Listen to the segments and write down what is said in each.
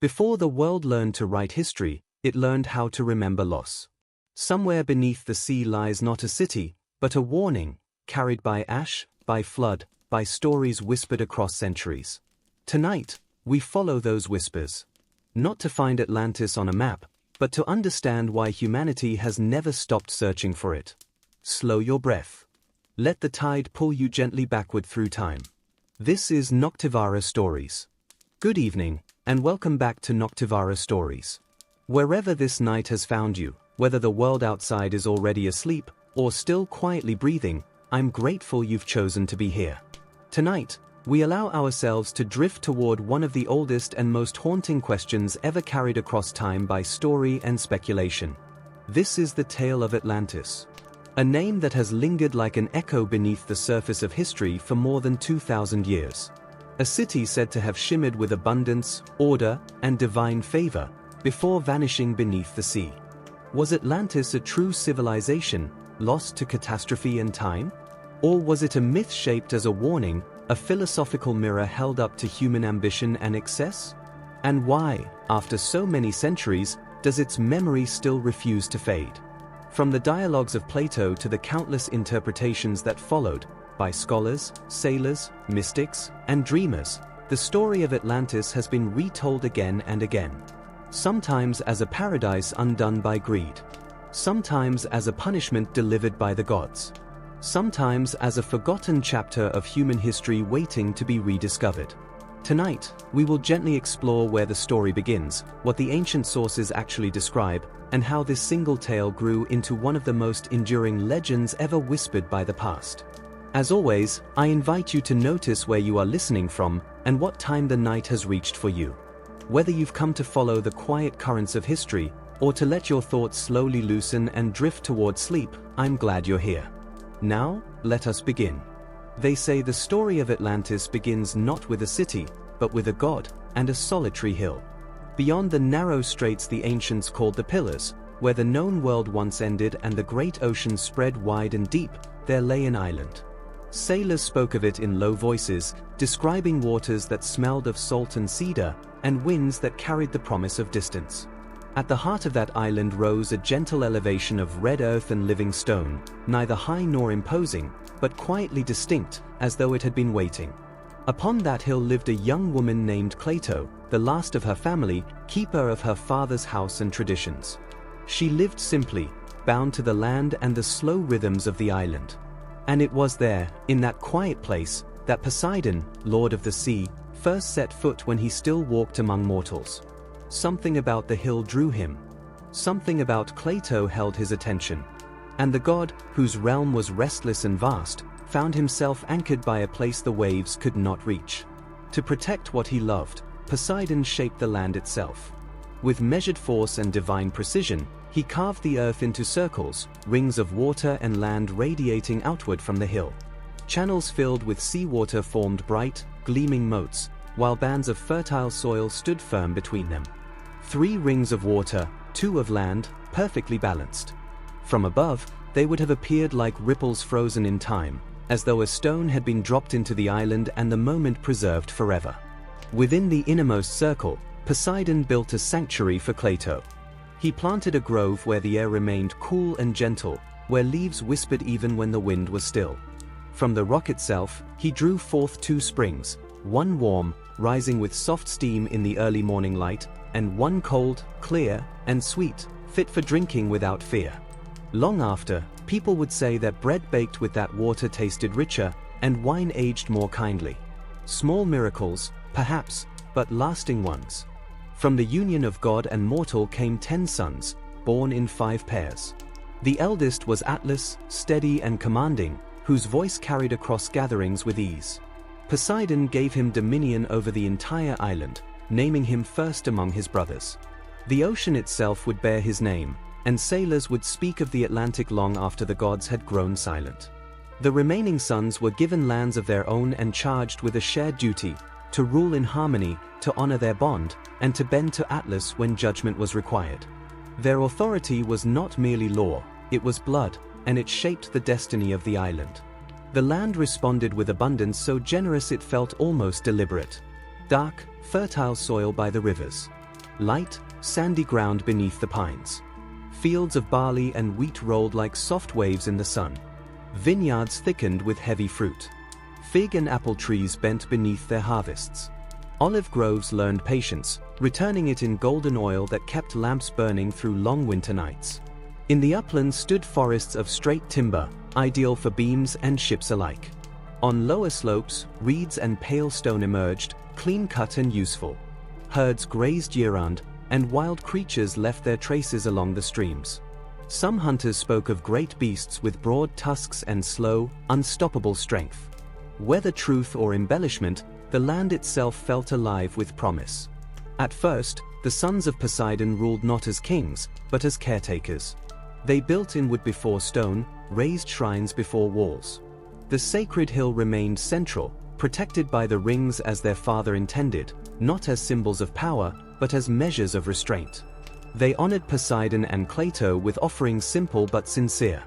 Before the world learned to write history, it learned how to remember loss. Somewhere beneath the sea lies not a city, but a warning, carried by ash, by flood, by stories whispered across centuries. Tonight, we follow those whispers. Not to find Atlantis on a map, but to understand why humanity has never stopped searching for it. Slow your breath. Let the tide pull you gently backward through time. This is Noctivara Stories. Good evening, and welcome back to Noctivara Stories. Wherever this night has found you, whether the world outside is already asleep, or still quietly breathing, I'm grateful you've chosen to be here. Tonight, we allow ourselves to drift toward one of the oldest and most haunting questions ever carried across time by story and speculation. This is the tale of Atlantis. A name that has lingered like an echo beneath the surface of history for more than 2,000 years. A city said to have shimmered with abundance, order, and divine favor, before vanishing beneath the sea. Was Atlantis a true civilization, lost to catastrophe and time? Or was it a myth shaped as a warning, a philosophical mirror held up to human ambition and excess? And why, after so many centuries, does its memory still refuse to fade? From the dialogues of Plato to the countless interpretations that followed, by scholars, sailors, mystics, and dreamers, the story of Atlantis has been retold again and again. Sometimes as a paradise undone by greed. Sometimes as a punishment delivered by the gods. Sometimes as a forgotten chapter of human history waiting to be rediscovered. Tonight, we will gently explore where the story begins, what the ancient sources actually describe, and how this single tale grew into one of the most enduring legends ever whispered by the past. As always, I invite you to notice where you are listening from and what time the night has reached for you. Whether you've come to follow the quiet currents of history, or to let your thoughts slowly loosen and drift toward sleep, I'm glad you're here. Now, let us begin. They say the story of Atlantis begins not with a city, but with a god, and a solitary hill. Beyond the narrow straits the ancients called the Pillars, where the known world once ended and the great ocean spread wide and deep, there lay an island. Sailors spoke of it in low voices, describing waters that smelled of salt and cedar, and winds that carried the promise of distance. At the heart of that island rose a gentle elevation of red earth and living stone, neither high nor imposing, but quietly distinct, as though it had been waiting. Upon that hill lived a young woman named Plato, the last of her family, keeper of her father's house and traditions. She lived simply, bound to the land and the slow rhythms of the island. And it was there, in that quiet place, that Poseidon, lord of the sea, first set foot when he still walked among mortals. Something about the hill drew him. Something about Plato held his attention. And the god, whose realm was restless and vast, found himself anchored by a place the waves could not reach. To protect what he loved, Poseidon shaped the land itself. With measured force and divine precision, he carved the earth into circles, rings of water and land radiating outward from the hill. Channels filled with seawater formed bright, gleaming moats, while bands of fertile soil stood firm between them. 3 rings of water, 2 of land, perfectly balanced. From above, they would have appeared like ripples frozen in time, as though a stone had been dropped into the island and the moment preserved forever. Within the innermost circle, Poseidon built a sanctuary for Plato. He planted a grove where the air remained cool and gentle, where leaves whispered even when the wind was still. From the rock itself, he drew forth 2 springs, one warm, rising with soft steam in the early morning light, and one cold, clear, and sweet, fit for drinking without fear. Long after, people would say that bread baked with that water tasted richer, and wine aged more kindly. Small miracles, perhaps, but lasting ones. From the union of god and mortal came 10 sons, born in 5 pairs. The eldest was Atlas, steady and commanding, whose voice carried across gatherings with ease. Poseidon gave him dominion over the entire island, naming him first among his brothers. The ocean itself would bear his name, and sailors would speak of the Atlantic long after the gods had grown silent. The remaining sons were given lands of their own and charged with a shared duty, to rule in harmony, to honor their bond, and to bend to Atlas when judgment was required. Their authority was not merely law, it was blood, and it shaped the destiny of the island. The land responded with abundance so generous it felt almost deliberate. Dark, fertile soil by the rivers. Light, sandy ground beneath the pines. Fields of barley and wheat rolled like soft waves in the sun. Vineyards thickened with heavy fruit. Fig and apple trees bent beneath their harvests. Olive groves learned patience, returning it in golden oil that kept lamps burning through long winter nights. In the uplands stood forests of straight timber, ideal for beams and ships alike. On lower slopes, reeds and pale stone emerged, clean-cut and useful. Herds grazed year-round, and wild creatures left their traces along the streams. Some hunters spoke of great beasts with broad tusks and slow, unstoppable strength. Whether truth or embellishment, the land itself felt alive with promise. At first, the sons of Poseidon ruled not as kings, but as caretakers. They built in wood before stone, raised shrines before walls. The sacred hill remained central, protected by the rings as their father intended, not as symbols of power, but as measures of restraint. They honored Poseidon and Plato with offerings simple but sincere.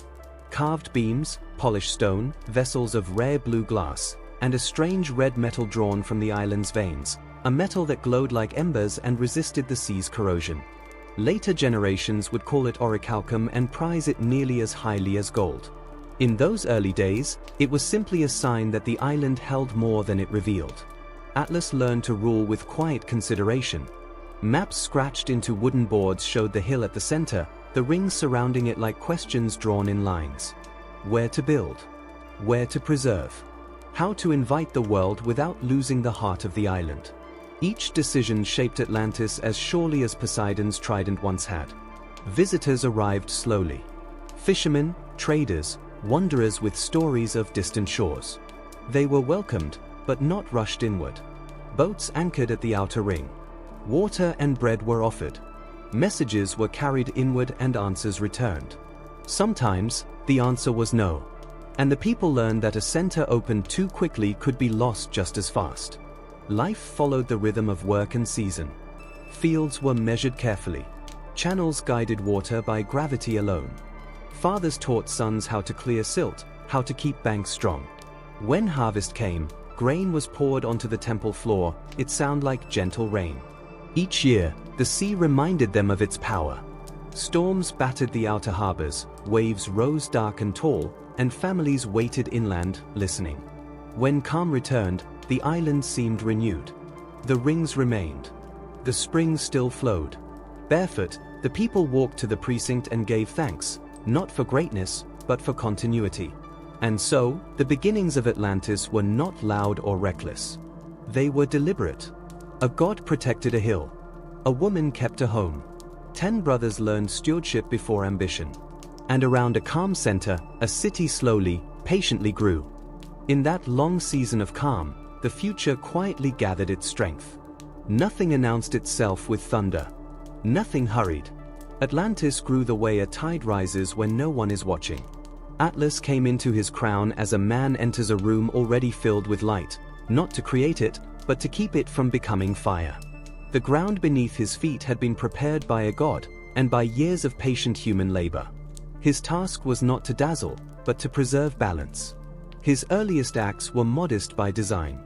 Carved beams, polished stone, vessels of rare blue glass, and a strange red metal drawn from the island's veins, a metal that glowed like embers and resisted the sea's corrosion. Later generations would call it orichalcum and prize it nearly as highly as gold. In those early days, it was simply a sign that the island held more than it revealed. Atlas learned to rule with quiet consideration. Maps scratched into wooden boards showed the hill at the center, the rings surrounding it like questions drawn in lines. Where to build? Where to preserve? How to invite the world without losing the heart of the island? Each decision shaped Atlantis as surely as Poseidon's trident once had. Visitors arrived slowly. Fishermen, traders, wanderers with stories of distant shores. They were welcomed, but not rushed inward. Boats anchored at the outer ring. Water and bread were offered. Messages were carried inward and answers returned. Sometimes, the answer was no. And the people learned that a center opened too quickly could be lost just as fast. Life followed the rhythm of work and season. Fields were measured carefully. Channels guided water by gravity alone. Fathers taught sons how to clear silt, how to keep banks strong. When harvest came, grain was poured onto the temple floor, it sounded like gentle rain. Each year, the sea reminded them of its power. Storms battered the outer harbors, waves rose dark and tall, and families waited inland, listening. When calm returned, the island seemed renewed. The rings remained. The springs still flowed. Barefoot, the people walked to the precinct and gave thanks, not for greatness, but for continuity. And so, the beginnings of Atlantis were not loud or reckless. They were deliberate. A god protected a hill. A woman kept a home. 10 brothers learned stewardship before ambition. And around a calm center, a city slowly, patiently grew. In that long season of calm, the future quietly gathered its strength. Nothing announced itself with thunder. Nothing hurried. Atlantis grew the way a tide rises when no one is watching. Atlas came into his crown as a man enters a room already filled with light, not to create it, but to keep it from becoming fire. The ground beneath his feet had been prepared by a god, and by years of patient human labor. His task was not to dazzle, but to preserve balance. His earliest acts were modest by design.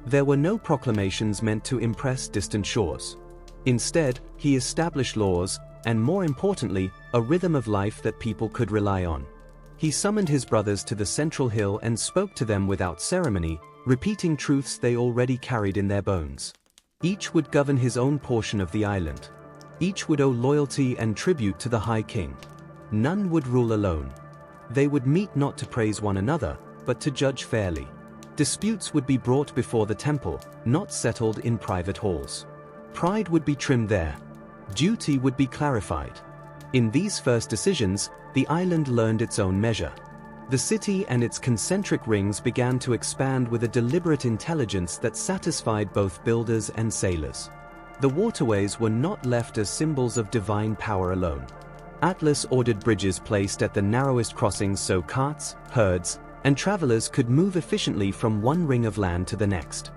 There were no proclamations meant to impress distant shores. Instead, he established laws, and more importantly, a rhythm of life that people could rely on. He summoned his brothers to the central hill and spoke to them without ceremony, repeating truths they already carried in their bones. Each would govern his own portion of the island. Each would owe loyalty and tribute to the High King. None would rule alone. They would meet not to praise one another, but to judge fairly. Disputes would be brought before the temple, not settled in private halls. Pride would be trimmed there. Duty would be clarified. In these first decisions, the island learned its own measure. The city and its concentric rings began to expand with a deliberate intelligence that satisfied both builders and sailors. The waterways were not left as symbols of divine power alone. Atlas ordered bridges placed at the narrowest crossings so carts, herds, and travelers could move efficiently from one ring of land to the next.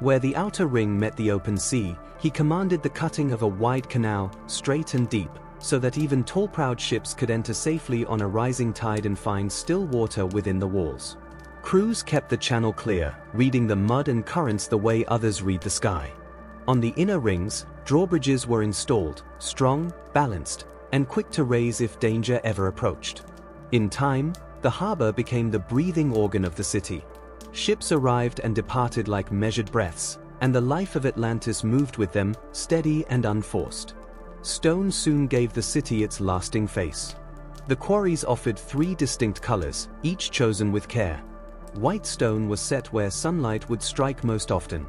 Where the outer ring met the open sea, he commanded the cutting of a wide canal, straight and deep, so that even tall-prowed ships could enter safely on a rising tide and find still water within the walls. Crews kept the channel clear, reading the mud and currents the way others read the sky. On the inner rings, drawbridges were installed, strong, balanced, and quick to raise if danger ever approached. In time, the harbor became the breathing organ of the city. Ships arrived and departed like measured breaths, and the life of Atlantis moved with them, steady and unforced. Stone soon gave the city its lasting face. The quarries offered 3 distinct colors, each chosen with care. White stone was set where sunlight would strike most often.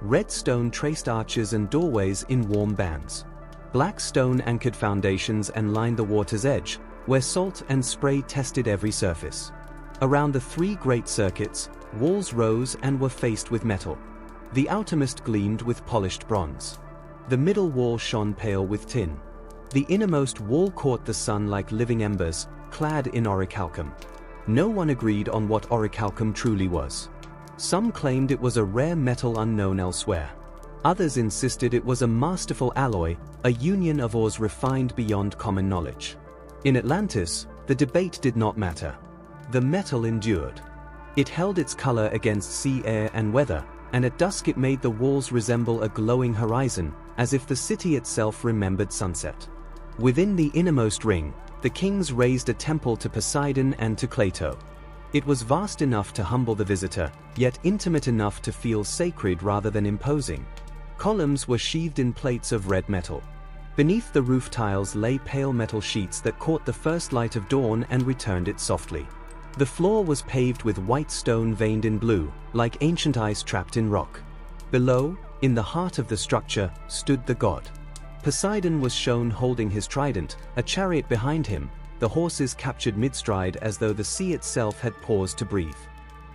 Red stone traced arches and doorways in warm bands. Black stone anchored foundations and lined the water's edge, where salt and spray tested every surface. Around the 3 great circuits, walls rose and were faced with metal. The outermost gleamed with polished bronze. The middle wall shone pale with tin. The innermost wall caught the sun like living embers, clad in orichalcum. No one agreed on what orichalcum truly was. Some claimed it was a rare metal unknown elsewhere. Others insisted it was a masterful alloy, a union of ores refined beyond common knowledge. In Atlantis, the debate did not matter. The metal endured. It held its color against sea, air, and weather, and at dusk it made the walls resemble a glowing horizon, as if the city itself remembered sunset. Within the innermost ring, the kings raised a temple to Poseidon and to Plato. It was vast enough to humble the visitor, yet intimate enough to feel sacred rather than imposing. Columns were sheathed in plates of red metal. Beneath the roof tiles lay pale metal sheets that caught the first light of dawn and returned it softly. The floor was paved with white stone veined in blue, like ancient ice trapped in rock. Below, in the heart of the structure, stood the god. Poseidon was shown holding his trident, a chariot behind him, the horses captured mid-stride as though the sea itself had paused to breathe.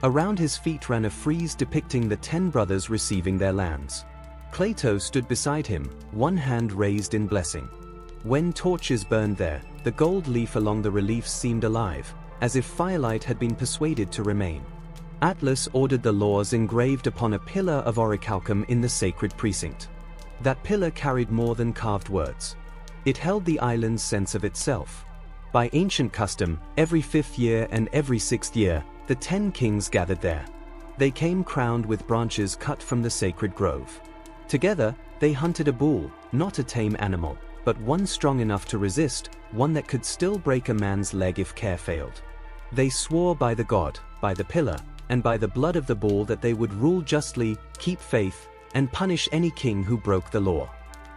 Around his feet ran a frieze depicting the 10 brothers receiving their lands. Plato stood beside him, one hand raised in blessing. When torches burned there, the gold leaf along the reliefs seemed alive, as if firelight had been persuaded to remain. Atlas ordered the laws engraved upon a pillar of orichalcum in the sacred precinct. That pillar carried more than carved words. It held the island's sense of itself. By ancient custom, every 5th year and every 6th year, the 10 kings gathered there. They came crowned with branches cut from the sacred grove. Together, they hunted a bull, not a tame animal, but one strong enough to resist, one that could still break a man's leg if care failed. They swore by the god, by the pillar, and by the blood of the bull that they would rule justly, keep faith, and punish any king who broke the law.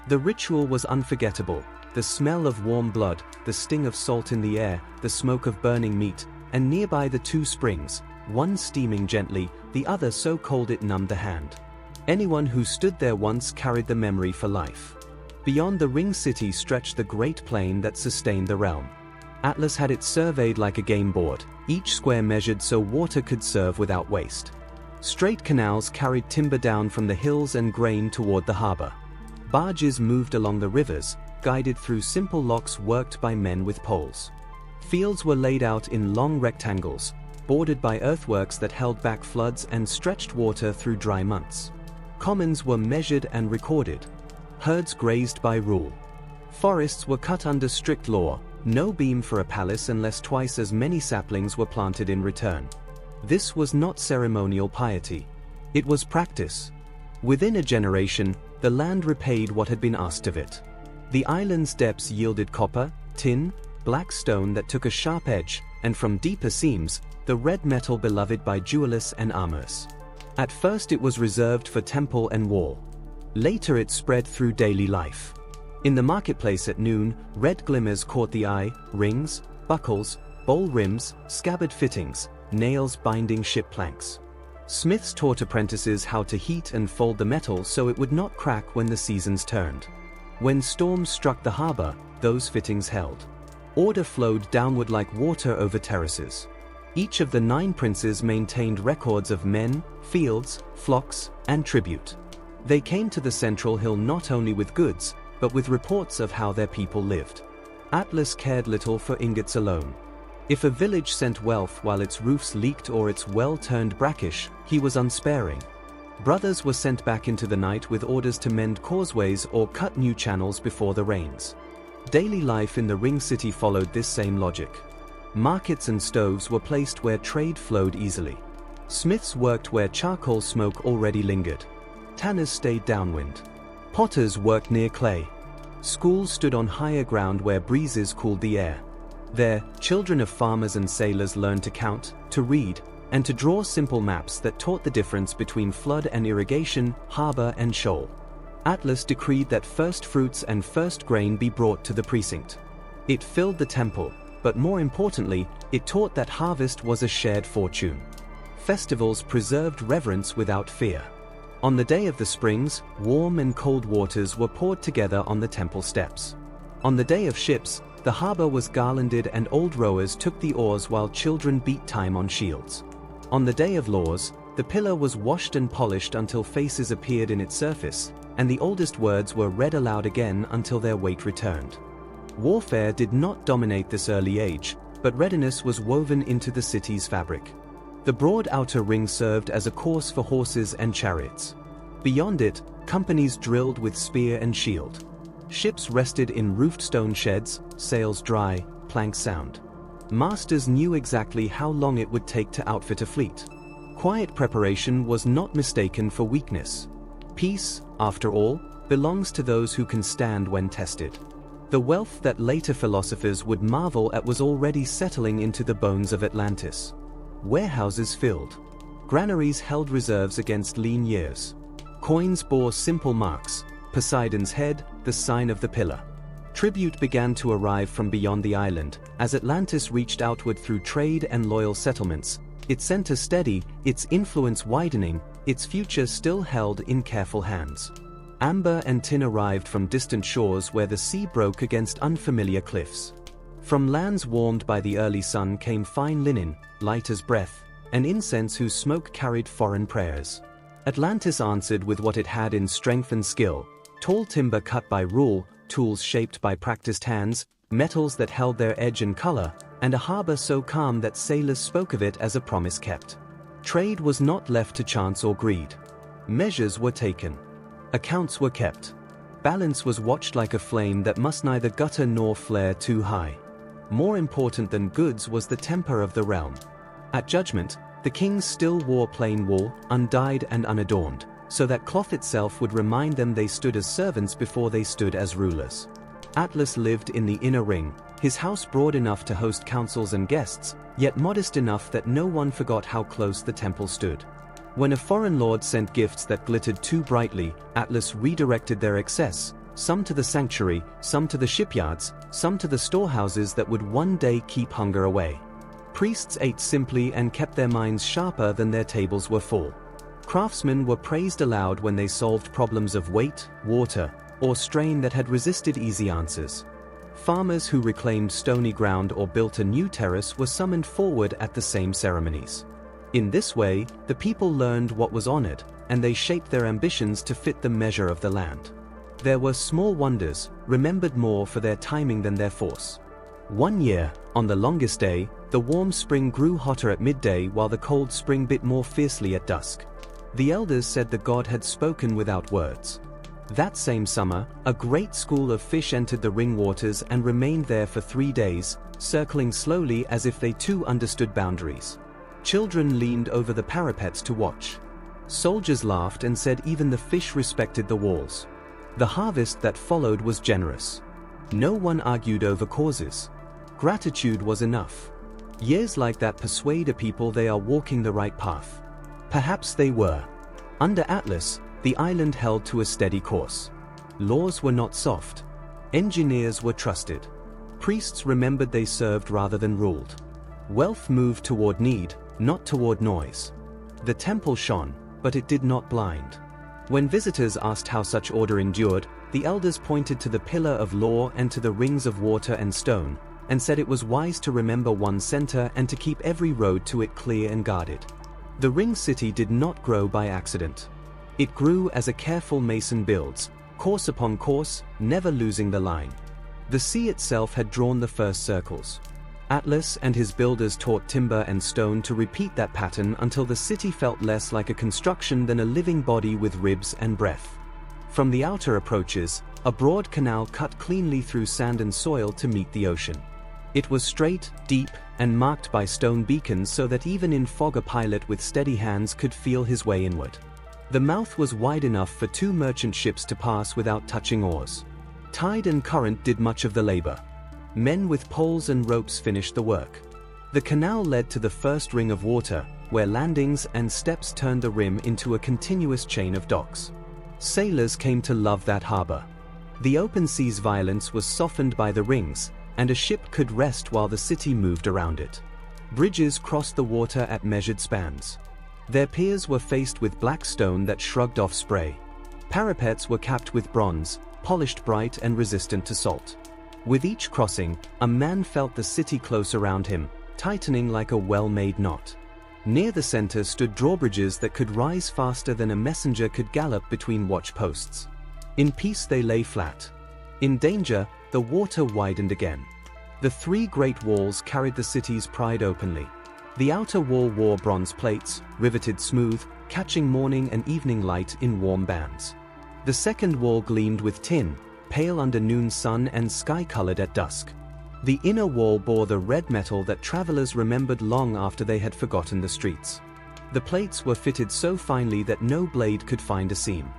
The ritual was unforgettable. The smell of warm blood, the sting of salt in the air, the smoke of burning meat, and nearby the 2 springs, one steaming gently, the other so cold it numbed the hand. Anyone who stood there once carried the memory for life. Beyond the ring city stretched the great plain that sustained the realm. Atlas had it surveyed like a game board, each square measured so water could serve without waste. Straight canals carried timber down from the hills and grain toward the harbor. Barges moved along the rivers, guided through simple locks worked by men with poles. Fields were laid out in long rectangles, bordered by earthworks that held back floods and stretched water through dry months. Commons were measured and recorded. Herds grazed by rule. Forests were cut under strict law, no beam for a palace unless twice as many saplings were planted in return. This was not ceremonial piety. It was practice. Within a generation, the land repaid what had been asked of it. The island's depths yielded copper, tin, black stone that took a sharp edge, and from deeper seams, the red metal beloved by jewelers and armorers. At first it was reserved for temple and wall. Later it spread through daily life. In the marketplace at noon, red glimmers caught the eye, rings, buckles, bowl rims, scabbard fittings, nails binding ship planks. Smiths taught apprentices how to heat and fold the metal so it would not crack when the seasons turned. When storms struck the harbor, those fittings held. Order flowed downward like water over terraces. Each of the 9 princes maintained records of men, fields, flocks, and tribute. They came to the central hill not only with goods, but with reports of how their people lived. Atlas cared little for ingots alone. If a village sent wealth while its roofs leaked or its well turned brackish, he was unsparing. Brothers were sent back into the night with orders to mend causeways or cut new channels before the rains. Daily life in the ring city followed this same logic. Markets and stoves were placed where trade flowed easily. Smiths worked where charcoal smoke already lingered. Tanners stayed downwind. Potters worked near clay. Schools stood on higher ground where breezes cooled the air. There, children of farmers and sailors learned to count, to read, and to draw simple maps that taught the difference between flood and irrigation, harbor and shoal. Atlas decreed that first fruits and first grain be brought to the precinct. It filled the temple, but more importantly, it taught that harvest was a shared fortune. Festivals preserved reverence without fear. On the day of the springs, warm and cold waters were poured together on the temple steps. On the day of ships, the harbor was garlanded and old rowers took the oars while children beat time on shields. On the day of laws, the pillar was washed and polished until faces appeared in its surface, and the oldest words were read aloud again until their weight returned. Warfare did not dominate this early age, but readiness was woven into the city's fabric. The broad outer ring served as a course for horses and chariots. Beyond it, companies drilled with spear and shield. Ships rested in roofed stone sheds, sails dry, planks sound. Masters knew exactly how long it would take to outfit a fleet. Quiet preparation was not mistaken for weakness. Peace, after all, belongs to those who can stand when tested. The wealth that later philosophers would marvel at was already settling into the bones of Atlantis. Warehouses filled. Granaries held reserves against lean years. Coins bore simple marks: Poseidon's head, the sign of the pillar. Tribute began to arrive from beyond the island, as Atlantis reached outward through trade and loyal settlements, its center steady, its influence widening, its future still held in careful hands. Amber and tin arrived from distant shores where the sea broke against unfamiliar cliffs. From lands warmed by the early sun came fine linen, light as breath, and incense whose smoke carried foreign prayers. Atlantis answered with what it had in strength and skill: tall timber cut by rule, tools shaped by practiced hands, metals that held their edge and color, and a harbor so calm that sailors spoke of it as a promise kept. Trade was not left to chance or greed. Measures were taken. Accounts were kept. Balance was watched like a flame that must neither gutter nor flare too high. More important than goods was the temper of the realm. At judgment, the kings still wore plain wool, undyed and unadorned, so that cloth itself would remind them they stood as servants before they stood as rulers. Atlas lived in the inner ring, his house broad enough to host councils and guests, yet modest enough that no one forgot how close the temple stood. When a foreign lord sent gifts that glittered too brightly, Atlas redirected their excess, some to the sanctuary, some to the shipyards, some to the storehouses that would one day keep hunger away. Priests ate simply and kept their minds sharper than their tables were full. Craftsmen were praised aloud when they solved problems of weight, water, or strain that had resisted easy answers. Farmers who reclaimed stony ground or built a new terrace were summoned forward at the same ceremonies. In this way, the people learned what was honored, and they shaped their ambitions to fit the measure of the land. There were small wonders, remembered more for their timing than their force. One year, on the longest day, the warm spring grew hotter at midday while the cold spring bit more fiercely at dusk. The elders said the god had spoken without words. That same summer, a great school of fish entered the ring waters and remained there for 3 days, circling slowly as if they too understood boundaries. Children leaned over the parapets to watch. Soldiers laughed and said even the fish respected the walls. The harvest that followed was generous. No one argued over causes. Gratitude was enough. Years like that persuade a people they are walking the right path. Perhaps they were. Under Atlas, the island held to a steady course. Laws were not soft. Engineers were trusted. Priests remembered they served rather than ruled. Wealth moved toward need, not toward noise. The temple shone, but it did not blind. When visitors asked how such order endured, the elders pointed to the pillar of law and to the rings of water and stone, and said it was wise to remember one center and to keep every road to it clear and guarded. The ring city did not grow by accident. It grew as a careful mason builds, course upon course, never losing the line. The sea itself had drawn the first circles. Atlas and his builders taught timber and stone to repeat that pattern until the city felt less like a construction than a living body with ribs and breath. From the outer approaches, a broad canal cut cleanly through sand and soil to meet the ocean. It was straight, deep, and marked by stone beacons so that even in fog a pilot with steady hands could feel his way inward. The mouth was wide enough for 2 merchant ships to pass without touching oars. Tide and current did much of the labor. Men with poles and ropes finished the work. The canal led to the first ring of water, where landings and steps turned the rim into a continuous chain of docks. Sailors came to love that harbor. The open sea's violence was softened by the rings, and a ship could rest while the city moved around it. Bridges crossed the water at measured spans. Their piers were faced with black stone that shrugged off spray. Parapets were capped with bronze, polished bright and resistant to salt. With each crossing, a man felt the city close around him, tightening like a well-made knot. Near the center stood drawbridges that could rise faster than a messenger could gallop between watch posts. In peace they lay flat. In danger, the water widened again. The 3 great walls carried the city's pride openly. The outer wall wore bronze plates, riveted smooth, catching morning and evening light in warm bands. The second wall gleamed with tin, pale under noon sun and sky-colored at dusk. The inner wall bore the red metal that travelers remembered long after they had forgotten the streets. The plates were fitted so finely that no blade could find a seam.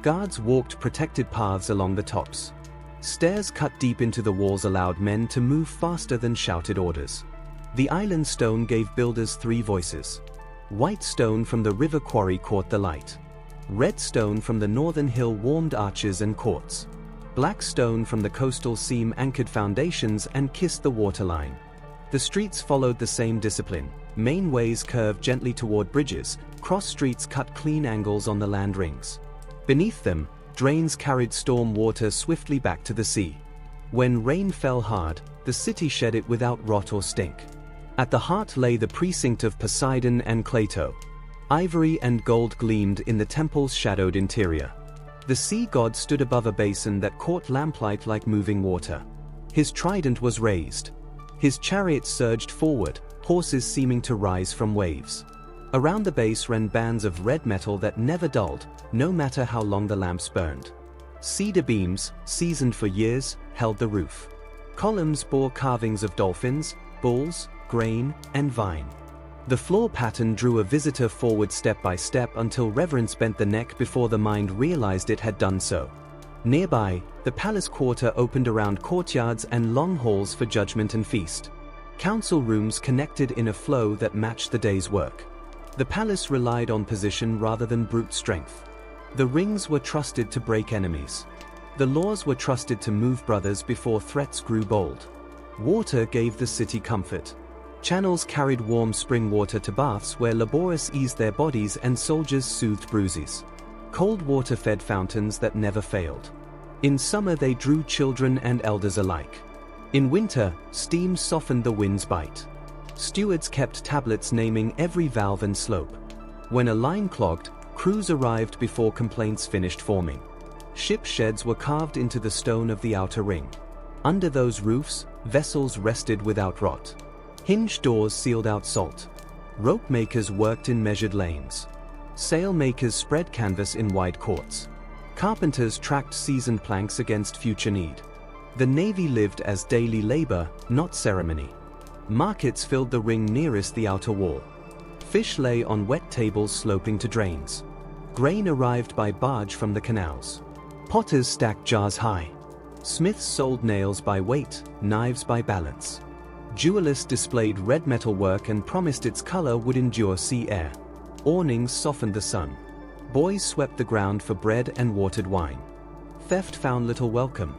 Guards walked protected paths along the tops. Stairs cut deep into the walls allowed men to move faster than shouted orders. The island stone gave builders 3 voices. White stone from the river quarry caught the light. Red stone from the northern hill warmed arches and courts. Black stone from the coastal seam anchored foundations and kissed the waterline. The streets followed the same discipline. Main ways curved gently toward bridges, cross streets cut clean angles on the land rings. Beneath them, drains carried storm water swiftly back to the sea. When rain fell hard, the city shed it without rot or stink. At the heart lay the precinct of Poseidon and Plato. Ivory and gold gleamed in the temple's shadowed interior. The sea god stood above a basin that caught lamplight like moving water. His trident was raised. His chariot surged forward, horses seeming to rise from waves. Around the base ran bands of red metal that never dulled, no matter how long the lamps burned. Cedar beams, seasoned for years, held the roof. Columns bore carvings of dolphins, bulls, grain, and vine. The floor pattern drew a visitor forward step by step until reverence bent the neck before the mind realized it had done so. Nearby, the palace quarter opened around courtyards and long halls for judgment and feast. Council rooms connected in a flow that matched the day's work. The palace relied on position rather than brute strength. The rings were trusted to break enemies. The laws were trusted to move brothers before threats grew bold. Water gave the city comfort. Channels carried warm spring water to baths where laborers eased their bodies and soldiers soothed bruises. Cold water fed fountains that never failed. In summer they drew children and elders alike. In winter, steam softened the wind's bite. Stewards kept tablets naming every valve and slope. When a line clogged, crews arrived before complaints finished forming. Ship sheds were carved into the stone of the outer ring. Under those roofs, vessels rested without rot. Hinged doors sealed out salt. Rope makers worked in measured lanes. Sail makers spread canvas in wide courts. Carpenters tracked seasoned planks against future need. The navy lived as daily labor, not ceremony. Markets filled the ring nearest the outer wall. Fish lay on wet tables sloping to drains. Grain arrived by barge from the canals. Potters stacked jars high. Smiths sold nails by weight, knives by balance. Jewelers displayed red metal work and promised its color would endure sea air. Awnings softened the sun. Boys swept the ground for bread and watered wine. Theft found little welcome.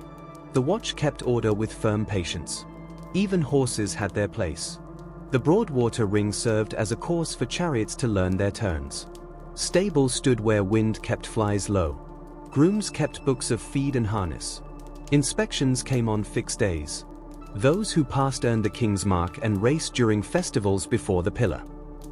The watch kept order with firm patience. Even horses had their place. The Broadwater ring served as a course for chariots to learn their turns. Stables stood where wind kept flies low. Grooms kept books of feed and harness. Inspections came on fixed days. Those who passed earned the king's mark and raced during festivals before the pillar.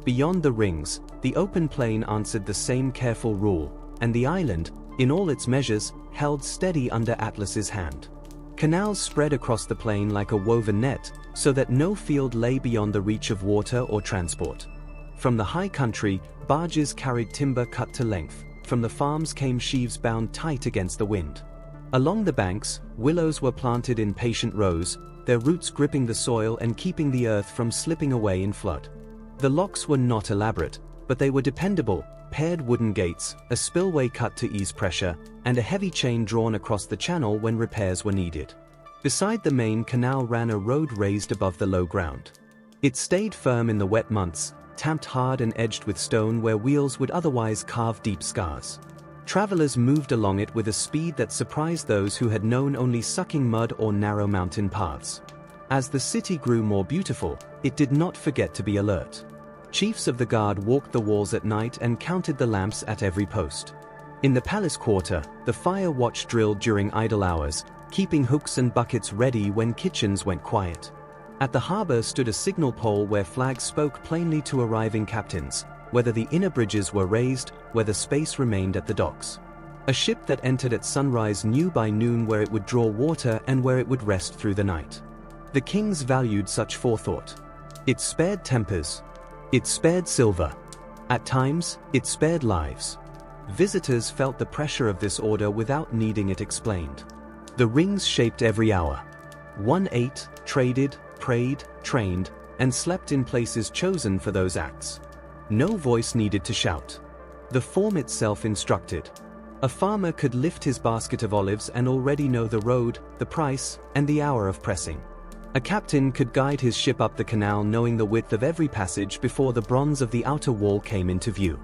Beyond the rings, the open plain answered the same careful rule, and the island, in all its measures, held steady under Atlas's hand. Canals spread across the plain like a woven net, so that no field lay beyond the reach of water or transport. From the high country, barges carried timber cut to length. From the farms came sheaves bound tight against the wind. Along the banks, willows were planted in patient rows, their roots gripping the soil and keeping the earth from slipping away in flood. The locks were not elaborate, but they were dependable, paired wooden gates, a spillway cut to ease pressure, and a heavy chain drawn across the channel when repairs were needed. Beside the main canal ran a road raised above the low ground. It stayed firm in the wet months, tamped hard and edged with stone where wheels would otherwise carve deep scars. Travelers moved along it with a speed that surprised those who had known only sucking mud or narrow mountain paths. As the city grew more beautiful, it did not forget to be alert. Chiefs of the guard walked the walls at night and counted the lamps at every post. In the palace quarter, the fire watch drilled during idle hours, keeping hooks and buckets ready when kitchens went quiet. At the harbor stood a signal pole where flags spoke plainly to arriving captains, whether the inner bridges were raised, whether space remained at the docks. A ship that entered at sunrise knew by noon where it would draw water and where it would rest through the night. The kings valued such forethought. It spared tempers. It spared silver. At times, it spared lives. Visitors felt the pressure of this order without needing it explained. The rings shaped every hour. One ate, traded, prayed, trained, and slept in places chosen for those acts. No voice needed to shout. The form itself instructed. A farmer could lift his basket of olives and already know the road, the price, and the hour of pressing. A captain could guide his ship up the canal knowing the width of every passage before the bronze of the outer wall came into view.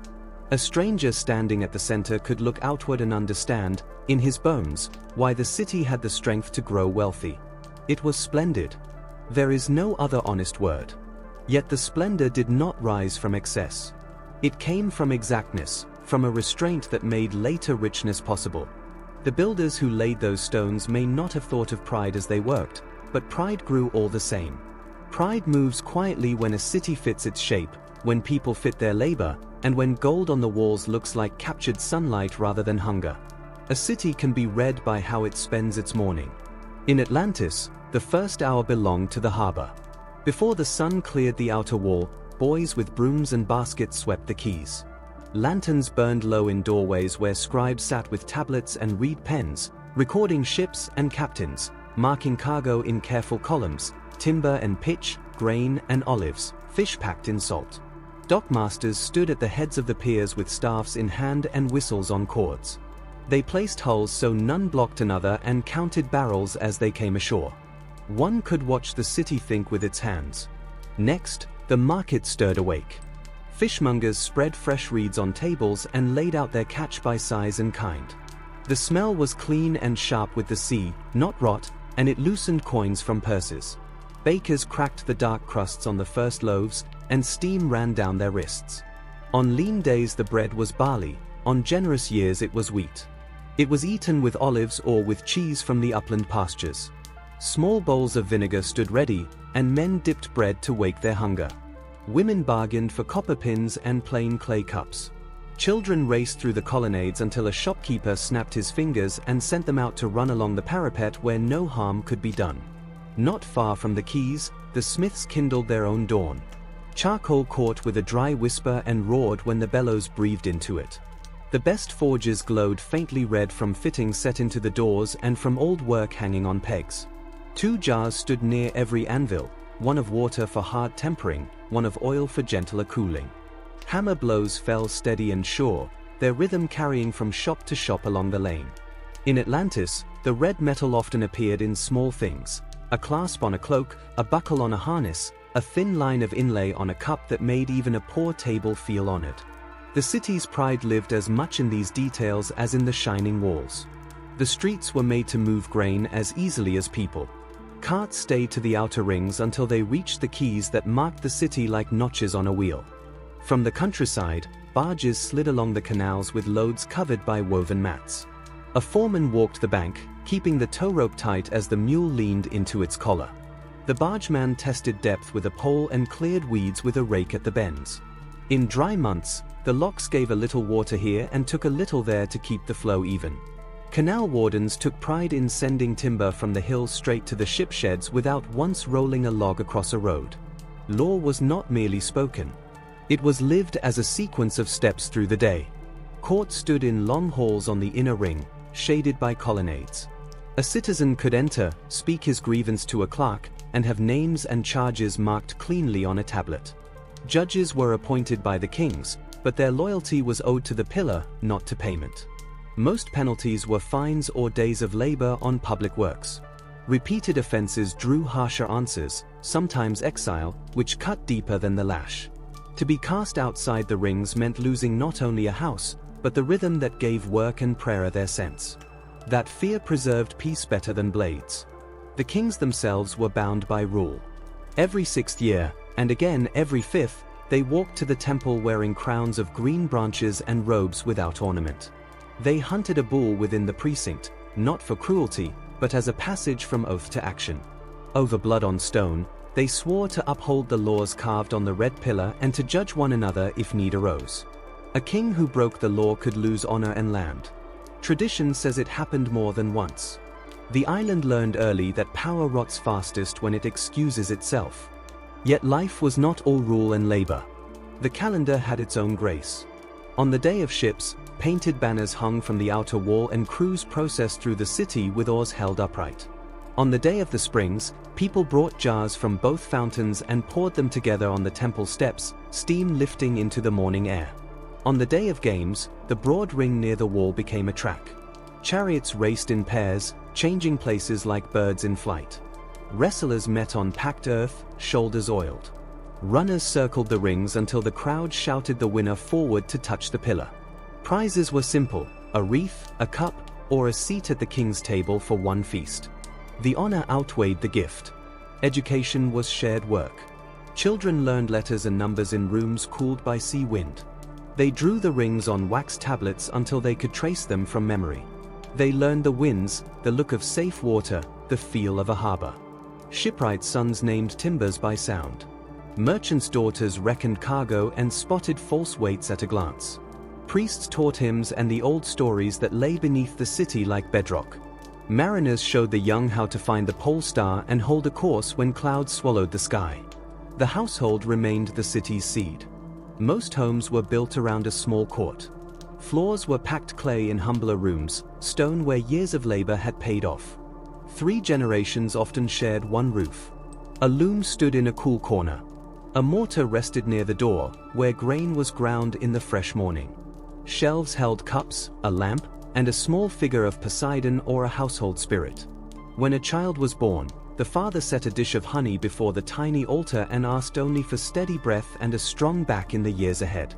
A stranger standing at the center could look outward and understand, in his bones, why the city had the strength to grow wealthy. It was splendid. There is no other honest word. Yet the splendor did not rise from excess. It came from exactness, from a restraint that made later richness possible. The builders who laid those stones may not have thought of pride as they worked, but pride grew all the same. Pride moves quietly when a city fits its shape, when people fit their labor, and when gold on the walls looks like captured sunlight rather than hunger. A city can be read by how it spends its morning. In Atlantis, the first hour belonged to the harbor. Before the sun cleared the outer wall, boys with brooms and baskets swept the quays. Lanterns burned low in doorways where scribes sat with tablets and reed pens, recording ships and captains, marking cargo in careful columns, timber and pitch, grain and olives, fish packed in salt. Dockmasters stood at the heads of the piers with staffs in hand and whistles on cords. They placed hulls so none blocked another and counted barrels as they came ashore. One could watch the city think with its hands. Next, the market stirred awake. Fishmongers spread fresh reeds on tables and laid out their catch by size and kind. The smell was clean and sharp with the sea, not rot, and it loosened coins from purses. Bakers cracked the dark crusts on the first loaves, and steam ran down their wrists. On lean days the bread was barley, on generous years it was wheat. It was eaten with olives or with cheese from the upland pastures. Small bowls of vinegar stood ready, and men dipped bread to wake their hunger. Women bargained for copper pins and plain clay cups. Children raced through the colonnades until a shopkeeper snapped his fingers and sent them out to run along the parapet where no harm could be done. Not far from the quays, the smiths kindled their own dawn. Charcoal caught with a dry whisper and roared when the bellows breathed into it. The best forges glowed faintly red from fittings set into the doors and from old work hanging on pegs. 2 jars stood near every anvil, one of water for hard tempering, one of oil for gentler cooling. Hammer blows fell steady and sure, their rhythm carrying from shop to shop along the lane. In Atlantis, the red metal often appeared in small things: a clasp on a cloak, a buckle on a harness, a thin line of inlay on a cup that made even a poor table feel honored. The city's pride lived as much in these details as in the shining walls. The streets were made to move grain as easily as people. Carts stayed to the outer rings until they reached the quays that marked the city like notches on a wheel. From the countryside, barges slid along the canals with loads covered by woven mats. A foreman walked the bank, keeping the tow rope tight as the mule leaned into its collar. The bargeman tested depth with a pole and cleared weeds with a rake at the bends. In dry months, the locks gave a little water here and took a little there to keep the flow even. Canal wardens took pride in sending timber from the hills straight to the ship sheds without once rolling a log across a road. Law was not merely spoken. It was lived as a sequence of steps through the day. Court stood in long halls on the inner ring, shaded by colonnades. A citizen could enter, speak his grievance to a clerk, and have names and charges marked cleanly on a tablet. Judges were appointed by the kings, but their loyalty was owed to the pillar, not to payment. Most penalties were fines or days of labor on public works. Repeated offenses drew harsher answers, sometimes exile, which cut deeper than the lash. To be cast outside the rings meant losing not only a house, but the rhythm that gave work and prayer their sense. That fear preserved peace better than blades. The kings themselves were bound by rule. Every 6th year, and again every 5th, they walked to the temple wearing crowns of green branches and robes without ornament. They hunted a bull within the precinct, not for cruelty, but as a passage from oath to action. Over blood on stone, they swore to uphold the laws carved on the red pillar and to judge one another if need arose. A king who broke the law could lose honor and land. Tradition says it happened more than once. The island learned early that power rots fastest when it excuses itself. Yet life was not all rule and labor. The calendar had its own grace. On the day of ships, painted banners hung from the outer wall and crews processed through the city with oars held upright. On the day of the springs, people brought jars from both fountains and poured them together on the temple steps, steam lifting into the morning air. On the day of games, the broad ring near the wall became a track. Chariots raced in pairs, changing places like birds in flight. Wrestlers met on packed earth, shoulders oiled. Runners circled the rings until the crowd shouted the winner forward to touch the pillar. Prizes were simple: a wreath, a cup, or a seat at the king's table for one feast. The honor outweighed the gift. Education was shared work. Children learned letters and numbers in rooms cooled by sea wind. They drew the rings on wax tablets until they could trace them from memory. They learned the winds, the look of safe water, the feel of a harbor. Shipwrights' sons named timbers by sound. Merchants' daughters reckoned cargo and spotted false weights at a glance. Priests taught hymns and the old stories that lay beneath the city like bedrock. Mariners showed the young how to find the pole star and hold a course when clouds swallowed the sky. The household remained the city's seed. Most homes were built around a small court. Floors were packed clay in humbler rooms, stone where years of labor had paid off. 3 generations often shared one roof. A loom stood in a cool corner. A mortar rested near the door, where grain was ground in the fresh morning. Shelves held cups, a lamp, and a small figure of Poseidon or a household spirit. When a child was born, the father set a dish of honey before the tiny altar and asked only for steady breath and a strong back in the years ahead.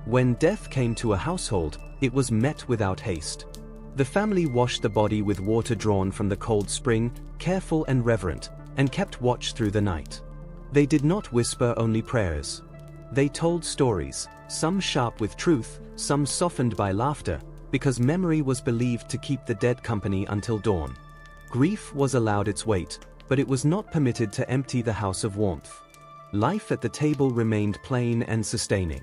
When death came to a household, it was met without haste. The family washed the body with water drawn from the cold spring, careful and reverent, and kept watch through the night. They did not whisper only prayers. They told stories, some sharp with truth, some softened by laughter, because memory was believed to keep the dead company until dawn. Grief was allowed its weight, but it was not permitted to empty the house of warmth. Life at the table remained plain and sustaining.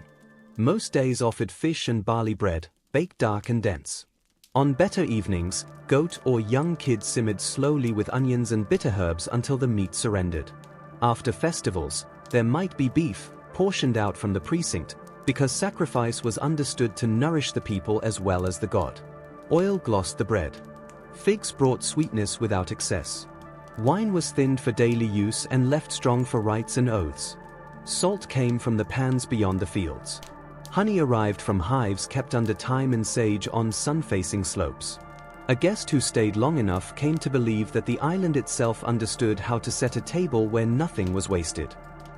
Most days offered fish and barley bread, baked dark and dense. On better evenings, goat or young kid simmered slowly with onions and bitter herbs until the meat surrendered. After festivals, there might be beef, portioned out from the precinct, because sacrifice was understood to nourish the people as well as the god. Oil glossed the bread. Figs brought sweetness without excess. Wine was thinned for daily use and left strong for rites and oaths. Salt came from the pans beyond the fields. Honey arrived from hives kept under thyme and sage on sun-facing slopes. A guest who stayed long enough came to believe that the island itself understood how to set a table where nothing was wasted.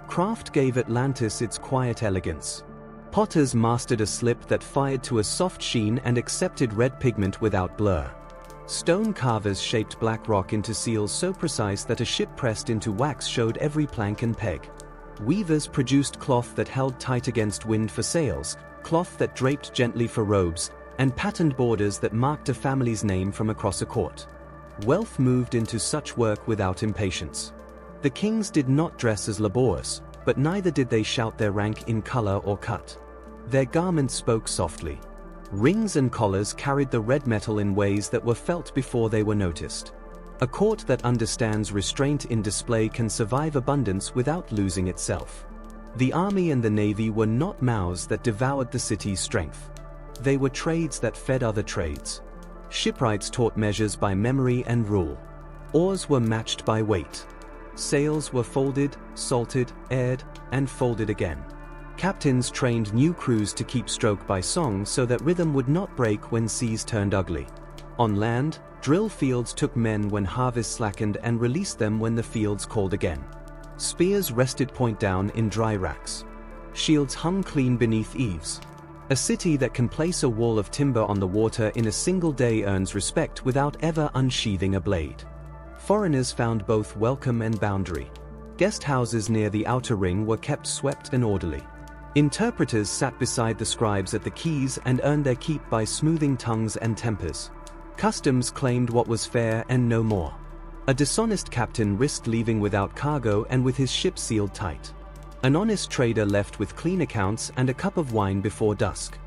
Craft gave Atlantis its quiet elegance. Potters mastered a slip that fired to a soft sheen and accepted red pigment without blur. Stone carvers shaped black rock into seals so precise that a ship pressed into wax showed every plank and peg. Weavers produced cloth that held tight against wind for sails, cloth that draped gently for robes, and patterned borders that marked a family's name from across a court. Wealth moved into such work without impatience. The kings did not dress as laborious, but neither did they shout their rank in color or cut. Their garments spoke softly. Rings and collars carried the red metal in ways that were felt before they were noticed. A court that understands restraint in display can survive abundance without losing itself. The army and the navy were not mouths that devoured the city's strength. They were trades that fed other trades. Shipwrights taught measures by memory and rule. Oars were matched by weight. Sails were folded, salted, aired, and folded again. Captains trained new crews to keep stroke by song so that rhythm would not break when seas turned ugly. On land, drill fields took men when harvest slackened and released them when the fields called again. Spears rested point down in dry racks. Shields hung clean beneath eaves. A city that can place a wall of timber on the water in a single day earns respect without ever unsheathing a blade. Foreigners found both welcome and boundary. Guest houses near the outer ring were kept swept and orderly. Interpreters sat beside the scribes at the quays and earned their keep by smoothing tongues and tempers. Customs claimed what was fair and no more. A dishonest captain risked leaving without cargo and with his ship sealed tight. An honest trader left with clean accounts and a cup of wine before dusk.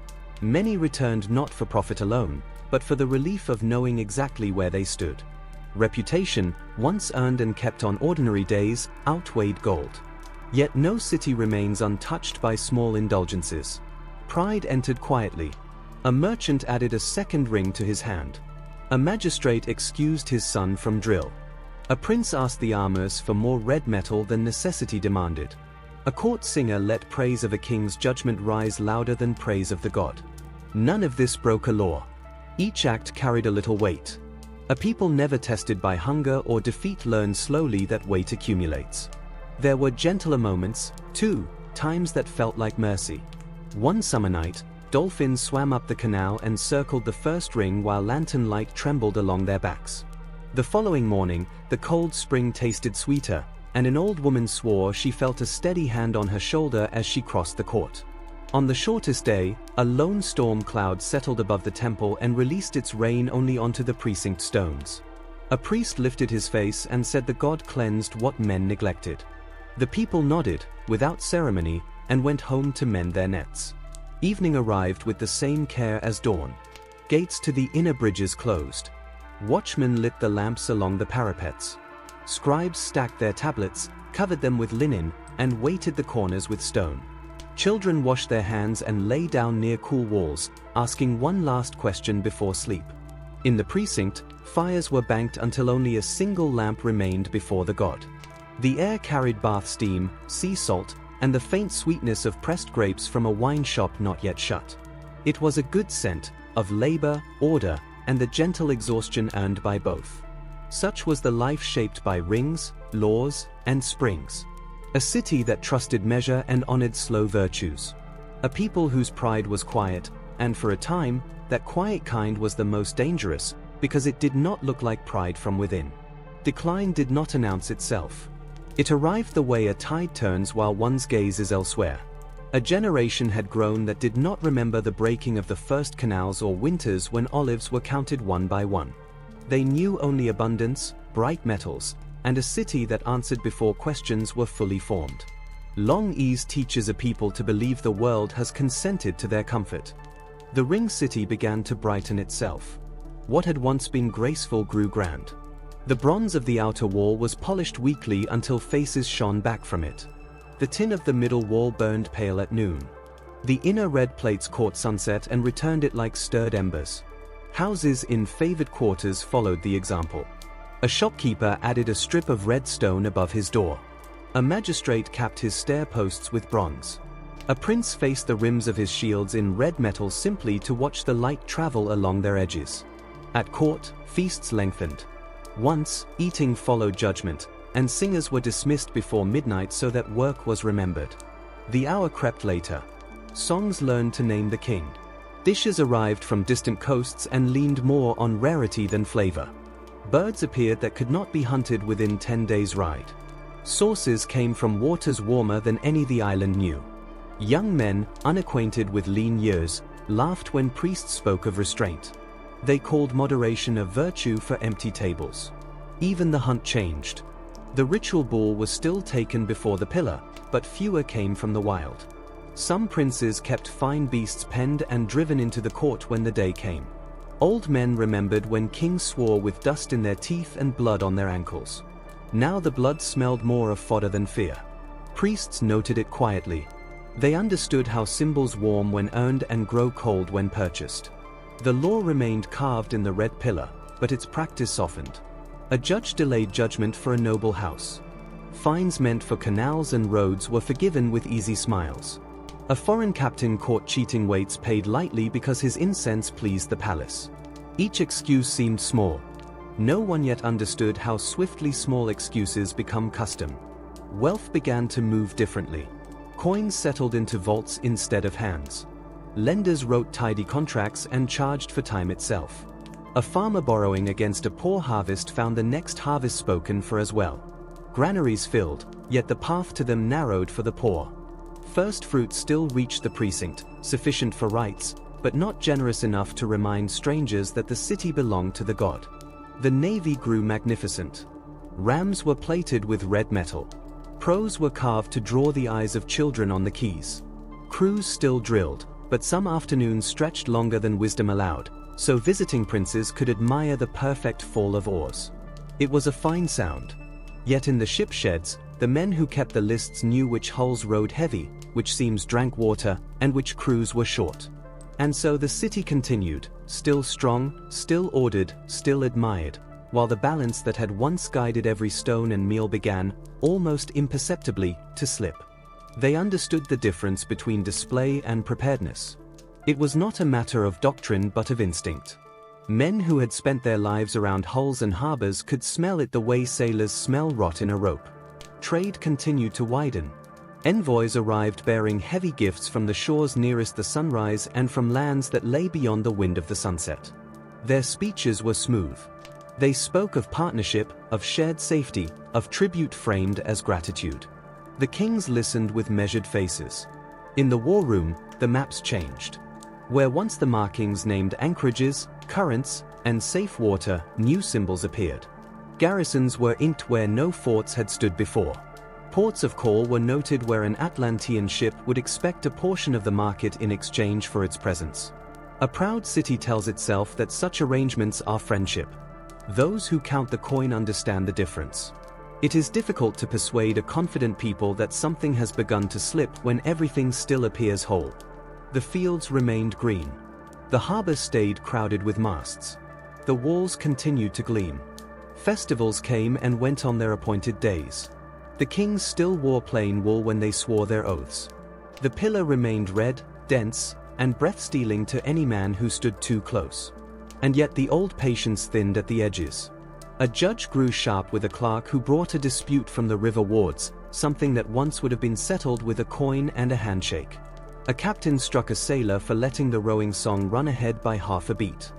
Many returned not for profit alone, but for the relief of knowing exactly where they stood. Reputation, once earned and kept on ordinary days, outweighed gold. Yet no city remains untouched by small indulgences. Pride entered quietly. A merchant added a second ring to his hand. A magistrate excused his son from drill. A prince asked the armors for more red metal than necessity demanded. A court singer let praise of a king's judgment rise louder than praise of the god. None of this broke a law. Each act carried a little weight. A people never tested by hunger or defeat learned slowly that weight accumulates. There were gentler moments, too, times that felt like mercy. One summer night, dolphins swam up the canal and circled the first ring while lantern light trembled along their backs. The following morning, the cold spring tasted sweeter, and an old woman swore she felt a steady hand on her shoulder as she crossed the court. On the shortest day, a lone storm cloud settled above the temple and released its rain only onto the precinct stones. A priest lifted his face and said the god cleansed what men neglected. The people nodded, without ceremony, and went home to mend their nets. Evening arrived with the same care as dawn. Gates to the inner bridges closed. Watchmen lit the lamps along the parapets. Scribes stacked their tablets, covered them with linen, and weighted the corners with stone. Children washed their hands and lay down near cool walls, asking one last question before sleep. In the precinct, fires were banked until only a single lamp remained before the god. The air carried bath steam, sea salt, and the faint sweetness of pressed grapes from a wine shop not yet shut. It was a good scent, of labor, order, and the gentle exhaustion earned by both. Such was the life shaped by rings, laws, and springs. A city that trusted measure and honored slow virtues. A people whose pride was quiet, and for a time, that quiet kind was the most dangerous, because it did not look like pride from within. Decline did not announce itself. It arrived the way a tide turns while one's gaze is elsewhere. A generation had grown that did not remember the breaking of the first canals or winters when olives were counted one by one. They knew only abundance, bright metals, and a city that answered before questions were fully formed. Long ease teaches a people to believe the world has consented to their comfort. The ring city began to brighten itself. What had once been graceful grew grand. The bronze of the outer wall was polished weakly until faces shone back from it. The tin of the middle wall burned pale at noon. The inner red plates caught sunset and returned it like stirred embers. Houses in favored quarters followed the example. A shopkeeper added a strip of red stone above his door. A magistrate capped his stair posts with bronze. A prince faced the rims of his shields in red metal simply to watch the light travel along their edges. At court, feasts lengthened. Once, eating followed judgment, and singers were dismissed before midnight so that work was remembered. The hour crept later. Songs learned to name the king. Dishes arrived from distant coasts and leaned more on rarity than flavor. Birds appeared that could not be hunted within 10 days' ride. Sauces came from waters warmer than any the island knew. Young men, unacquainted with lean years, laughed when priests spoke of restraint. They called moderation a virtue for empty tables. Even the hunt changed. The ritual bull was still taken before the pillar, but fewer came from the wild. Some princes kept fine beasts penned and driven into the court when the day came. Old men remembered when kings swore with dust in their teeth and blood on their ankles. Now the blood smelled more of fodder than fear. Priests noted it quietly. They understood how symbols warm when earned and grow cold when purchased. The law remained carved in the red pillar, but its practice softened. A judge delayed judgment for a noble house. Fines meant for canals and roads were forgiven with easy smiles. A foreign captain caught cheating waits paid lightly because his incense pleased the palace. Each excuse seemed small. No one yet understood how swiftly small excuses become custom. Wealth began to move differently. Coins settled into vaults instead of hands. Lenders wrote tidy contracts and charged for time itself. A farmer borrowing against a poor harvest found the next harvest spoken for as well. Granaries filled, yet the path to them narrowed for the poor. First fruits still reached the precinct, sufficient for rites, but not generous enough to remind strangers that the city belonged to the god. The navy grew magnificent. Rams were plated with red metal. Prows were carved to draw the eyes of children on the quays. Crews still drilled, but some afternoons stretched longer than wisdom allowed, so visiting princes could admire the perfect fall of oars. It was a fine sound. Yet in the ship sheds, the men who kept the lists knew which hulls rode heavy, which seams drank water, and which crews were short. And so the city continued, still strong, still ordered, still admired, while the balance that had once guided every stone and meal began, almost imperceptibly, to slip. They understood the difference between display and preparedness. It was not a matter of doctrine but of instinct. Men who had spent their lives around hulls and harbors could smell it the way sailors smell rot in a rope. Trade continued to widen. Envoys arrived bearing heavy gifts from the shores nearest the sunrise and from lands that lay beyond the wind of the sunset. Their speeches were smooth. They spoke of partnership, of shared safety, of tribute framed as gratitude. The kings listened with measured faces. In the war room, the maps changed. Where once the markings named anchorages, currents, and safe water, new symbols appeared. Garrisons were inked where no forts had stood before. Ports of call were noted where an Atlantean ship would expect a portion of the market in exchange for its presence. A proud city tells itself that such arrangements are friendship. Those who count the coin understand the difference. It is difficult to persuade a confident people that something has begun to slip when everything still appears whole. The fields remained green. The harbor stayed crowded with masts. The walls continued to gleam. Festivals came and went on their appointed days. The kings still wore plain wool when they swore their oaths. The pillar remained red, dense, and breath-stealing to any man who stood too close. And yet the old patience thinned at the edges. A judge grew sharp with a clerk who brought a dispute from the river wards, something that once would have been settled with a coin and a handshake. A captain struck a sailor for letting the rowing song run ahead by half a beat.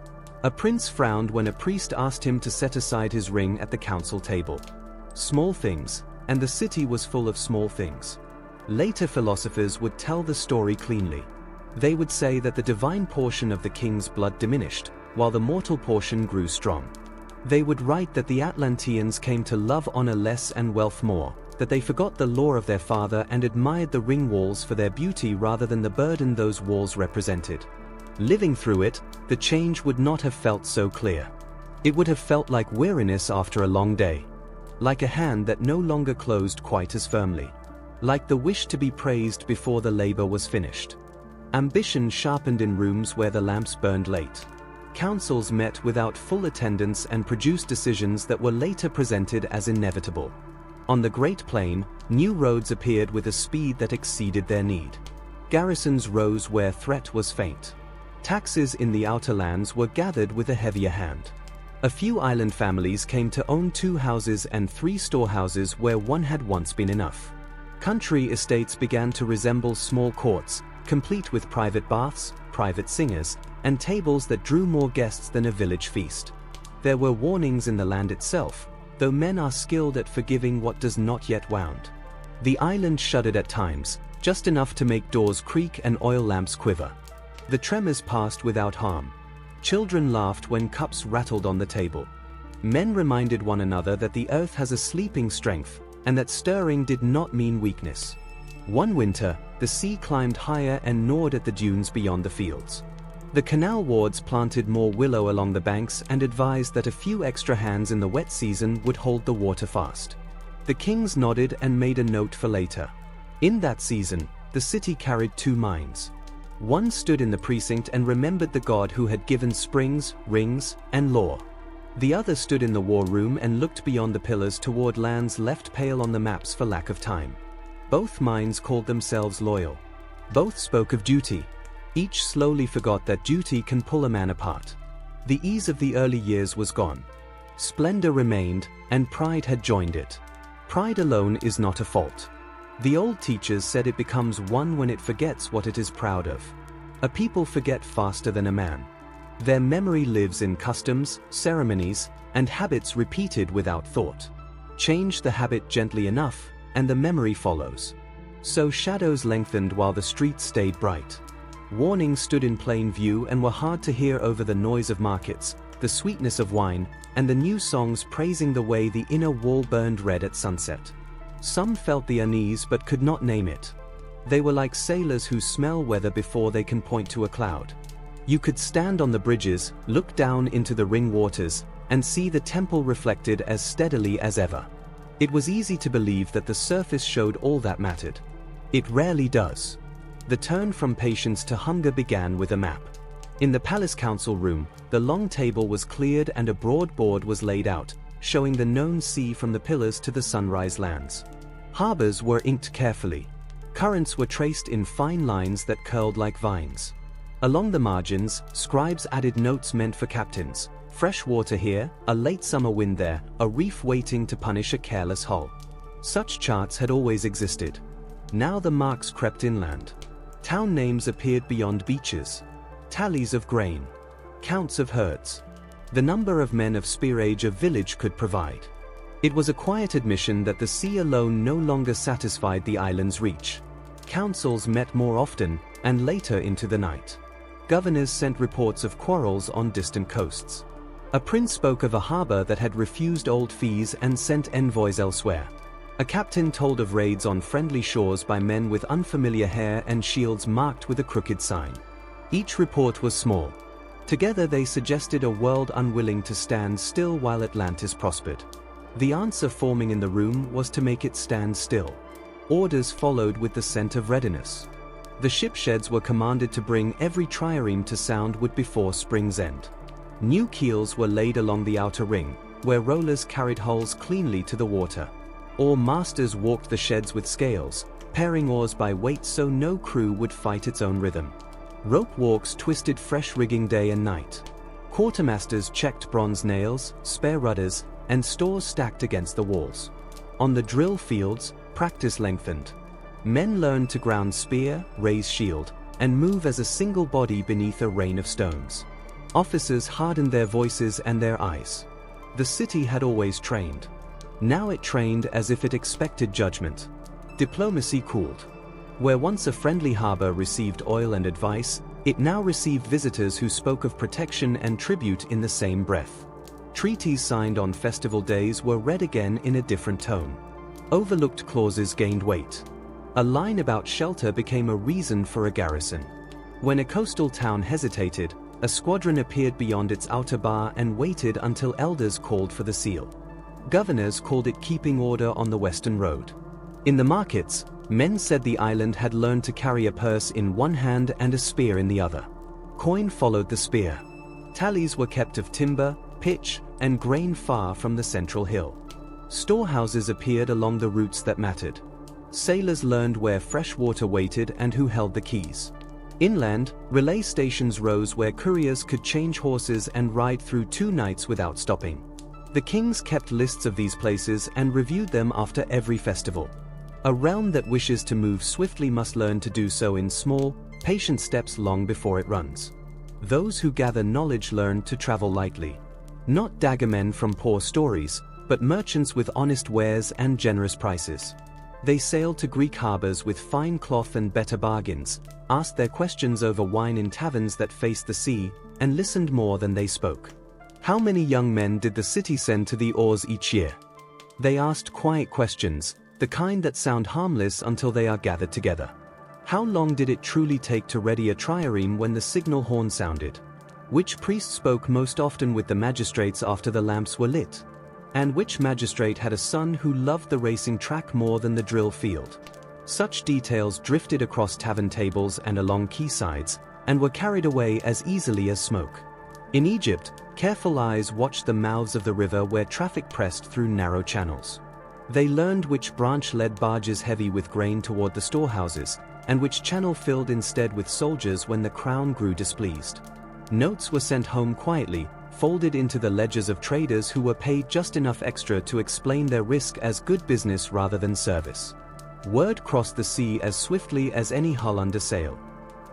A prince frowned when a priest asked him to set aside his ring at the council table. Small things, and the city was full of small things. Later philosophers would tell the story cleanly. They would say that the divine portion of the king's blood diminished, while the mortal portion grew strong. They would write that the Atlanteans came to love honor less and wealth more, that they forgot the law of their father and admired the ring walls for their beauty rather than the burden those walls represented. Living through it, the change would not have felt so clear. It would have felt like weariness after a long day. Like a hand that no longer closed quite as firmly. Like the wish to be praised before the labor was finished. Ambition sharpened in rooms where the lamps burned late. Councils met without full attendance and produced decisions that were later presented as inevitable. On the Great Plain, new roads appeared with a speed that exceeded their need. Garrisons rose where threat was faint. Taxes in the outer lands were gathered with a heavier hand. A few island families came to own 2 houses and 3 storehouses where one had once been enough. Country estates began to resemble small courts, complete with private baths, private singers, and tables that drew more guests than a village feast. There were warnings in the land itself, though men are skilled at forgiving what does not yet wound. The island shuddered at times, just enough to make doors creak and oil lamps quiver. The tremors passed without harm. Children laughed when cups rattled on the table. Men reminded one another that the earth has a sleeping strength, and that stirring did not mean weakness. One winter, the sea climbed higher and gnawed at the dunes beyond the fields. The canal wards planted more willow along the banks and advised that a few extra hands in the wet season would hold the water fast. The kings nodded and made a note for later. In that season, the city carried 2 minds. One stood in the precinct and remembered the god who had given springs, rings, and law. The other stood in the war room and looked beyond the pillars toward lands left pale on the maps for lack of time. Both minds called themselves loyal. Both spoke of duty. Each slowly forgot that duty can pull a man apart. The ease of the early years was gone. Splendor remained, and pride had joined it. Pride alone is not a fault. The old teachers said it becomes one when it forgets what it is proud of. A people forget faster than a man. Their memory lives in customs, ceremonies, and habits repeated without thought. Change the habit gently enough, and the memory follows. So shadows lengthened while the streets stayed bright. Warnings stood in plain view and were hard to hear over the noise of markets, the sweetness of wine, and the new songs praising the way the inner wall burned red at sunset. Some felt the unease but could not name it. They were like sailors who smell weather before they can point to a cloud. You could stand on the bridges, look down into the ring waters, and see the temple reflected as steadily as ever. It was easy to believe that the surface showed all that mattered. It rarely does. The turn from patience to hunger began with a map. In the palace council room, the long table was cleared and a broad board was laid out, showing the known sea from the pillars to the sunrise lands. Harbors were inked carefully. Currents were traced in fine lines that curled like vines. Along the margins, scribes added notes meant for captains. Fresh water here, a late summer wind there, a reef waiting to punish a careless hull. Such charts had always existed. Now the marks crept inland. Town names appeared beyond beaches. Tallies of grain. Counts of herds. The number of men of spear age a village could provide. It was a quiet admission that the sea alone no longer satisfied the island's reach. Councils met more often, and later into the night. Governors sent reports of quarrels on distant coasts. A prince spoke of a harbor that had refused old fees and sent envoys elsewhere. A captain told of raids on friendly shores by men with unfamiliar hair and shields marked with a crooked sign. Each report was small. Together they suggested a world unwilling to stand still while Atlantis prospered. The answer forming in the room was to make it stand still. Orders followed with the scent of readiness. The ship sheds were commanded to bring every trireme to soundwood before spring's end. New keels were laid along the outer ring, where rollers carried hulls cleanly to the water. Oar masters walked the sheds with scales, pairing oars by weight so no crew would fight its own rhythm. Rope walks twisted fresh rigging day and night. Quartermasters checked bronze nails, spare rudders, and stores stacked against the walls. On the drill fields, practice lengthened. Men learned to ground spear, raise shield, and move as a single body beneath a rain of stones. Officers hardened their voices and their eyes. The city had always trained. Now it trained as if it expected judgment. Diplomacy cooled. Where once a friendly harbor received oil and advice, it now received visitors who spoke of protection and tribute in the same breath. Treaties signed on festival days were read again in a different tone. Overlooked clauses gained weight. A line about shelter became a reason for a garrison. When a coastal town hesitated, a squadron appeared beyond its outer bar and waited until elders called for the seal. Governors called it keeping order on the western road. In the markets, men said the island had learned to carry a purse in one hand and a spear in the other. Coin followed the spear. Tallies were kept of timber, pitch, and grain far from the central hill. Storehouses appeared along the routes that mattered. Sailors learned where fresh water waited and who held the keys. Inland, relay stations rose where couriers could change horses and ride through 2 nights without stopping. The kings kept lists of these places and reviewed them after every festival. A realm that wishes to move swiftly must learn to do so in small, patient steps long before it runs. Those who gather knowledge learn to travel lightly. Not daggermen from poor stories, but merchants with honest wares and generous prices. They sailed to Greek harbors with fine cloth and better bargains, asked their questions over wine in taverns that faced the sea, and listened more than they spoke. How many young men did the city send to the oars each year? They asked quiet questions, the kind that sound harmless until they are gathered together. How long did it truly take to ready a trireme when the signal horn sounded? Which priest spoke most often with the magistrates after the lamps were lit? And which magistrate had a son who loved the racing track more than the drill field? Such details drifted across tavern tables and along quaysides, and were carried away as easily as smoke. In Egypt, careful eyes watched the mouths of the river where traffic pressed through narrow channels. They learned which branch led barges heavy with grain toward the storehouses, and which channel filled instead with soldiers when the crown grew displeased. Notes were sent home quietly, folded into the ledgers of traders who were paid just enough extra to explain their risk as good business rather than service. Word crossed the sea as swiftly as any hull under sail.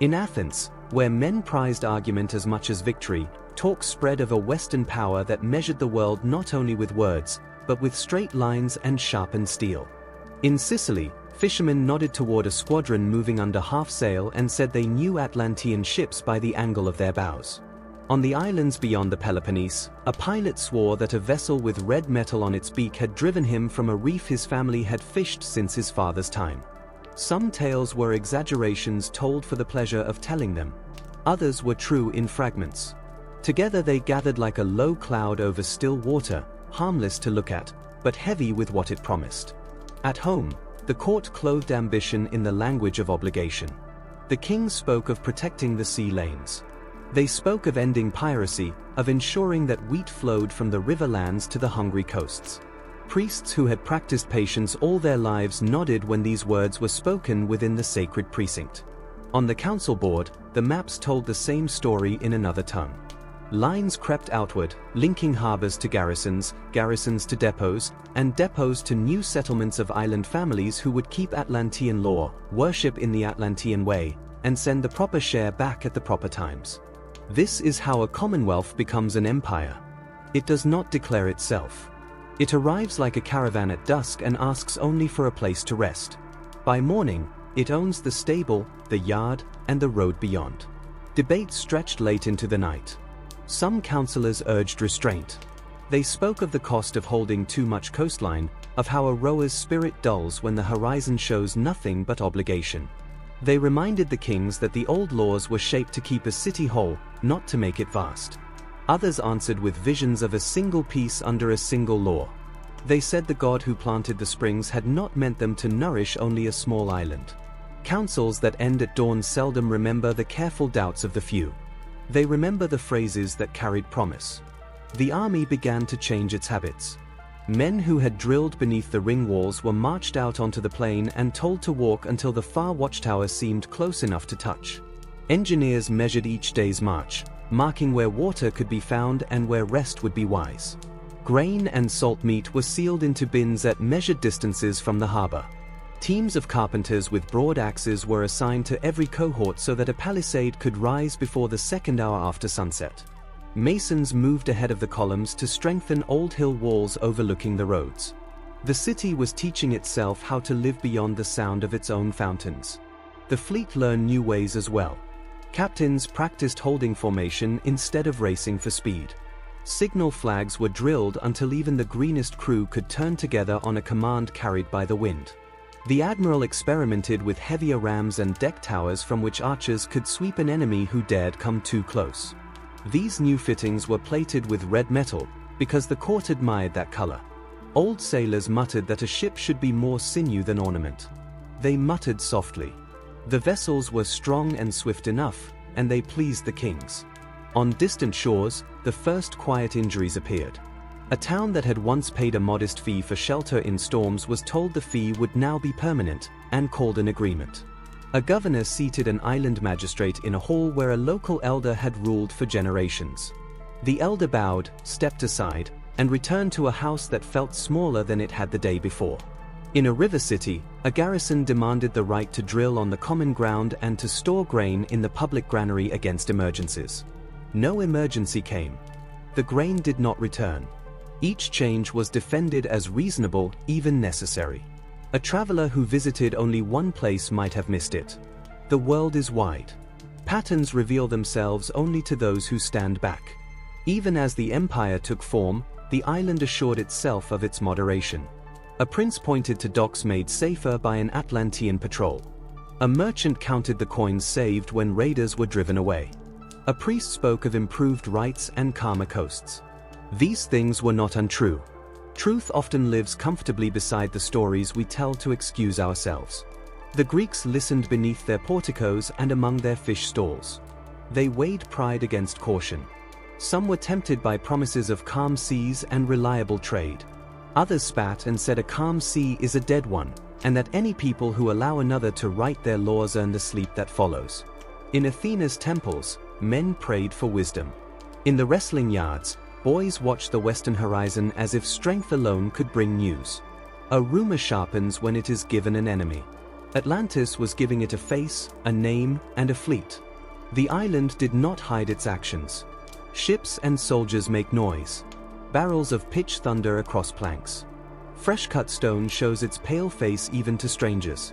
In Athens, where men prized argument as much as victory, talk spread of a Western power that measured the world not only with words, but with straight lines and sharpened steel. In Sicily, fishermen nodded toward a squadron moving under half sail and said they knew Atlantean ships by the angle of their bows. On the islands beyond the Peloponnese, a pilot swore that a vessel with red metal on its beak had driven him from a reef his family had fished since his father's time. Some tales were exaggerations told for the pleasure of telling them. Others were true in fragments. Together they gathered like a low cloud over still water, harmless to look at, but heavy with what it promised. At home, the court clothed ambition in the language of obligation. The king spoke of protecting the sea lanes. They spoke of ending piracy, of ensuring that wheat flowed from the riverlands to the hungry coasts. Priests who had practiced patience all their lives nodded when these words were spoken within the sacred precinct. On the council board, the maps told the same story in another tongue. Lines crept outward, linking harbors to garrisons, garrisons to depots, and depots to new settlements of island families who would keep Atlantean law, worship in the Atlantean way, and send the proper share back at the proper times. This is how a commonwealth becomes an empire. It does not declare itself. It arrives like a caravan at dusk and asks only for a place to rest. By morning, it owns the stable, the yard, and the road beyond. Debates stretched late into the night. Some councillors urged restraint. They spoke of the cost of holding too much coastline, of how a rower's spirit dulls when the horizon shows nothing but obligation. They reminded the kings that the old laws were shaped to keep a city whole, not to make it vast. Others answered with visions of a single peace under a single law. They said the God who planted the springs had not meant them to nourish only a small island. Councils that end at dawn seldom remember the careful doubts of the few. They remember the phrases that carried promise. The army began to change its habits. Men who had drilled beneath the ring walls were marched out onto the plain and told to walk until the far watchtower seemed close enough to touch. Engineers measured each day's march, marking where water could be found and where rest would be wise. Grain and salt meat were sealed into bins at measured distances from the harbor. Teams of carpenters with broad axes were assigned to every cohort so that a palisade could rise before the second hour after sunset. Masons moved ahead of the columns to strengthen old hill walls overlooking the roads. The city was teaching itself how to live beyond the sound of its own fountains. The fleet learned new ways as well. Captains practiced holding formation instead of racing for speed. Signal flags were drilled until even the greenest crew could turn together on a command carried by the wind. The admiral experimented with heavier rams and deck towers from which archers could sweep an enemy who dared come too close. These new fittings were plated with red metal, because the court admired that color. Old sailors muttered that a ship should be more sinew than ornament. They muttered softly. The vessels were strong and swift enough, and they pleased the kings. On distant shores, the first quiet injuries appeared. A town that had once paid a modest fee for shelter in storms was told the fee would now be permanent, and called an agreement. A governor seated an island magistrate in a hall where a local elder had ruled for generations. The elder bowed, stepped aside, and returned to a house that felt smaller than it had the day before. In a river city, a garrison demanded the right to drill on the common ground and to store grain in the public granary against emergencies. No emergency came. The grain did not return. Each change was defended as reasonable, even necessary. A traveler who visited only one place might have missed it. The world is wide. Patterns reveal themselves only to those who stand back. Even as the empire took form, the island assured itself of its moderation. A prince pointed to docks made safer by an Atlantean patrol. A merchant counted the coins saved when raiders were driven away. A priest spoke of improved rights and calmer coasts. These things were not untrue. Truth often lives comfortably beside the stories we tell to excuse ourselves. The Greeks listened beneath their porticos and among their fish stalls. They weighed pride against caution. Some were tempted by promises of calm seas and reliable trade. Others spat and said a calm sea is a dead one, and that any people who allow another to write their laws earn the sleep that follows. In Athena's temples, men prayed for wisdom. In the wrestling yards, boys watched the western horizon as if strength alone could bring news. A rumor sharpens when it is given an enemy. Atlantis was giving it a face, a name, and a fleet. The island did not hide its actions. Ships and soldiers make noise. Barrels of pitch thunder across planks. Fresh-cut stone shows its pale face even to strangers.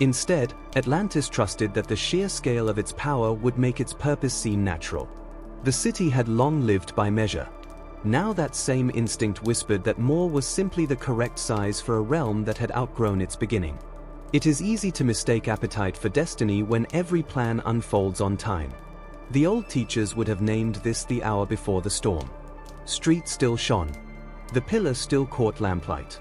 Instead, Atlantis trusted that the sheer scale of its power would make its purpose seem natural. The city had long lived by measure. Now that same instinct whispered that more was simply the correct size for a realm that had outgrown its beginning. It is easy to mistake appetite for destiny when every plan unfolds on time. The old teachers would have named this the hour before the storm. Streets still shone. The pillars still caught lamplight.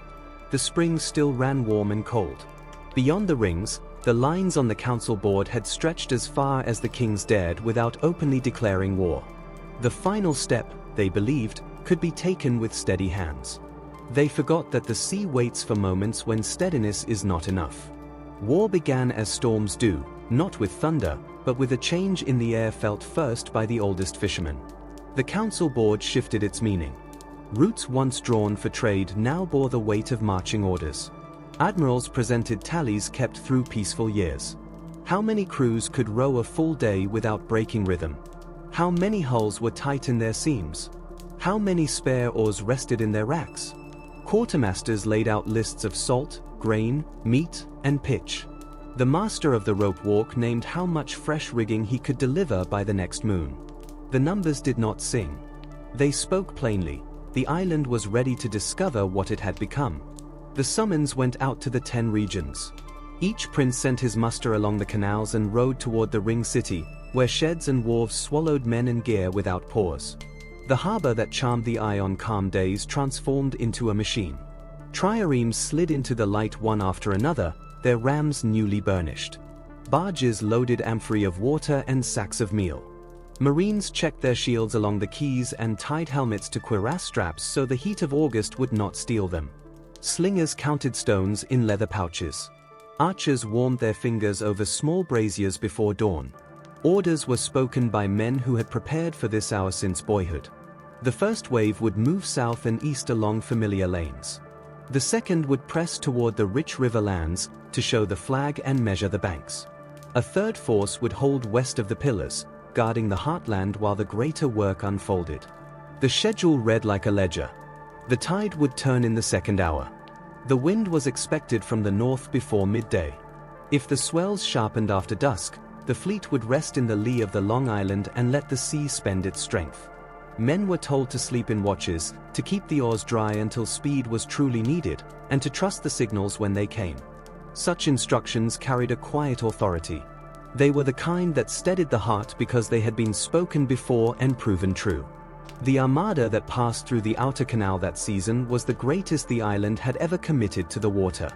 The springs still ran warm and cold. Beyond the rings, the lines on the council board had stretched as far as the kings dared without openly declaring war. The final step, they believed, could be taken with steady hands. They forgot that the sea waits for moments when steadiness is not enough. War began as storms do, not with thunder, but with a change in the air felt first by the oldest fishermen. The council board shifted its meaning. Routes once drawn for trade now bore the weight of marching orders. Admirals presented tallies kept through peaceful years. How many crews could row a full day without breaking rhythm? How many hulls were tight in their seams? How many spare oars rested in their racks? Quartermasters laid out lists of salt, grain, meat, and pitch. The master of the rope walk named how much fresh rigging he could deliver by the next moon. The numbers did not sing. They spoke plainly. The island was ready to discover what it had become. The summons went out to the 10 regions. Each prince sent his muster along the canals and rowed toward the ring city, where sheds and wharves swallowed men and gear without pause. The harbor that charmed the eye on calm days transformed into a machine. Triremes slid into the light one after another, their rams newly burnished. Barges loaded amphorae of water and sacks of meal. Marines checked their shields along the quays and tied helmets to cuirass straps so the heat of August would not steal them. Slingers counted stones in leather pouches. Archers warmed their fingers over small braziers before dawn. Orders were spoken by men who had prepared for this hour since boyhood. The first wave would move south and east along familiar lanes. The second would press toward the rich river lands to show the flag and measure the banks. A third force would hold west of the pillars, guarding the heartland while the greater work unfolded. The schedule read like a ledger. The tide would turn in the second hour. The wind was expected from the north before midday. If the swells sharpened after dusk, the fleet would rest in the lee of the Long Island and let the sea spend its strength. Men were told to sleep in watches, to keep the oars dry until speed was truly needed, and to trust the signals when they came. Such instructions carried a quiet authority. They were the kind that steadied the heart because they had been spoken before and proven true. The armada that passed through the outer canal that season was the greatest the island had ever committed to the water.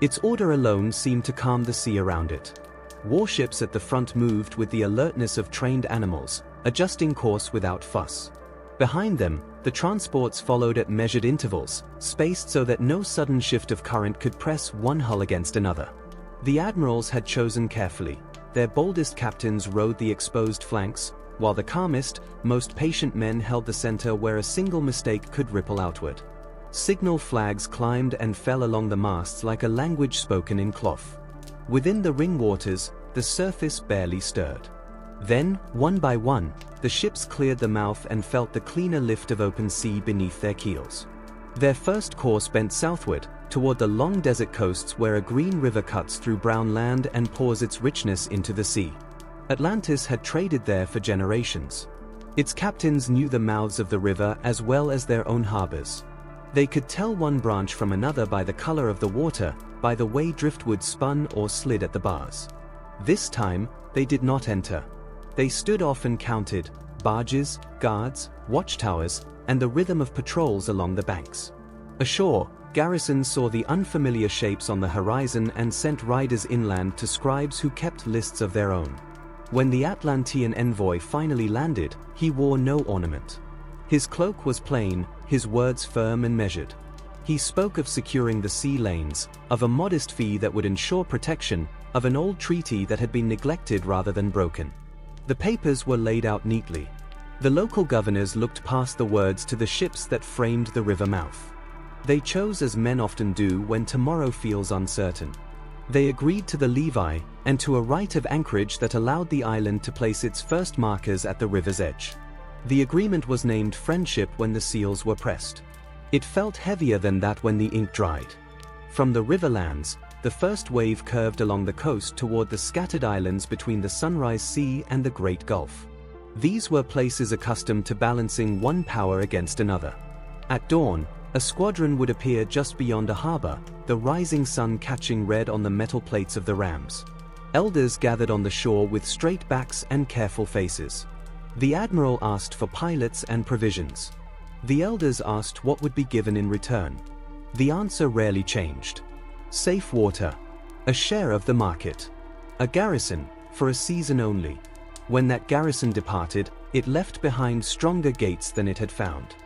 Its order alone seemed to calm the sea around it. Warships at the front moved with the alertness of trained animals, adjusting course without fuss. Behind them, the transports followed at measured intervals, spaced so that no sudden shift of current could press one hull against another. The admirals had chosen carefully. Their boldest captains rode the exposed flanks, while the calmest, most patient men held the center where a single mistake could ripple outward. Signal flags climbed and fell along the masts like a language spoken in cloth. Within the ring waters, the surface barely stirred. Then, one by one, the ships cleared the mouth and felt the cleaner lift of open sea beneath their keels. Their first course bent southward, toward the long desert coasts where a green river cuts through brown land and pours its richness into the sea. Atlantis had traded there for generations. Its captains knew the mouths of the river as well as their own harbors. They could tell one branch from another by the color of the water, by the way driftwood spun or slid at the bars. This time, they did not enter. They stood off and counted barges, guards, watchtowers, and the rhythm of patrols along the banks. Ashore, garrisons saw the unfamiliar shapes on the horizon and sent riders inland to scribes who kept lists of their own. When the Atlantean envoy finally landed, he wore no ornament. His cloak was plain, his words firm and measured. He spoke of securing the sea lanes, of a modest fee that would ensure protection, of an old treaty that had been neglected rather than broken. The papers were laid out neatly. The local governors looked past the words to the ships that framed the river mouth. They chose as men often do when tomorrow feels uncertain. They agreed to the levy, and to a right of anchorage that allowed the island to place its first markers at the river's edge. The agreement was named Friendship when the seals were pressed. It felt heavier than that when the ink dried. From the riverlands, the first wave curved along the coast toward the scattered islands between the Sunrise Sea and the Great Gulf. These were places accustomed to balancing one power against another. At dawn, a squadron would appear just beyond a harbor, the rising sun catching red on the metal plates of the rams. Elders gathered on the shore with straight backs and careful faces. The admiral asked for pilots and provisions. The elders asked what would be given in return. The answer rarely changed. Safe water. A share of the market. A garrison, for a season only. When that garrison departed, it left behind stronger gates than it had found.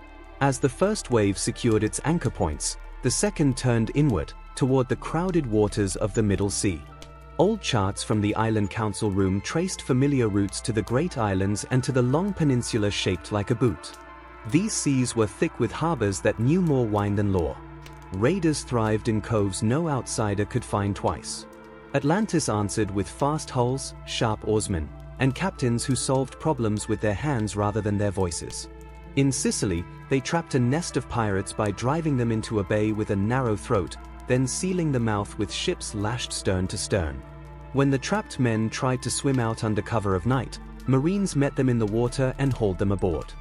As the first wave secured its anchor points, the second turned inward, toward the crowded waters of the Middle Sea. Old charts from the island council room traced familiar routes to the great islands and to the long peninsula shaped like a boot. These seas were thick with harbors that knew more wine than law. Raiders thrived in coves no outsider could find twice. Atlantis answered with fast hulls, sharp oarsmen, and captains who solved problems with their hands rather than their voices. In Sicily, they trapped a nest of pirates by driving them into a bay with a narrow throat, then sealing the mouth with ships lashed stern to stern. When the trapped men tried to swim out under cover of night, Marines met them in the water and hauled them aboard.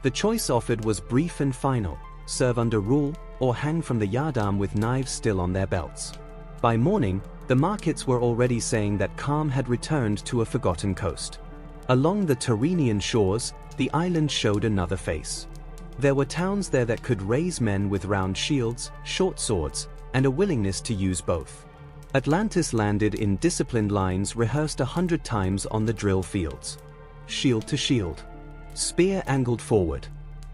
The choice offered was brief and final: serve under rule, or hang from the yardarm with knives still on their belts. By morning, the markets were already saying that calm had returned to a forgotten coast. Along the Tyrrhenian shores, the island showed another face. There were towns there that could raise men with round shields, short swords, and a willingness to use both. Atlantis landed in disciplined lines rehearsed 100 times on the drill fields. Shield to shield. Spear angled forward.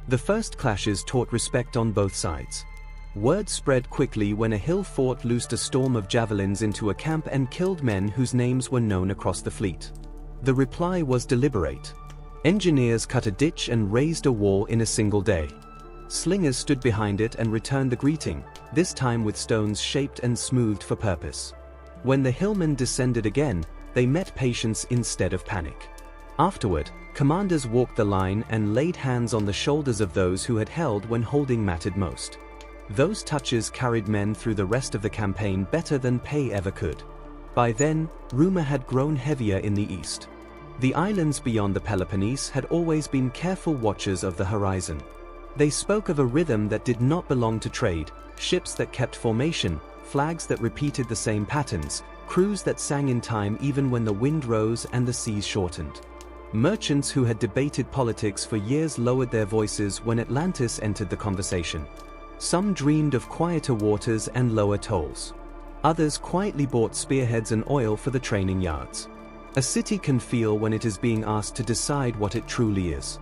The first clashes taught respect on both sides. Word spread quickly when a hill fort loosed a storm of javelins into a camp and killed men whose names were known across the fleet. The reply was deliberate. Engineers cut a ditch and raised a wall in a single day. Slingers stood behind it and returned the greeting, this time with stones shaped and smoothed for purpose. When the hillmen descended again, they met patience instead of panic. Afterward, commanders walked the line and laid hands on the shoulders of those who had held when holding mattered most. Those touches carried men through the rest of the campaign better than pay ever could. By then, rumor had grown heavier in the east. The islands beyond the Peloponnese had always been careful watchers of the horizon. They spoke of a rhythm that did not belong to trade, ships that kept formation, flags that repeated the same patterns, crews that sang in time even when the wind rose and the seas shortened. Merchants who had debated politics for years lowered their voices when Atlantis entered the conversation. Some dreamed of quieter waters and lower tolls. Others quietly bought spearheads and oil for the training yards. A city can feel when it is being asked to decide what it truly is.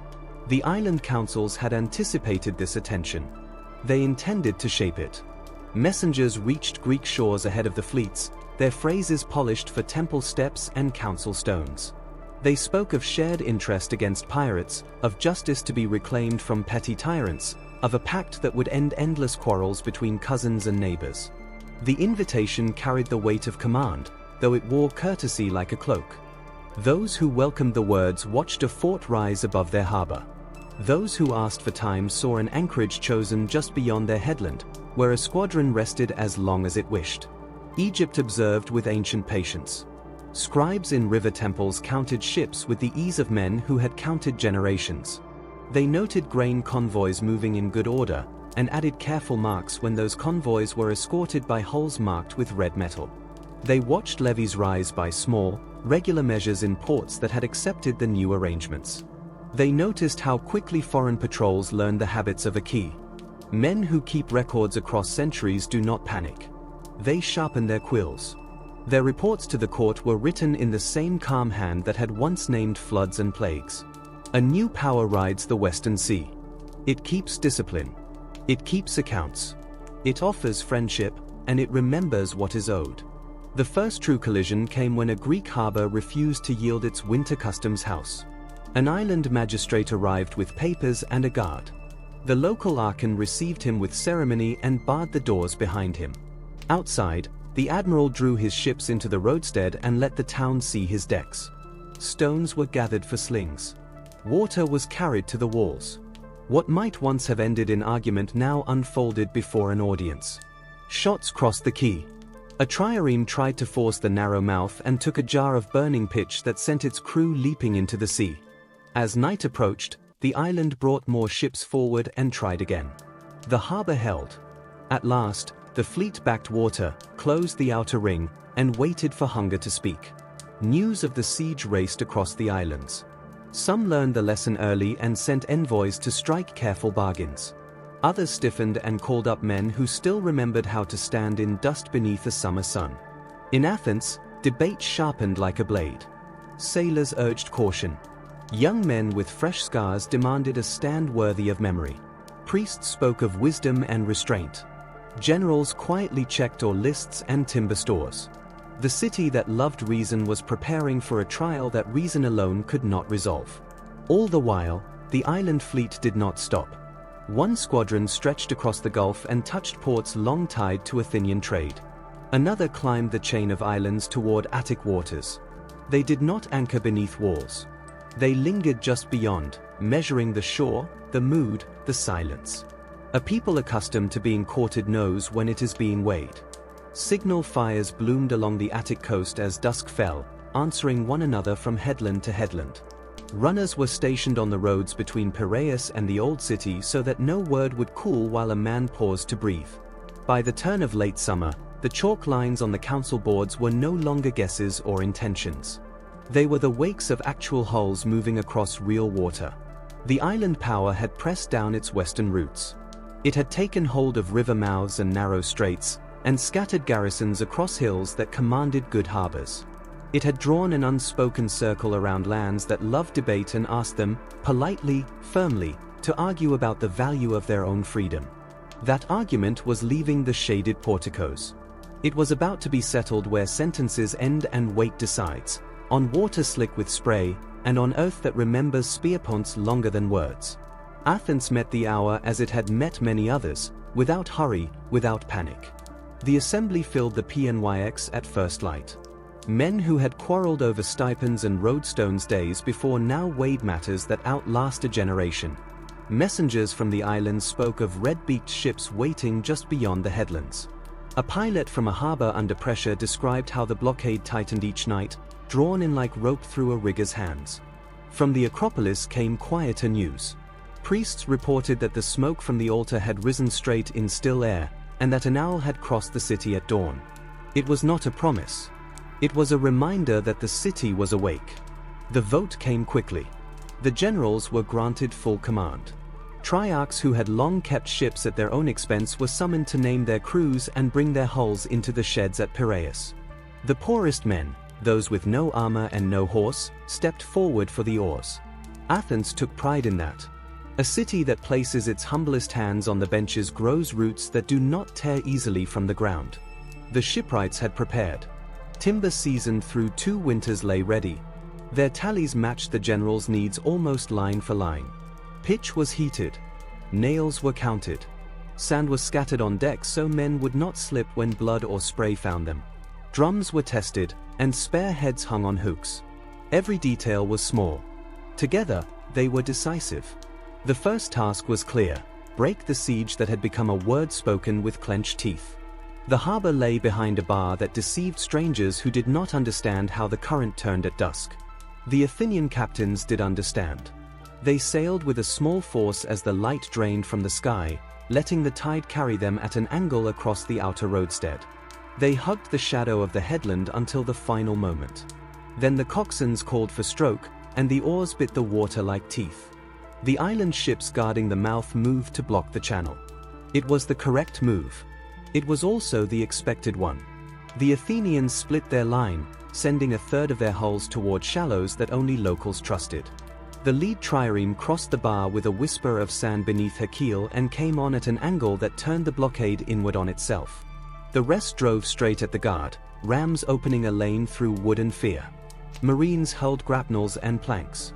The island councils had anticipated this attention. They intended to shape it. Messengers reached Greek shores ahead of the fleets, their phrases polished for temple steps and council stones. They spoke of shared interest against pirates, of justice to be reclaimed from petty tyrants, of a pact that would end endless quarrels between cousins and neighbors. The invitation carried the weight of command, though it wore courtesy like a cloak. Those who welcomed the words watched a fort rise above their harbor. Those who asked for time saw an anchorage chosen just beyond their headland, where a squadron rested as long as it wished. Egypt observed with ancient patience. Scribes in river temples counted ships with the ease of men who had counted generations. They noted grain convoys moving in good order, and added careful marks when those convoys were escorted by hulls marked with red metal. They watched levies rise by small, regular measures in ports that had accepted the new arrangements. They noticed how quickly foreign patrols learned the habits of a quay. Men who keep records across centuries do not panic. They sharpen their quills. Their reports to the court were written in the same calm hand that had once named floods and plagues. A new power rides the Western Sea. It keeps discipline. It keeps accounts. It offers friendship, and it remembers what is owed. The first true collision came when a Greek harbor refused to yield its winter customs house. An island magistrate arrived with papers and a guard. The local archon received him with ceremony and barred the doors behind him. Outside, the admiral drew his ships into the roadstead and let the town see his decks. Stones were gathered for slings. Water was carried to the walls. What might once have ended in argument now unfolded before an audience. Shots crossed the quay. A trireme tried to force the narrow mouth and took a jar of burning pitch that sent its crew leaping into the sea. As night approached, the island brought more ships forward and tried again. The harbor held. At last, the fleet backed water, closed the outer ring, and waited for hunger to speak. News of the siege raced across the islands. Some learned the lesson early and sent envoys to strike careful bargains. Others stiffened and called up men who still remembered how to stand in dust beneath a summer sun. In Athens, debate sharpened like a blade. Sailors urged caution. Young men with fresh scars demanded a stand worthy of memory. Priests spoke of wisdom and restraint. Generals quietly checked ore lists and timber stores. The city that loved reason was preparing for a trial that reason alone could not resolve. All the while, the island fleet did not stop. One squadron stretched across the Gulf and touched ports long tied to Athenian trade. Another climbed the chain of islands toward Attic waters. They did not anchor beneath walls. They lingered just beyond, measuring the shore, the mood, the silence. A people accustomed to being courted knows when it is being weighed. Signal fires bloomed along the Attic coast as dusk fell, answering one another from headland to headland. Runners were stationed on the roads between Piraeus and the Old City so that no word would cool while a man paused to breathe. By the turn of late summer, the chalk lines on the council boards were no longer guesses or intentions. They were the wakes of actual hulls moving across real water. The island power had pressed down its western routes. It had taken hold of river mouths and narrow straits, and scattered garrisons across hills that commanded good harbors. It had drawn an unspoken circle around lands that loved debate and asked them, politely, firmly, to argue about the value of their own freedom. That argument was leaving the shaded porticos. It was about to be settled where sentences end and weight decides, on water slick with spray, and on earth that remembers spear points longer than words. Athens met the hour as it had met many others, without hurry, without panic. The assembly filled the PNYX at first light. Men who had quarreled over stipends and roadstones days before now weighed matters that outlast a generation. Messengers from the islands spoke of red-beaked ships waiting just beyond the headlands. A pilot from a harbor under pressure described how the blockade tightened each night, drawn in like rope through a rigger's hands. From the Acropolis came quieter news. Priests reported that the smoke from the altar had risen straight in still air, and that an owl had crossed the city at dawn. It was not a promise. It was a reminder that the city was awake. The vote came quickly. The generals were granted full command. Triarchs who had long kept ships at their own expense were summoned to name their crews and bring their hulls into the sheds at Piraeus. The poorest men, those with no armor and no horse, stepped forward for the oars. Athens took pride in that. A city that places its humblest hands on the benches grows roots that do not tear easily from the ground. The shipwrights had prepared. Timber seasoned through 2 winters lay ready. Their tallies matched the general's needs almost line for line. Pitch was heated. Nails were counted. Sand was scattered on decks so men would not slip when blood or spray found them. Drums were tested, and spare heads hung on hooks. Every detail was small. Together, they were decisive. The first task was clear: break the siege that had become a word spoken with clenched teeth. The harbor lay behind a bar that deceived strangers who did not understand how the current turned at dusk. The Athenian captains did understand. They sailed with a small force as the light drained from the sky, letting the tide carry them at an angle across the outer roadstead. They hugged the shadow of the headland until the final moment. Then the coxswains called for stroke, and the oars bit the water like teeth. The island ships guarding the mouth moved to block the channel. It was the correct move. It was also the expected one. The Athenians split their line, sending a third of their hulls toward shallows that only locals trusted. The lead trireme crossed the bar with a whisper of sand beneath her keel and came on at an angle that turned the blockade inward on itself. The rest drove straight at the guard, rams opening a lane through wood and fear. Marines hurled grapnels and planks.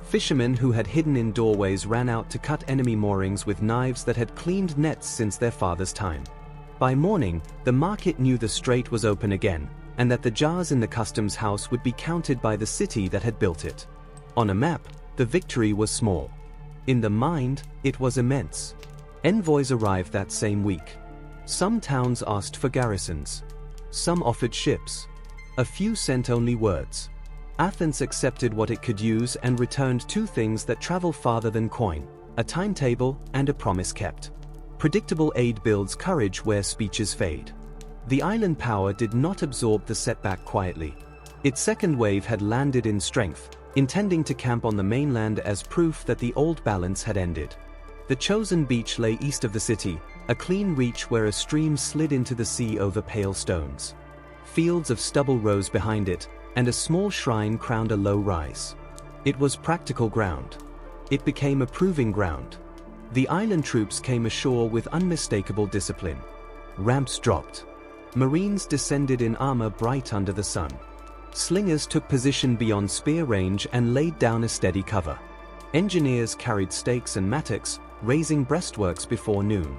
Fishermen who had hidden in doorways ran out to cut enemy moorings with knives that had cleaned nets since their father's time. By morning, the market knew the strait was open again, and that the jars in the customs house would be counted by the city that had built it. On a map, the victory was small. In the mind, it was immense. Envoys arrived that same week. Some towns asked for garrisons. Some offered ships. A few sent only words. Athens accepted what it could use and returned two things that travel farther than coin: a timetable and a promise kept. Predictable aid builds courage where speeches fade. The island power did not absorb the setback quietly. Its second wave had landed in strength, intending to camp on the mainland as proof that the old balance had ended. The chosen beach lay east of the city, a clean reach where a stream slid into the sea over pale stones. Fields of stubble rose behind it, and a small shrine crowned a low rise. It was practical ground. It became a proving ground. The island troops came ashore with unmistakable discipline. Ramps dropped. Marines descended in armor bright under the sun. Slingers took position beyond spear range and laid down a steady cover. Engineers carried stakes and mattocks, raising breastworks before noon.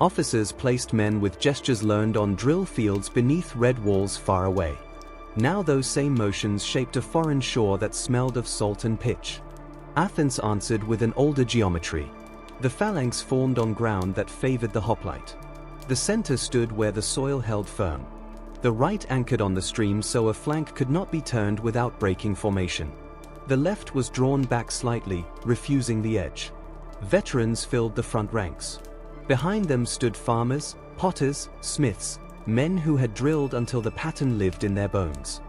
Officers placed men with gestures learned on drill fields beneath red walls far away. Now those same motions shaped a foreign shore that smelled of salt and pitch. Athens answered with an older geometry. The phalanx formed on ground that favored the hoplite. The center stood where the soil held firm. The right anchored on the stream so a flank could not be turned without breaking formation. The left was drawn back slightly, refusing the edge. Veterans filled the front ranks. Behind them stood farmers, potters, smiths, men who had drilled until the pattern lived in their bones.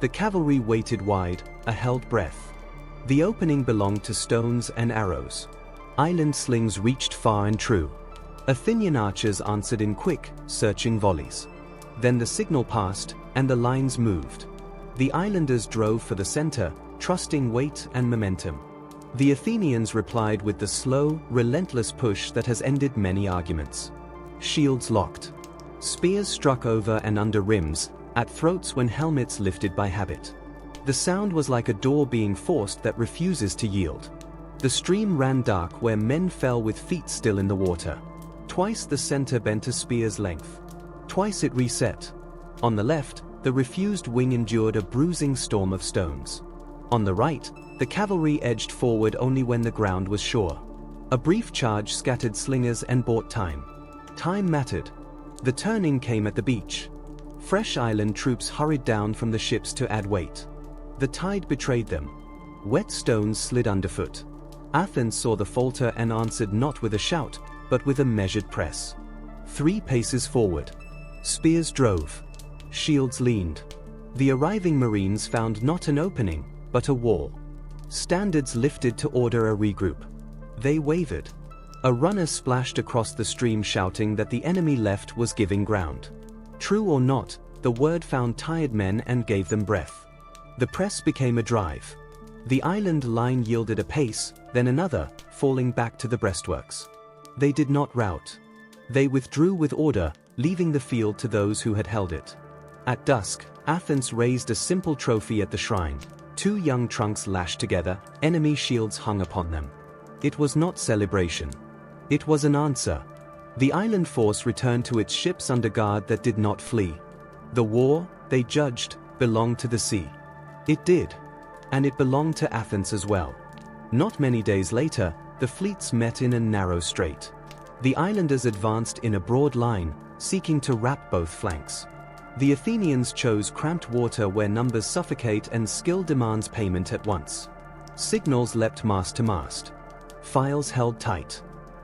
The cavalry waited wide, a held breath. The opening belonged to stones and arrows. Island slings reached far and true. Athenian archers answered in quick, searching volleys. Then the signal passed, and the lines moved. The islanders drove for the center, trusting weight and momentum. The Athenians replied with the slow, relentless push that has ended many arguments. Shields locked. Spears struck over and under rims, at throats when helmets lifted by habit. The sound was like a door being forced that refuses to yield. The stream ran dark where men fell with feet still in the water. Twice the center bent a spear's length. Twice it reset. On the left, the refused wing endured a bruising storm of stones. On the right, the cavalry edged forward only when the ground was sure. A brief charge scattered slingers and bought time. Time mattered. The turning came at the beach. Fresh island troops hurried down from the ships to add weight. The tide betrayed them. Wet stones slid underfoot. Athens saw the falter and answered not with a shout, but with a measured press. 3 paces forward. Spears drove. Shields leaned. The arriving Marines found not an opening, but a wall. Standards lifted to order a regroup. They wavered. A runner splashed across the stream shouting that the enemy left was giving ground. True or not, the word found tired men and gave them breath. The press became a drive. The island line yielded a pace, then another, falling back to the breastworks. They did not rout. They withdrew with order, leaving the field to those who had held it. At dusk, Athens raised a simple trophy at the shrine. 2 young trunks lashed together, enemy shields hung upon them. It was not celebration. It was an answer. The island force returned to its ships under guard that did not flee. The war, they judged, belonged to the sea. It did. And it belonged to Athens as well. Not many days later, the fleets met in a narrow strait. The islanders advanced in a broad line, seeking to wrap both flanks. The Athenians chose cramped water where numbers suffocate and skill demands payment at once. Signals leapt mast to mast. Files held tight.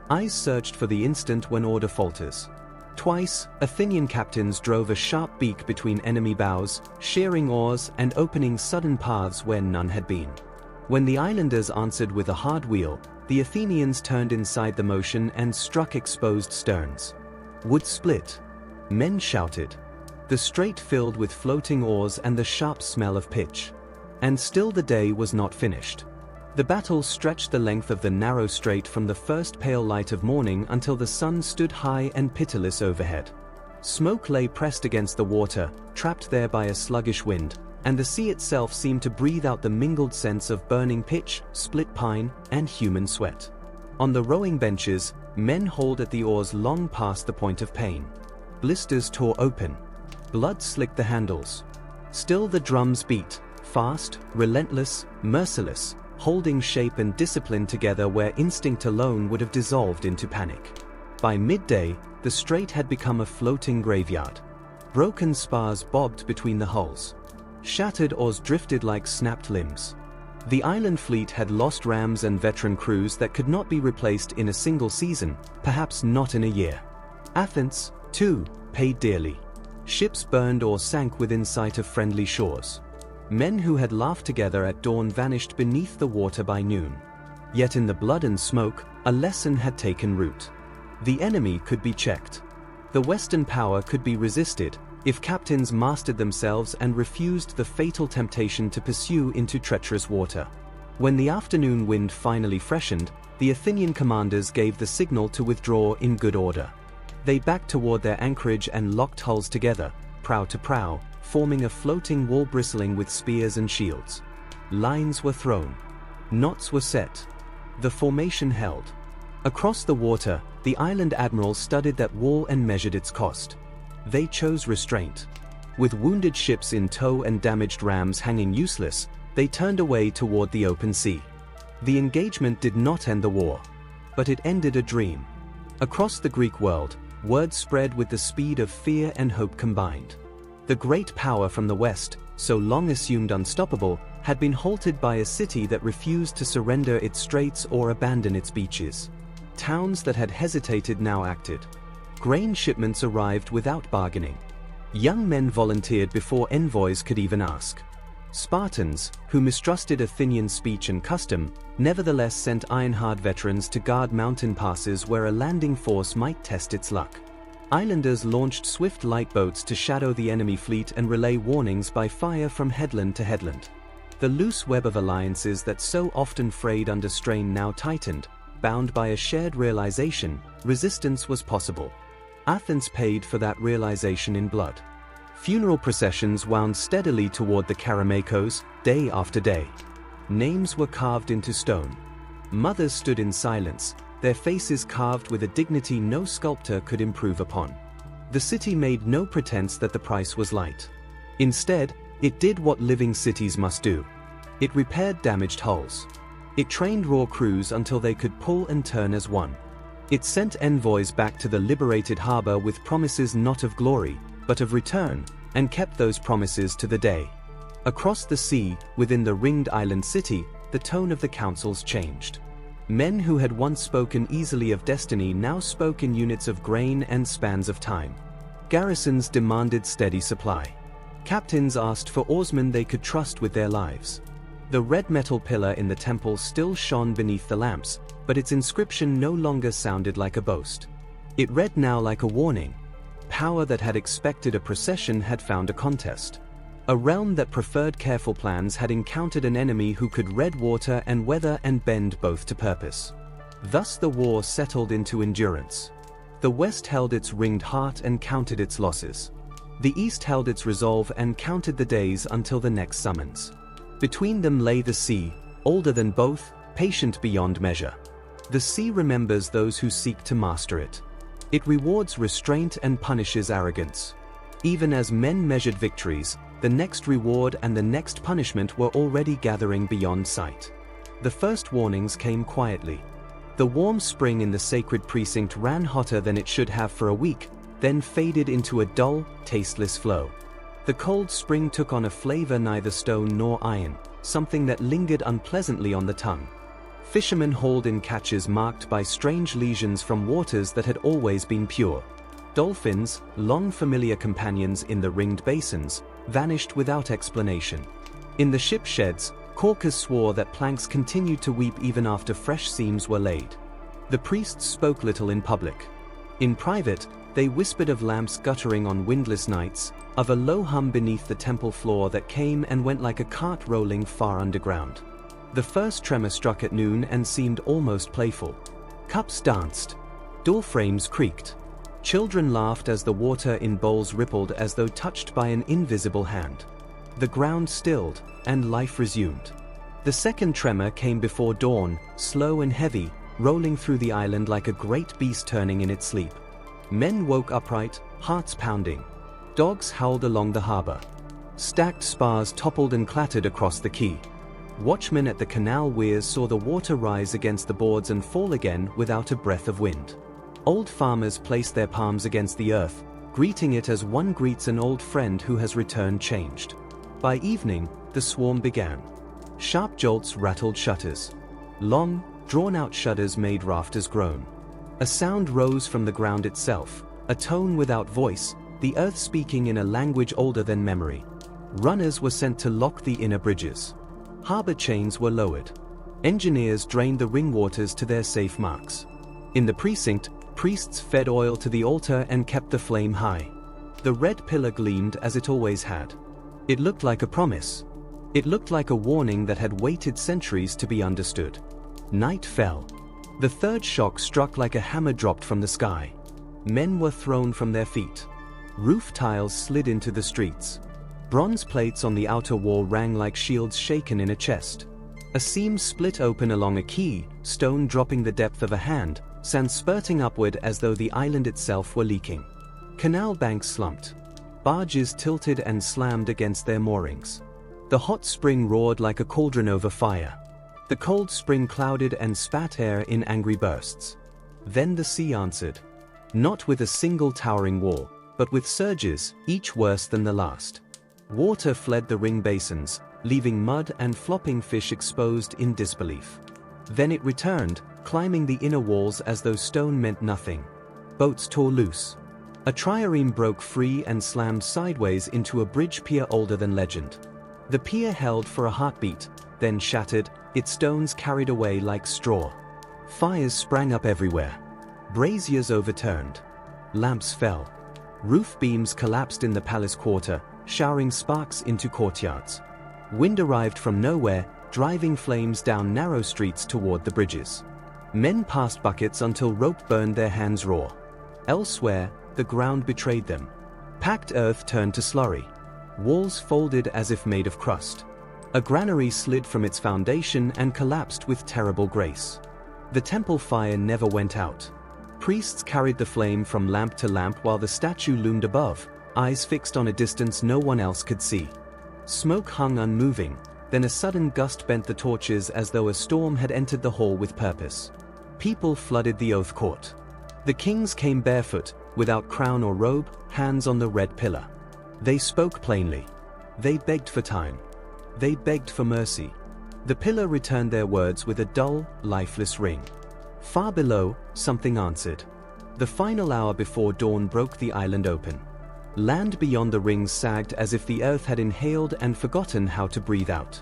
Eyes searched for the instant when order falters. Twice, Athenian captains drove a sharp beak between enemy bows, shearing oars and opening sudden paths where none had been. When the islanders answered with a hard wheel, the Athenians turned inside the motion and struck exposed sterns. Wood split. Men shouted. The strait filled with floating oars and the sharp smell of pitch. And still the day was not finished. The battle stretched the length of the narrow strait from the first pale light of morning until the sun stood high and pitiless overhead. Smoke lay pressed against the water, trapped there by a sluggish wind, and the sea itself seemed to breathe out the mingled scents of burning pitch, split pine, and human sweat. On the rowing benches, men hauled at the oars long past the point of pain. Blisters tore open. Blood slicked the handles. Still the drums beat, fast, relentless, merciless, holding shape and discipline together where instinct alone would have dissolved into panic. By midday, the strait had become a floating graveyard. Broken spars bobbed between the hulls. Shattered oars drifted like snapped limbs. The island fleet had lost rams and veteran crews that could not be replaced in a single season, perhaps not in a year. Athens, too, paid dearly. Ships burned or sank within sight of friendly shores. Men who had laughed together at dawn vanished beneath the water by noon. Yet in the blood and smoke, a lesson had taken root. The enemy could be checked. The Western power could be resisted, if captains mastered themselves and refused the fatal temptation to pursue into treacherous water. When the afternoon wind finally freshened, the Athenian commanders gave the signal to withdraw in good order. They backed toward their anchorage and locked hulls together, prow to prow, forming a floating wall bristling with spears and shields. Lines were thrown. Knots were set. The formation held. Across the water, the island admirals studied that wall and measured its cost. They chose restraint. With wounded ships in tow and damaged rams hanging useless, they turned away toward the open sea. The engagement did not end the war, but it ended a dream. Across the Greek world, word spread with the speed of fear and hope combined. The great power from the west, so long assumed unstoppable, had been halted by a city that refused to surrender its straits or abandon its beaches. Towns that had hesitated now acted. Grain shipments arrived without bargaining. Young men volunteered before envoys could even ask. Spartans, who mistrusted Athenian speech and custom, nevertheless sent iron-hard veterans to guard mountain passes where a landing force might test its luck. Islanders launched swift light boats to shadow the enemy fleet and relay warnings by fire from headland to headland. The loose web of alliances that so often frayed under strain now tightened, bound by a shared realization, resistance was possible. Athens paid for that realization in blood. Funeral processions wound steadily toward the Kerameikos, day after day. Names were carved into stone. Mothers stood in silence, their faces carved with a dignity no sculptor could improve upon. The city made no pretense that the price was light. Instead, it did what living cities must do. It repaired damaged hulls. It trained raw crews until they could pull and turn as one. It sent envoys back to the liberated harbor with promises not of glory, but of return, and kept those promises to the day. Across the sea, within the ringed island city, the tone of the councils changed. Men who had once spoken easily of destiny now spoke in units of grain and spans of time. Garrisons demanded steady supply. Captains asked for oarsmen they could trust with their lives. The red metal pillar in the temple still shone beneath the lamps, but its inscription no longer sounded like a boast. It read now like a warning. Power that had expected a procession had found a contest. A realm that preferred careful plans had encountered an enemy who could red water and weather and bend both to purpose. Thus the war settled into endurance. The West held its ringed heart and counted its losses. The East held its resolve and counted the days until the next summons. Between them lay the sea, older than both, patient beyond measure. The sea remembers those who seek to master it. It rewards restraint and punishes arrogance. Even as men measured victories, the next reward and the next punishment were already gathering beyond sight. The first warnings came quietly. The warm spring in the sacred precinct ran hotter than it should have for a week, then faded into a dull, tasteless flow. The cold spring took on a flavor neither stone nor iron, something that lingered unpleasantly on the tongue. Fishermen hauled in catches marked by strange lesions from waters that had always been pure. Dolphins, long familiar companions in the ringed basins, vanished without explanation. In the ship sheds, caulkers swore that planks continued to weep even after fresh seams were laid. The priests spoke little in public. In private, they whispered of lamps guttering on windless nights, of a low hum beneath the temple floor that came and went like a cart rolling far underground. The first tremor struck at noon and seemed almost playful. Cups danced. Door frames creaked. Children laughed as the water in bowls rippled as though touched by an invisible hand. The ground stilled, and life resumed. The second tremor came before dawn, slow and heavy, rolling through the island like a great beast turning in its sleep. Men woke upright, hearts pounding. Dogs howled along the harbor. Stacked spars toppled and clattered across the quay. Watchmen at the canal weirs saw the water rise against the boards and fall again without a breath of wind. Old farmers placed their palms against the earth, greeting it as one greets an old friend who has returned changed. By evening, the swarm began. Sharp jolts rattled shutters. Long, drawn-out shudders made rafters groan. A sound rose from the ground itself, a tone without voice, the earth speaking in a language older than memory. Runners were sent to lock the inner bridges. Harbor chains were lowered. Engineers drained the ring waters to their safe marks. In the precinct, priests fed oil to the altar and kept the flame high. The red pillar gleamed as it always had. It looked like a promise. It looked like a warning that had waited centuries to be understood. Night fell. The third shock struck like a hammer dropped from the sky. Men were thrown from their feet. Roof tiles slid into the streets. Bronze plates on the outer wall rang like shields shaken in a chest. A seam split open along a quay, stone dropping the depth of a hand, sand spurting upward as though the island itself were leaking. Canal banks slumped. Barges tilted and slammed against their moorings. The hot spring roared like a cauldron over fire. The cold spring clouded and spat air in angry bursts. Then the sea answered. Not with a single towering wall, but with surges, each worse than the last. Water fled the ring basins, leaving mud and flopping fish exposed in disbelief. Then it returned, climbing the inner walls as though stone meant nothing. Boats tore loose. A trireme broke free and slammed sideways into a bridge pier older than legend. The pier held for a heartbeat, then shattered, its stones carried away like straw. Fires sprang up everywhere. Braziers overturned. Lamps fell. Roof beams collapsed in the palace quarter, showering sparks into courtyards. Wind arrived from nowhere, driving flames down narrow streets toward the bridges. Men passed buckets until rope burned their hands raw. Elsewhere, the ground betrayed them. Packed earth turned to slurry. Walls folded as if made of crust. A granary slid from its foundation and collapsed with terrible grace. The temple fire never went out. Priests carried the flame from lamp to lamp while the statue loomed above, eyes fixed on a distance no one else could see. Smoke hung unmoving, then a sudden gust bent the torches as though a storm had entered the hall with purpose. People flooded the oath court. The kings came barefoot, without crown or robe, hands on the red pillar. They spoke plainly. They begged for time. They begged for mercy. The pillar returned their words with a dull, lifeless ring. Far below, something answered. The final hour before dawn broke the island open. Land beyond the rings sagged as if the earth had inhaled and forgotten how to breathe out.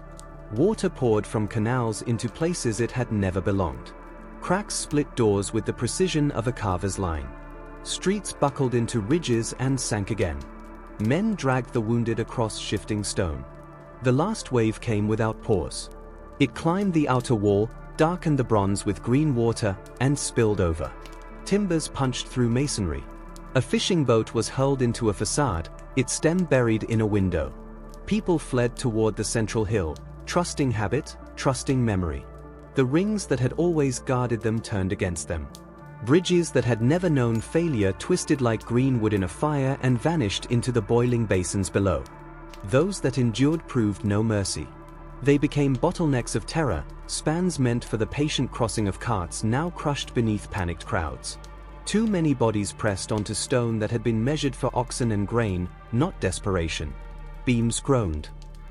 Water poured from canals into places it had never belonged. Cracks split doors with the precision of a carver's line. Streets buckled into ridges and sank again. Men dragged the wounded across shifting stone. The last wave came without pause. It climbed the outer wall, darkened the bronze with green water, and spilled over. Timbers punched through masonry. A fishing boat was hurled into a facade, its stem buried in a window. People fled toward the central hill, trusting habit, trusting memory. The rings that had always guarded them turned against them. Bridges that had never known failure twisted like green wood in a fire and vanished into the boiling basins below. Those that endured proved no mercy. They became bottlenecks of terror, spans meant for the patient crossing of carts now crushed beneath panicked crowds. Too many bodies pressed onto stone that had been measured for oxen and grain, not desperation. Beams groaned.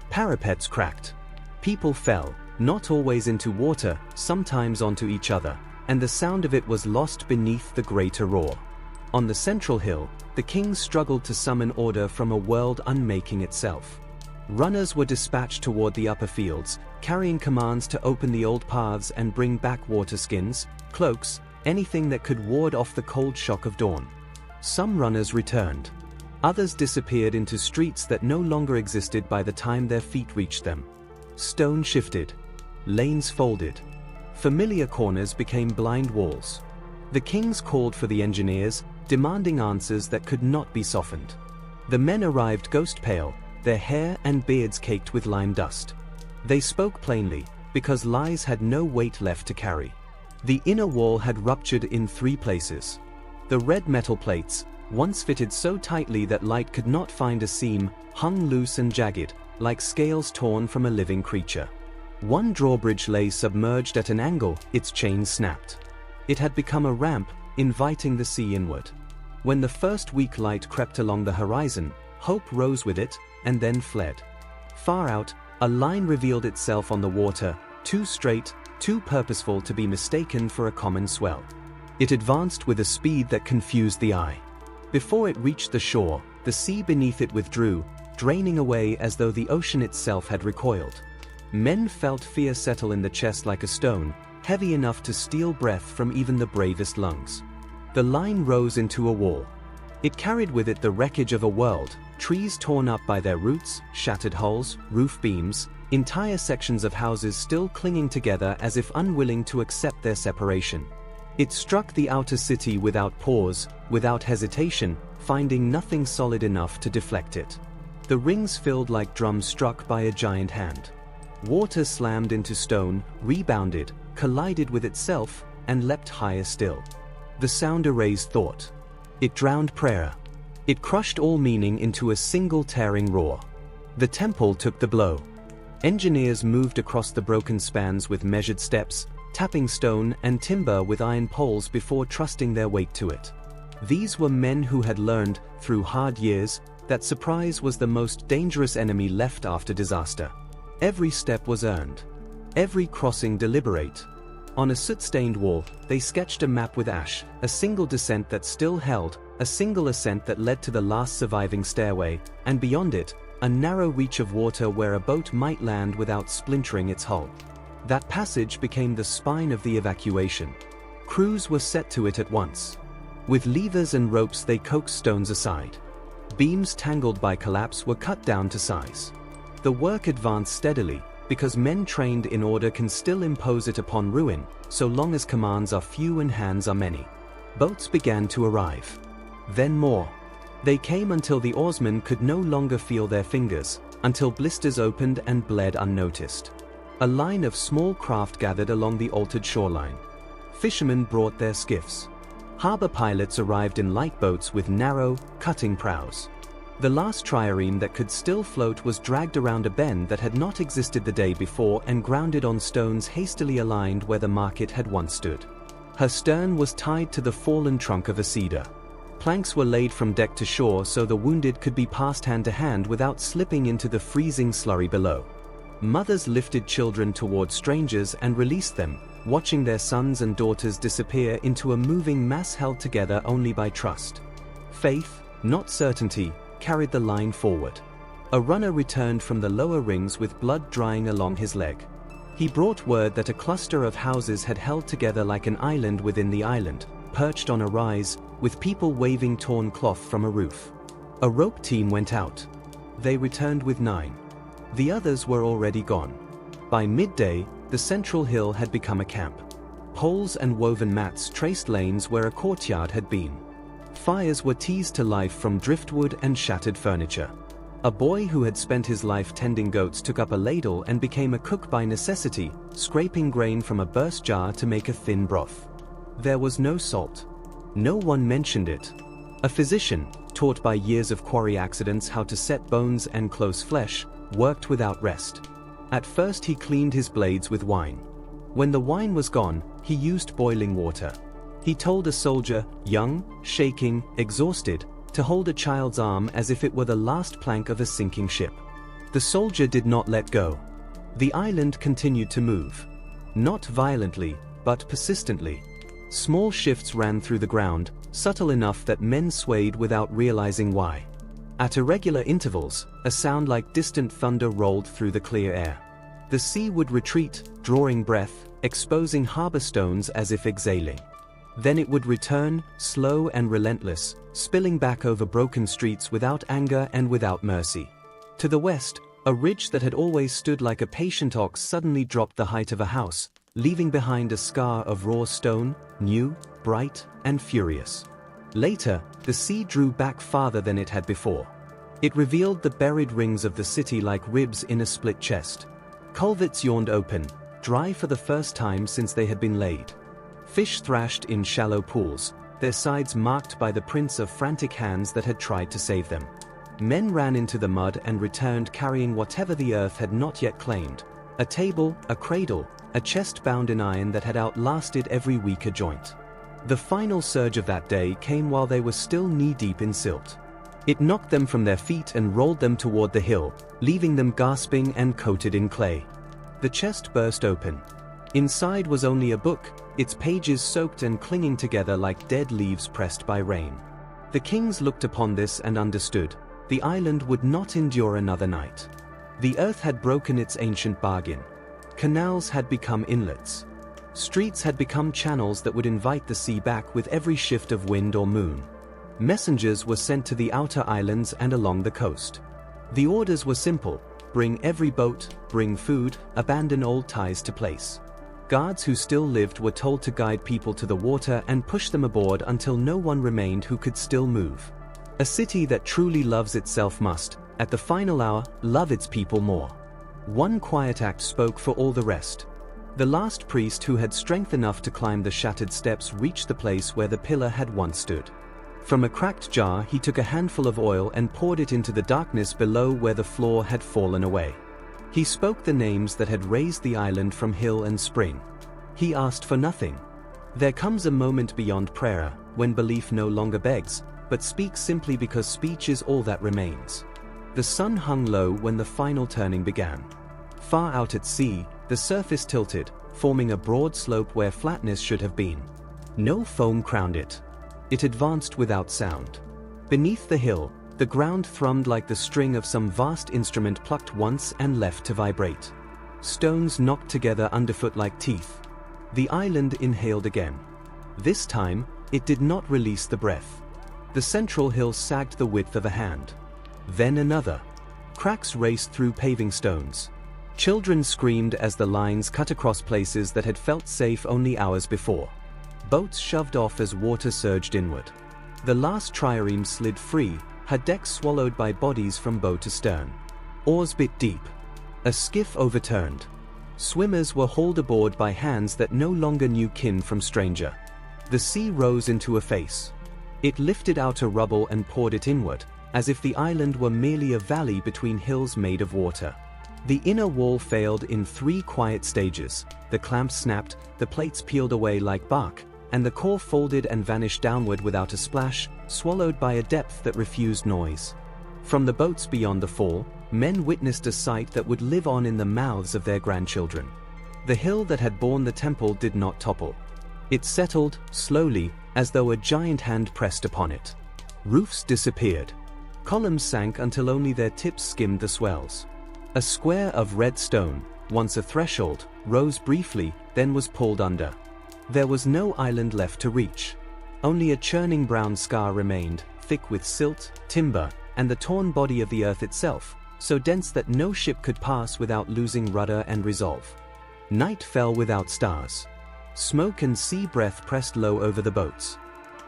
Parapets cracked. People fell, not always into water, sometimes onto each other, and the sound of it was lost beneath the greater roar. On the central hill, the kings struggled to summon order from a world unmaking itself. Runners were dispatched toward the upper fields, carrying commands to open the old paths and bring back water skins, cloaks, anything that could ward off the cold shock of dawn. Some runners returned. Others disappeared into streets that no longer existed by the time their feet reached them. Stone shifted. lanes folded. Familiar corners became blind walls. The kings called for the engineers, demanding answers that could not be softened. The men arrived ghost pale, their hair and beards caked with lime dust. They spoke plainly, because lies had no weight left to carry. The inner wall had ruptured in 3 places. The red metal plates, once fitted so tightly that light could not find a seam, hung loose and jagged, like scales torn from a living creature. One drawbridge lay submerged at an angle, its chains snapped. It had become a ramp, inviting the sea inward. When the first weak light crept along the horizon, hope rose with it, and then fled. Far out, a line revealed itself on the water, too straight, too purposeful to be mistaken for a common swell. It advanced with a speed that confused the eye. Before it reached the shore, the sea beneath it withdrew, draining away as though the ocean itself had recoiled. Men felt fear settle in the chest like a stone, heavy enough to steal breath from even the bravest lungs. The line rose into a wall. It carried with it the wreckage of a world, trees torn up by their roots, shattered hulls, roof beams, entire sections of houses still clinging together as if unwilling to accept their separation. It struck the outer city without pause, without hesitation, finding nothing solid enough to deflect it. The rings filled like drums struck by a giant hand. Water slammed into stone, rebounded, collided with itself, and leapt higher still. The sound erased thought. It drowned prayer. It crushed all meaning into a single tearing roar. The temple took the blow. Engineers moved across the broken spans with measured steps, tapping stone and timber with iron poles before trusting their weight to it. These were men who had learned, through hard years, that surprise was the most dangerous enemy left after disaster. Every step was earned. Every crossing deliberate. On a soot-stained wall, they sketched a map with ash, a single descent that still held, a single ascent that led to the last surviving stairway, and beyond it, a narrow reach of water where a boat might land without splintering its hull. That passage became the spine of the evacuation. Crews were set to it at once. With levers and ropes they coaxed stones aside. Beams tangled by collapse were cut down to size. The work advanced steadily, because men trained in order can still impose it upon ruin, so long as commands are few and hands are many. Boats began to arrive. Then more. They came until the oarsmen could no longer feel their fingers, until blisters opened and bled unnoticed. A line of small craft gathered along the altered shoreline. Fishermen brought their skiffs. Harbor pilots arrived in light boats with narrow, cutting prows. The last trireme that could still float was dragged around a bend that had not existed the day before and grounded on stones hastily aligned where the market had once stood. Her stern was tied to the fallen trunk of a cedar. Planks were laid from deck to shore so the wounded could be passed hand to hand without slipping into the freezing slurry below. Mothers lifted children toward strangers and released them, watching their sons and daughters disappear into a moving mass held together only by trust. Faith, not certainty, carried the line forward. A runner returned from the lower rings with blood drying along his leg. He brought word that a cluster of houses had held together like an island within the island, perched on a rise, with people waving torn cloth from a roof. A rope team went out. They returned with 9. The others were already gone. By midday, the central hill had become a camp. Poles and woven mats traced lanes where a courtyard had been. Fires were teased to life from driftwood and shattered furniture. A boy who had spent his life tending goats took up a ladle and became a cook by necessity, scraping grain from a burst jar to make a thin broth. There was no salt. No one mentioned it. A physician, taught by years of quarry accidents how to set bones and close flesh, worked without rest. At first he cleaned his blades with wine. When the wine was gone, he used boiling water. He told a soldier, young, shaking, exhausted, to hold a child's arm as if it were the last plank of a sinking ship. The soldier did not let go. The island continued to move. Not violently, but persistently. Small shifts ran through the ground, subtle enough that men swayed without realizing why. At irregular intervals, a sound like distant thunder rolled through the clear air. The sea would retreat, drawing breath, exposing harbor stones as if exhaling. Then it would return, slow and relentless, spilling back over broken streets without anger and without mercy. To the west, A ridge that had always stood like a patient ox suddenly dropped the height of a house, leaving behind a scar of raw stone, new, bright, and furious. Later, the sea drew back farther than it had before. It revealed the buried rings of the city like ribs in a split chest. Culverts yawned open, dry for the first time since they had been laid. Fish thrashed in shallow pools, their sides marked by the prints of frantic hands that had tried to save them. Men ran into the mud and returned carrying whatever the earth had not yet claimed: a table, a cradle, a chest bound in iron that had outlasted every weaker joint. The final surge of that day came while they were still knee-deep in silt. It knocked them from their feet and rolled them toward the hill, leaving them gasping and coated in clay. The chest burst open. Inside was only a book, its pages soaked and clinging together like dead leaves pressed by rain. The kings looked upon this and understood: the island would not endure another night. The earth had broken its ancient bargain. Canals had become inlets. Streets had become channels that would invite the sea back with every shift of wind or moon. Messengers were sent to the outer islands and along the coast. The orders were simple: bring every boat, bring food, abandon old ties to place. Guards who still lived were told to guide people to the water and push them aboard until no one remained who could still move. A city that truly loves itself must, at the final hour, love its people more. One quiet act spoke for all the rest. The last priest who had strength enough to climb the shattered steps reached the place where the pillar had once stood. From a cracked jar he took a handful of oil and poured it into the darkness below where the floor had fallen away. He spoke the names that had raised the island from hill and spring. He asked for nothing. There comes a moment beyond prayer, when belief no longer begs, but speaks simply because speech is all that remains. The sun hung low when the final turning began. Far out at sea, the surface tilted, forming a broad slope where flatness should have been. No foam crowned it. It advanced without sound. Beneath the hill, the ground thrummed like the string of some vast instrument plucked once and left to vibrate. Stones knocked together underfoot like teeth. The island inhaled again. This time, it did not release the breath. The central hill sagged the width of a hand. Then another. Cracks raced through paving stones. Children screamed as the lines cut across places that had felt safe only hours before. Boats shoved off as water surged inward. The last trireme slid free, her deck swallowed by bodies from bow to stern. Oars bit deep. A skiff overturned. Swimmers were hauled aboard by hands that no longer knew kin from stranger. The sea rose into a face. It lifted outer rubble and poured it inward, as if the island were merely a valley between hills made of water. The inner wall failed in 3 quiet stages. The clamps snapped, the plates peeled away like bark, and the core folded and vanished downward without a splash, swallowed by a depth that refused noise. From the boats beyond the fall, men witnessed a sight that would live on in the mouths of their grandchildren. The hill that had borne the temple did not topple. It settled, slowly, as though a giant hand pressed upon it. Roofs disappeared. Columns sank until only their tips skimmed the swells. A square of red stone, once a threshold, rose briefly, then was pulled under. There was no island left to reach. Only a churning brown scar remained, thick with silt, timber, and the torn body of the earth itself, so dense that no ship could pass without losing rudder and resolve. Night fell without stars. Smoke and sea breath pressed low over the boats.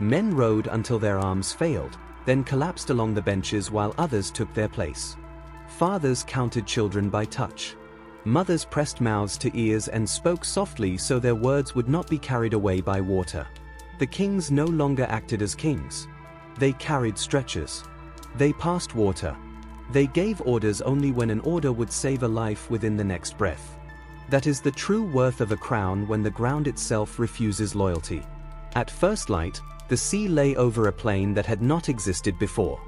Men rowed until their arms failed, then collapsed along the benches while others took their place. Fathers counted children by touch. Mothers pressed mouths to ears and spoke softly so their words would not be carried away by water. The kings no longer acted as kings. They carried stretchers. They passed water. They gave orders only when an order would save a life within the next breath. That is the true worth of a crown when the ground itself refuses loyalty. At first light, the sea lay over a plain that had not existed before.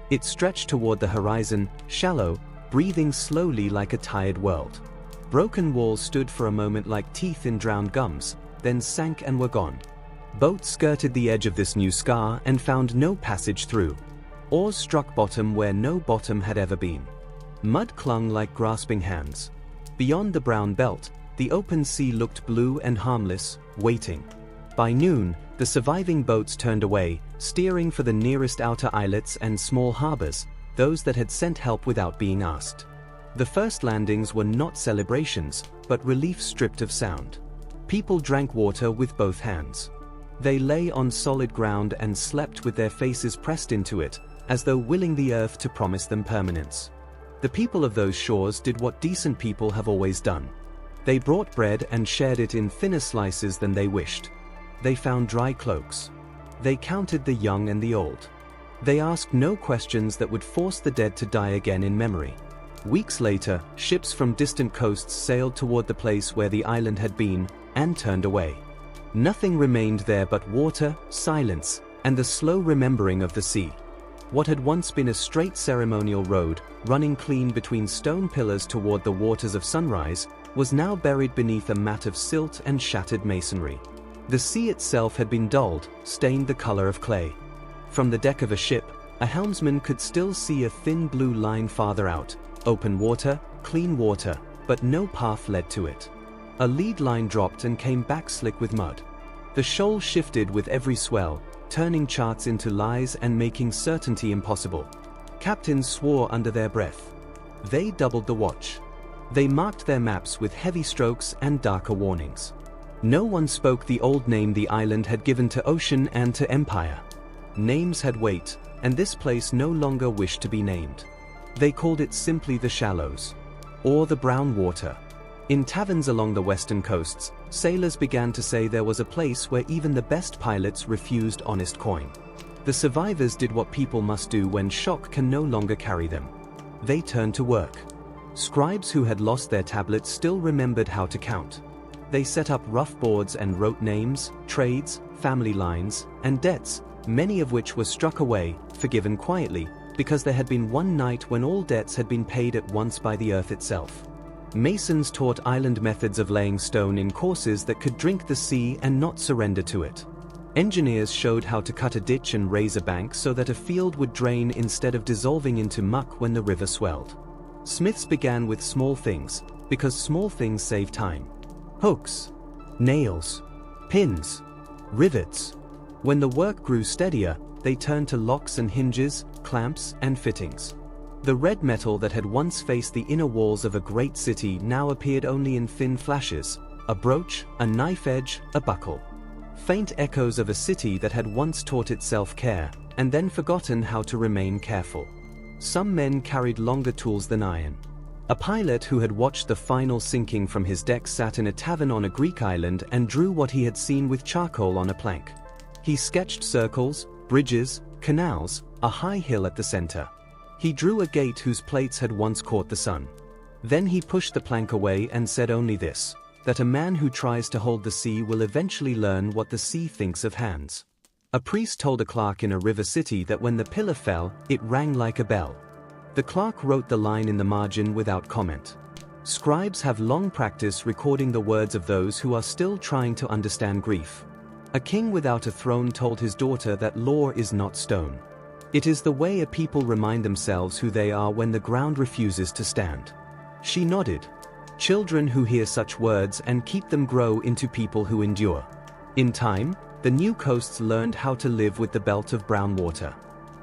It stretched toward the horizon, shallow, breathing slowly like a tired world. Broken walls stood for a moment like teeth in drowned gums, then sank and were gone. Boats skirted the edge of this new scar and found no passage through. Oars struck bottom where no bottom had ever been. Mud clung like grasping hands. Beyond the brown belt, the open sea looked blue and harmless, waiting. By noon, the surviving boats turned away, steering for the nearest outer islets and small harbors, those that had sent help without being asked. The first landings were not celebrations, but relief stripped of sound. People drank water with both hands. They lay on solid ground and slept with their faces pressed into it, as though willing the earth to promise them permanence. The people of those shores did what decent people have always done. They brought bread and shared it in thinner slices than they wished. They found dry cloaks. They counted the young and the old. They asked no questions that would force the dead to die again in memory. Weeks later, ships from distant coasts sailed toward the place where the island had been, and turned away. Nothing remained there but water, silence, and the slow remembering of the sea. What had once been a straight ceremonial road, running clean between stone pillars toward the waters of sunrise, was now buried beneath a mat of silt and shattered masonry. The sea itself had been dulled, stained the color of clay. From the deck of a ship, a helmsman could still see a thin blue line farther out, open water, clean water, but no path led to it. A lead line dropped and came back slick with mud. The shoal shifted with every swell, turning charts into lies and making certainty impossible. Captains swore under their breath. They doubled the watch. They marked their maps with heavy strokes and darker warnings. No one spoke the old name the island had given to ocean and to empire. Names had weight, and this place no longer wished to be named. They called it simply the Shallows, or the Brown Water. In taverns along the western coasts, sailors began to say there was a place where even the best pilots refused honest coin. The survivors did what people must do when shock can no longer carry them. They turned to work. Scribes who had lost their tablets still remembered how to count. They set up rough boards and wrote names, trades, family lines, and debts, many of which were struck away, forgiven quietly, because there had been one night when all debts had been paid at once by the earth itself. Masons taught island methods of laying stone in courses that could drink the sea and not surrender to it. Engineers showed how to cut a ditch and raise a bank so that a field would drain instead of dissolving into muck when the river swelled. Smiths began with small things, because small things save time. Hooks, nails, pins, rivets. When the work grew steadier, they turned to locks and hinges, clamps, and fittings. The red metal that had once faced the inner walls of a great city now appeared only in thin flashes: a brooch, a knife edge, a buckle. Faint echoes of a city that had once taught itself care, and then forgotten how to remain careful. Some men carried longer tools than iron. A pilot who had watched the final sinking from his deck sat in a tavern on a Greek island and drew what he had seen with charcoal on a plank. He sketched circles, bridges, canals, a high hill at the center. He drew a gate whose plates had once caught the sun. Then he pushed the plank away and said only this: that a man who tries to hold the sea will eventually learn what the sea thinks of hands. A priest told a clerk in a river city that when the pillar fell, it rang like a bell. The clerk wrote the line in the margin without comment. Scribes have long practice recording the words of those who are still trying to understand grief. A king without a throne told his daughter that law is not stone. It is the way a people remind themselves who they are when the ground refuses to stand. She nodded. Children who hear such words and keep them grow into people who endure. In time, the new coasts learned how to live with the belt of brown water.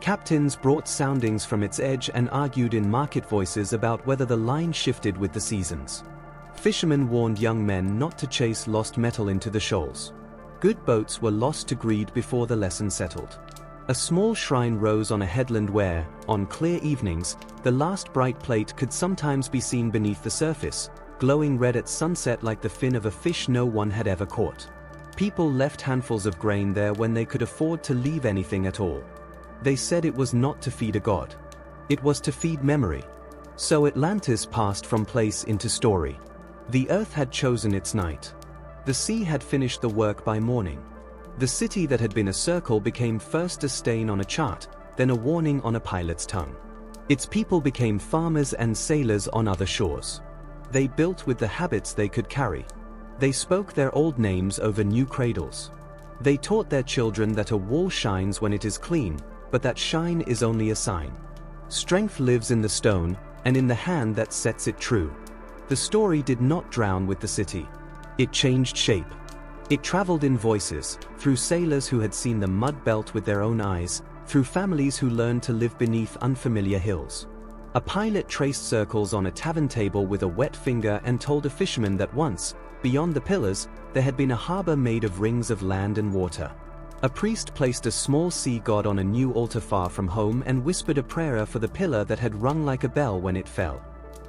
Captains brought soundings from its edge and argued in market voices about whether the line shifted with the seasons. Fishermen warned young men not to chase lost metal into the shoals. Good boats were lost to greed before the lesson settled. A small shrine rose on a headland where, on clear evenings, the last bright plate could sometimes be seen beneath the surface, glowing red at sunset like the fin of a fish no one had ever caught. People left handfuls of grain there when they could afford to leave anything at all. They said it was not to feed a god. It was to feed memory. So Atlantis passed from place into story. The earth had chosen its night. The sea had finished the work by morning. The city that had been a circle became first a stain on a chart, then a warning on a pilot's tongue. Its people became farmers and sailors on other shores. They built with the habits they could carry. They spoke their old names over new cradles. They taught their children that a wall shines when it is clean, but that shine is only a sign. Strength lives in the stone, and in the hand that sets it true. The story did not drown with the city. It changed shape. It traveled in voices, through sailors who had seen the mud belt with their own eyes, through families who learned to live beneath unfamiliar hills. A pilot traced circles on a tavern table with a wet finger and told a fisherman that once, beyond the pillars, there had been a harbor made of rings of land and water. A priest placed a small sea god on a new altar far from home and whispered a prayer for the pillar that had rung like a bell when it fell.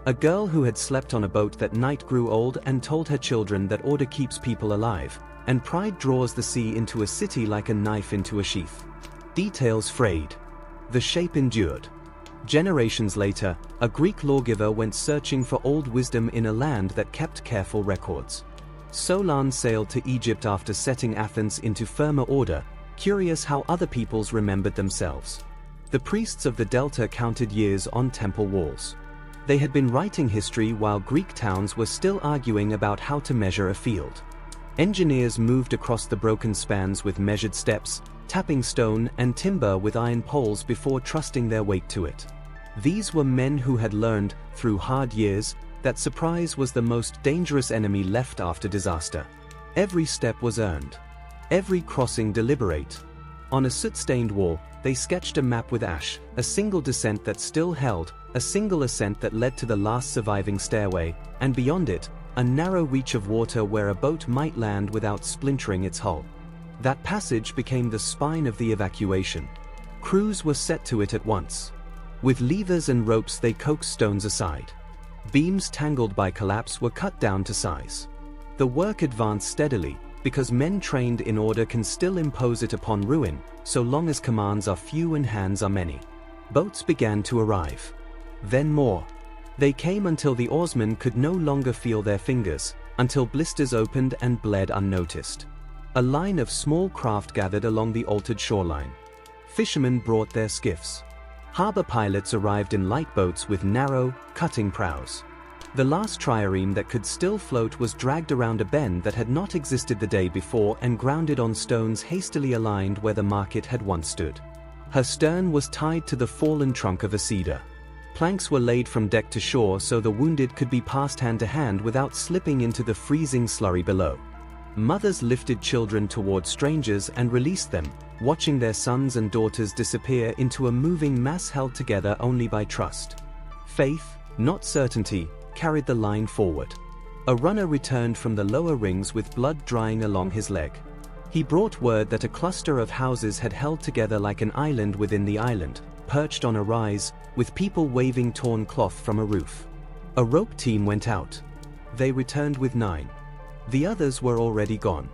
A girl who had slept on a boat that night grew old and told her children that order keeps people alive, and pride draws the sea into a city like a knife into a sheath. Details frayed. The shape endured. Generations later, a Greek lawgiver went searching for old wisdom in a land that kept careful records. Solon sailed to Egypt after setting Athens into firmer order, curious how other peoples remembered themselves. The priests of the Delta counted years on temple walls. They had been writing history while Greek towns were still arguing about how to measure a field. Engineers moved across the broken spans with measured steps, tapping stone and timber with iron poles before trusting their weight to it. These were men who had learned, through hard years, that surprise was the most dangerous enemy left after disaster. Every step was earned. Every crossing deliberate. On a soot-stained wall, they sketched a map with ash, a single descent that still held, a single ascent that led to the last surviving stairway, and beyond it, a narrow reach of water where a boat might land without splintering its hull. That passage became the spine of the evacuation. Crews were set to it at once. With levers and ropes they coaxed stones aside. Beams tangled by collapse were cut down to size. The work advanced steadily, because men trained in order can still impose it upon ruin, so long as commands are few and hands are many. Boats began to arrive. Then more. They came until the oarsmen could no longer feel their fingers, until blisters opened and bled unnoticed. A line of small craft gathered along the altered shoreline. Fishermen brought their skiffs. Harbor pilots arrived in light boats with narrow, cutting prows. The last trireme that could still float was dragged around a bend that had not existed the day before and grounded on stones hastily aligned where the market had once stood. Her stern was tied to the fallen trunk of a cedar. Planks were laid from deck to shore so the wounded could be passed hand to hand without slipping into the freezing slurry below. Mothers lifted children toward strangers and released them, watching their sons and daughters disappear into a moving mass held together only by trust. Faith, not certainty, carried the line forward. A runner returned from the lower rings with blood drying along his leg. He brought word that a cluster of houses had held together like an island within the island, perched on a rise, with people waving torn cloth from a roof. A rope team went out. They returned with 9. The others were already gone.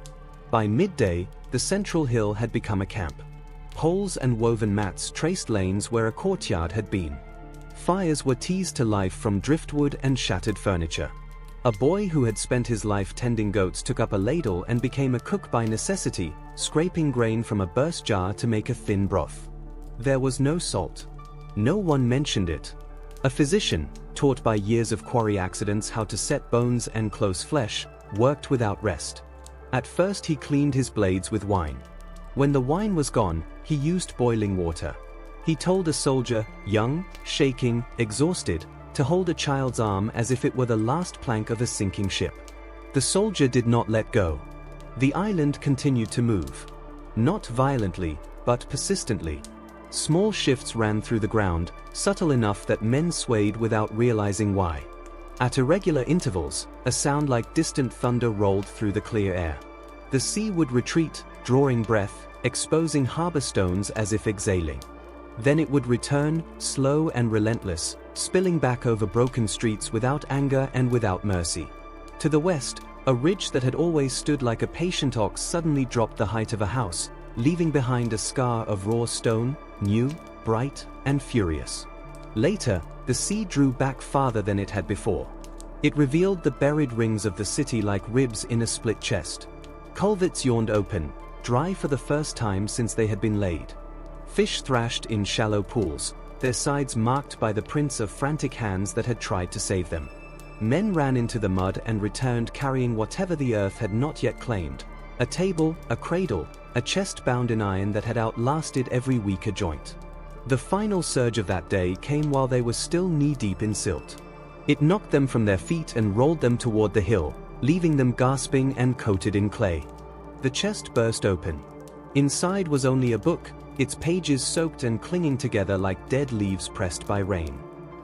By midday, the central hill had become a camp. Poles and woven mats traced lanes where a courtyard had been. Fires were teased to life from driftwood and shattered furniture. A boy who had spent his life tending goats took up a ladle and became a cook by necessity, scraping grain from a burst jar to make a thin broth. There was no salt. No one mentioned it. A physician, taught by years of quarry accidents how to set bones and close flesh, worked without rest. At first he cleaned his blades with wine. When the wine was gone, he used boiling water. He told a soldier, young, shaking, exhausted, to hold a child's arm as if it were the last plank of a sinking ship. The soldier did not let go. The island continued to move. Not violently, but persistently. Small shifts ran through the ground, subtle enough that men swayed without realizing why. At irregular intervals, a sound like distant thunder rolled through the clear air. The sea would retreat, drawing breath, exposing harbor stones as if exhaling. Then it would return, slow and relentless, spilling back over broken streets without anger and without mercy. To the west, a ridge that had always stood like a patient ox suddenly dropped the height of a house, leaving behind a scar of raw stone, new, bright, and furious. Later, the sea drew back farther than it had before. It revealed the buried rings of the city like ribs in a split chest. Culverts yawned open, dry for the first time since they had been laid. Fish thrashed in shallow pools, their sides marked by the prints of frantic hands that had tried to save them. Men ran into the mud and returned carrying whatever the earth had not yet claimed: a table, a cradle, a chest bound in iron that had outlasted every weaker joint. The final surge of that day came while they were still knee-deep in silt. It knocked them from their feet and rolled them toward the hill, leaving them gasping and coated in clay. The chest burst open. Inside was only a book, its pages soaked and clinging together like dead leaves pressed by rain.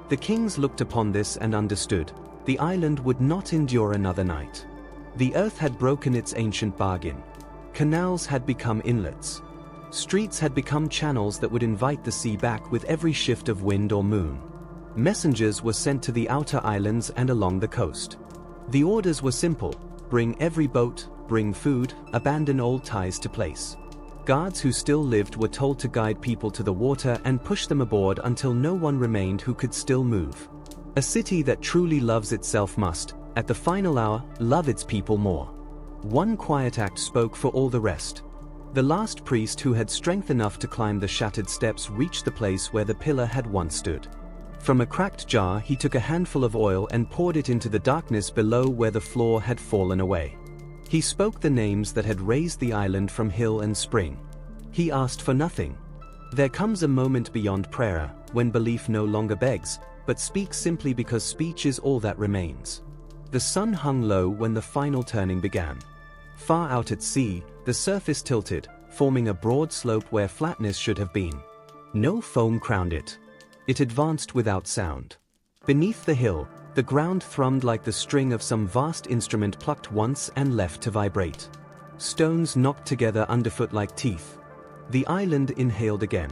The kings looked upon this and understood. The island would not endure another night. The earth had broken its ancient bargain. Canals had become inlets. Streets had become channels that would invite the sea back with every shift of wind or moon. Messengers were sent to the outer islands and along the coast. The orders were simple: bring every boat, bring food, abandon old ties to place. Guards who still lived were told to guide people to the water and push them aboard until no one remained who could still move. A city that truly loves itself must, at the final hour, love its people more. One quiet act spoke for all the rest. The last priest who had strength enough to climb the shattered steps reached the place where the pillar had once stood. From a cracked jar he took a handful of oil and poured it into the darkness below where the floor had fallen away. He spoke the names that had raised the island from hill and spring. He asked for nothing. There comes a moment beyond prayer, when belief no longer begs, but speaks simply because speech is all that remains. The sun hung low when the final turning began. Far out at sea, the surface tilted, forming a broad slope where flatness should have been. No foam crowned it. It advanced without sound. Beneath the hill, the ground thrummed like the string of some vast instrument plucked once and left to vibrate. Stones knocked together underfoot like teeth. The island inhaled again.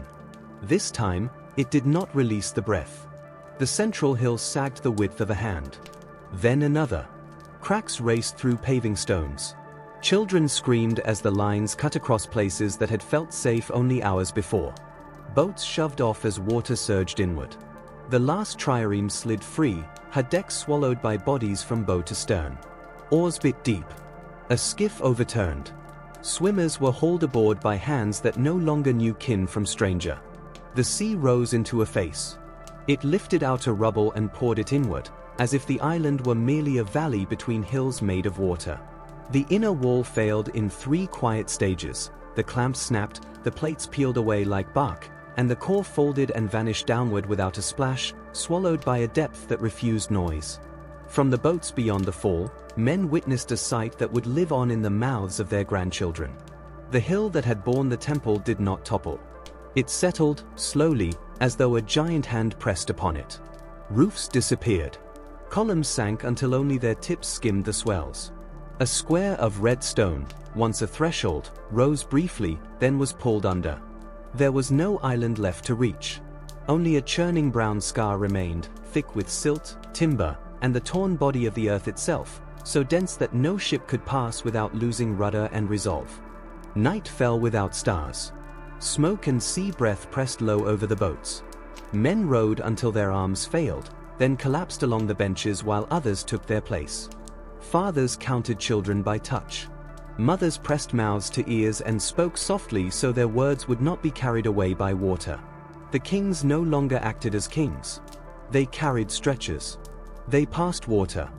This time, it did not release the breath. The central hill sagged the width of a hand. Then another. Cracks raced through paving stones. Children screamed as the lines cut across places that had felt safe only hours before. Boats shoved off as water surged inward. The last trireme slid free, her deck swallowed by bodies from bow to stern. Oars bit deep. A skiff overturned. Swimmers were hauled aboard by hands that no longer knew kin from stranger. The sea rose into a face. It lifted out a rubble and poured it inward, as if the island were merely a valley between hills made of water. The inner wall failed in 3 quiet stages. The clamps snapped, the plates peeled away like bark, and the core folded and vanished downward without a splash, swallowed by a depth that refused noise. From the boats beyond the fall, men witnessed a sight that would live on in the mouths of their grandchildren. The hill that had borne the temple did not topple. It settled, slowly, as though a giant hand pressed upon it. Roofs disappeared. Columns sank until only their tips skimmed the swells. A square of red stone, once a threshold, rose briefly, then was pulled under. There was no island left to reach. Only a churning brown scar remained, thick with silt, timber, and the torn body of the earth itself, so dense that no ship could pass without losing rudder and resolve. Night fell without stars. Smoke and sea breath pressed low over the boats. Men rowed until their arms failed, then collapsed along the benches while others took their place. Fathers counted children by touch. Mothers pressed mouths to ears and spoke softly so their words would not be carried away by water. The kings no longer acted as kings. They carried stretchers. They passed water.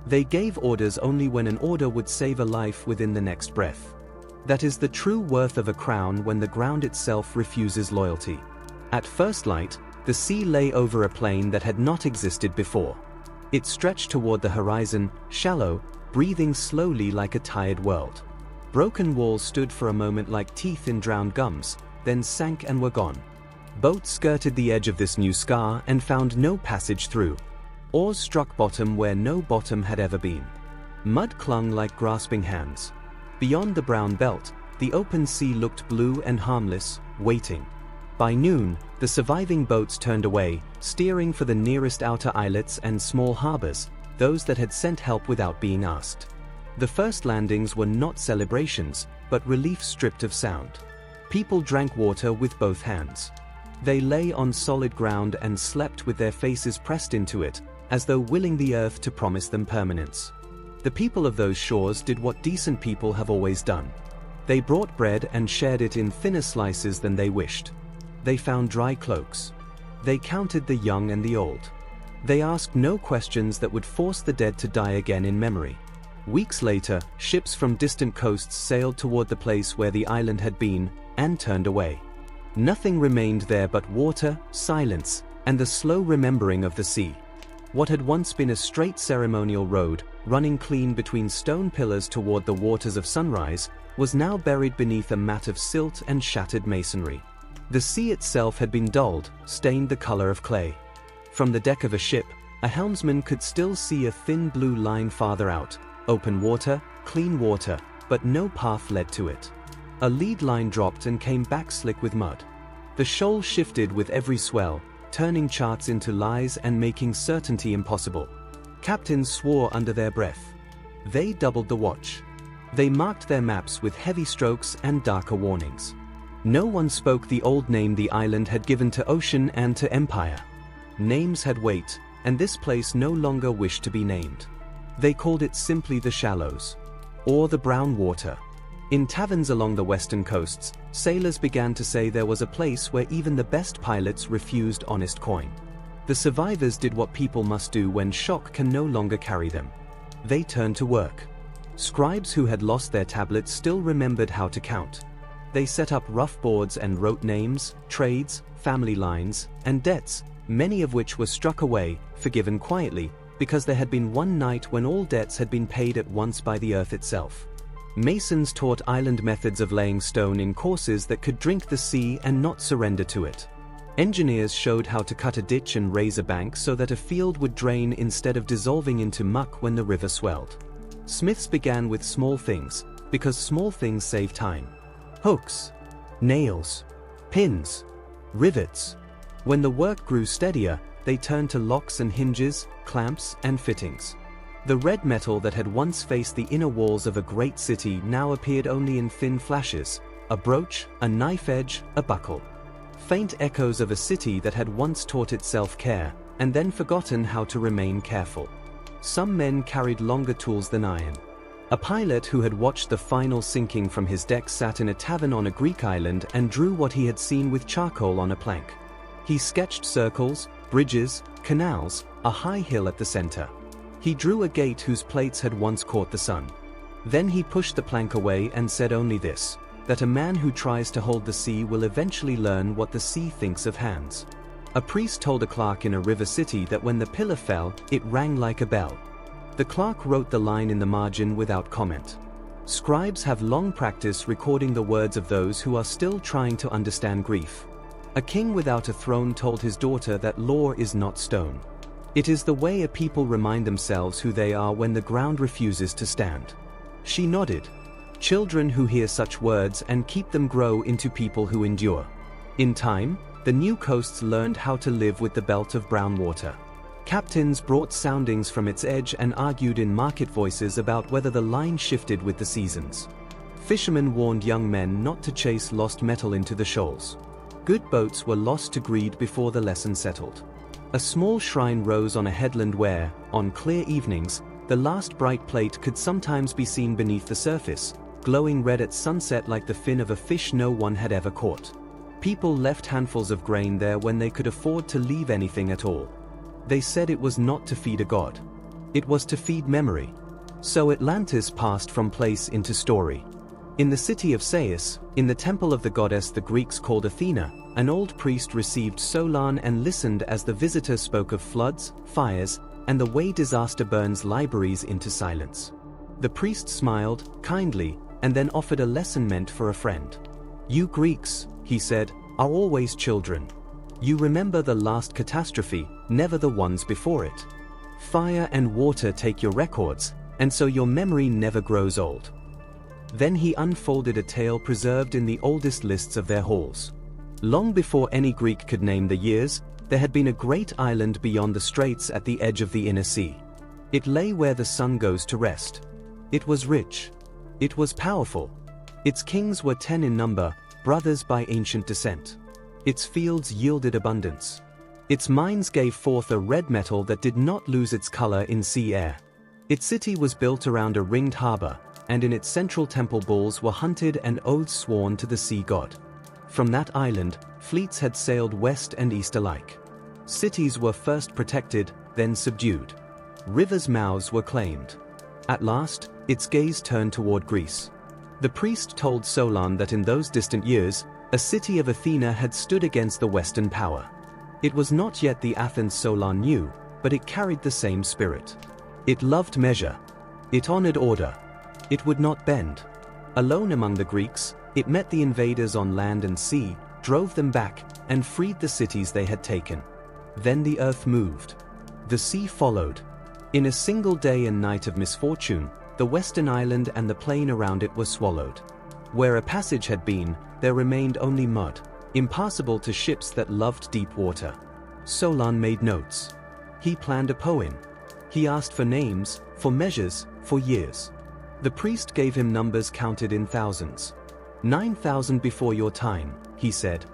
They gave orders only when an order would save a life within the next breath. That is the true worth of a crown when the ground itself refuses loyalty. At first light, the sea lay over a plain that had not existed before. It stretched toward the horizon, shallow, breathing slowly like a tired world. Broken walls stood for a moment like teeth in drowned gums, then sank and were gone. Boats skirted the edge of this new scar and found no passage through. Oars struck bottom where no bottom had ever been. Mud clung like grasping hands. Beyond the brown belt, the open sea looked blue and harmless, waiting. By noon, the surviving boats turned away, steering for the nearest outer islets and small harbors, those that had sent help without being asked. The first landings were not celebrations, but relief stripped of sound. People drank water with both hands. They lay on solid ground and slept with their faces pressed into it, as though willing the earth to promise them permanence. The people of those shores did what decent people have always done. They brought bread and shared it in thinner slices than they wished. They found dry cloaks. They counted the young and the old. They asked no questions that would force the dead to die again in memory. Weeks later, ships from distant coasts sailed toward the place where the island had been, and turned away. Nothing remained there but water, silence, and the slow remembering of the sea. What had once been a straight ceremonial road, running clean between stone pillars toward the waters of sunrise, was now buried beneath a mat of silt and shattered masonry. The sea itself had been dulled, stained the color of clay. From the deck of a ship, a helmsman could still see a thin blue line farther out, open water, clean water, but no path led to it. A lead line dropped and came back slick with mud. The shoal shifted with every swell, turning charts into lies and making certainty impossible. Captains swore under their breath. They doubled the watch. They marked their maps with heavy strokes and darker warnings. No one spoke the old name the island had given to ocean and to empire. Names had weight, and this place no longer wished to be named. They called it simply the Shallows, or the Brown Water. In taverns along the western coasts, sailors began to say there was a place where even the best pilots refused honest coin. The survivors did what people must do when shock can no longer carry them. They turned to work. Scribes who had lost their tablets still remembered how to count. They set up rough boards and wrote names, trades, family lines, and debts, many of which were struck away, forgiven quietly, because there had been one night when all debts had been paid at once by the earth itself. Masons taught island methods of laying stone in courses that could drink the sea and not surrender to it. Engineers showed how to cut a ditch and raise a bank so that a field would drain instead of dissolving into muck when the river swelled. Smiths began with small things, because small things save time. Hooks, nails, pins, rivets. When the work grew steadier, they turned to locks and hinges, clamps and fittings. The red metal that had once faced the inner walls of a great city now appeared only in thin flashes, a brooch, a knife edge, a buckle. Faint echoes of a city that had once taught itself care, and then forgotten how to remain careful. Some men carried longer tools than iron. A pilot who had watched the final sinking from his deck sat in a tavern on a Greek island and drew what he had seen with charcoal on a plank. He sketched circles, bridges, canals, a high hill at the center. He drew a gate whose plates had once caught the sun. Then he pushed the plank away and said only this, that a man who tries to hold the sea will eventually learn what the sea thinks of hands. A priest told a clerk in a river city that when the pillar fell, it rang like a bell. The clerk wrote the line in the margin without comment. Scribes have long practice recording the words of those who are still trying to understand grief. A king without a throne told his daughter that law is not stone. It is the way a people remind themselves who they are when the ground refuses to stand. She nodded. Children who hear such words and keep them grow into people who endure. In time, the new coasts learned how to live with the belt of brown water. Captains brought soundings from its edge and argued in market voices about whether the line shifted with the seasons. Fishermen warned young men not to chase lost metal into the shoals. Good boats were lost to greed before the lesson settled. A small shrine rose on a headland where, on clear evenings, the last bright plate could sometimes be seen beneath the surface, glowing red at sunset like the fin of a fish no one had ever caught. People left handfuls of grain there when they could afford to leave anything at all. They said it was not to feed a god. It was to feed memory. So Atlantis passed from place into story. In the city of Sais, in the temple of the goddess the Greeks called Athena, an old priest received Solon and listened as the visitor spoke of floods, fires, and the way disaster burns libraries into silence. The priest smiled, kindly, and then offered a lesson meant for a friend. You Greeks, he said, are always children. You remember the last catastrophe, never the ones before it. Fire and water take your records, and so your memory never grows old. Then he unfolded a tale preserved in the oldest lists of their halls. Long before any Greek could name the years, there had been a great island beyond the straits at the edge of the inner sea. It lay where the sun goes to rest. It was rich. It was powerful. Its kings were 10 in number, brothers by ancient descent. Its fields yielded abundance. Its mines gave forth a red metal that did not lose its color in sea air. Its city was built around a ringed harbor, and in its central temple bulls were hunted and oaths sworn to the sea god. From that island, fleets had sailed west and east alike. Cities were first protected, then subdued. Rivers' mouths were claimed. At last, its gaze turned toward Greece. The priest told Solon that in those distant years, a city of Athena had stood against the Western power. It was not yet the Athens Solon knew, but it carried the same spirit. It loved measure. It honored order. It would not bend. Alone among the Greeks, it met the invaders on land and sea, drove them back, and freed the cities they had taken. Then the earth moved. The sea followed. In a single day and night of misfortune, the western island and the plain around it were swallowed. Where a passage had been, there remained only mud, impassable to ships that loved deep water. Solon made notes. He planned a poem. He asked for names, for measures, for years. The priest gave him numbers counted in thousands. 9,000 before your time, he said.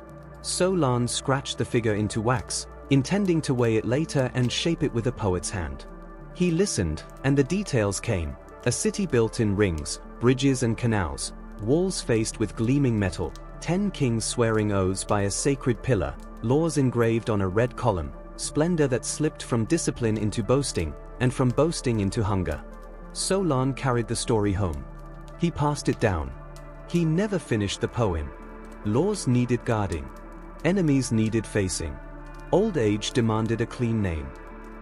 Solon scratched the figure into wax, intending to weigh it later and shape it with a poet's hand. He listened, and the details came. A city built in rings, bridges and canals, walls faced with gleaming metal, 10 kings swearing oaths by a sacred pillar, laws engraved on a red column, splendor that slipped from discipline into boasting, and from boasting into hunger. Solon carried the story home. He passed it down. He never finished the poem. Laws needed guarding. Enemies needed facing. Old age demanded a clean name.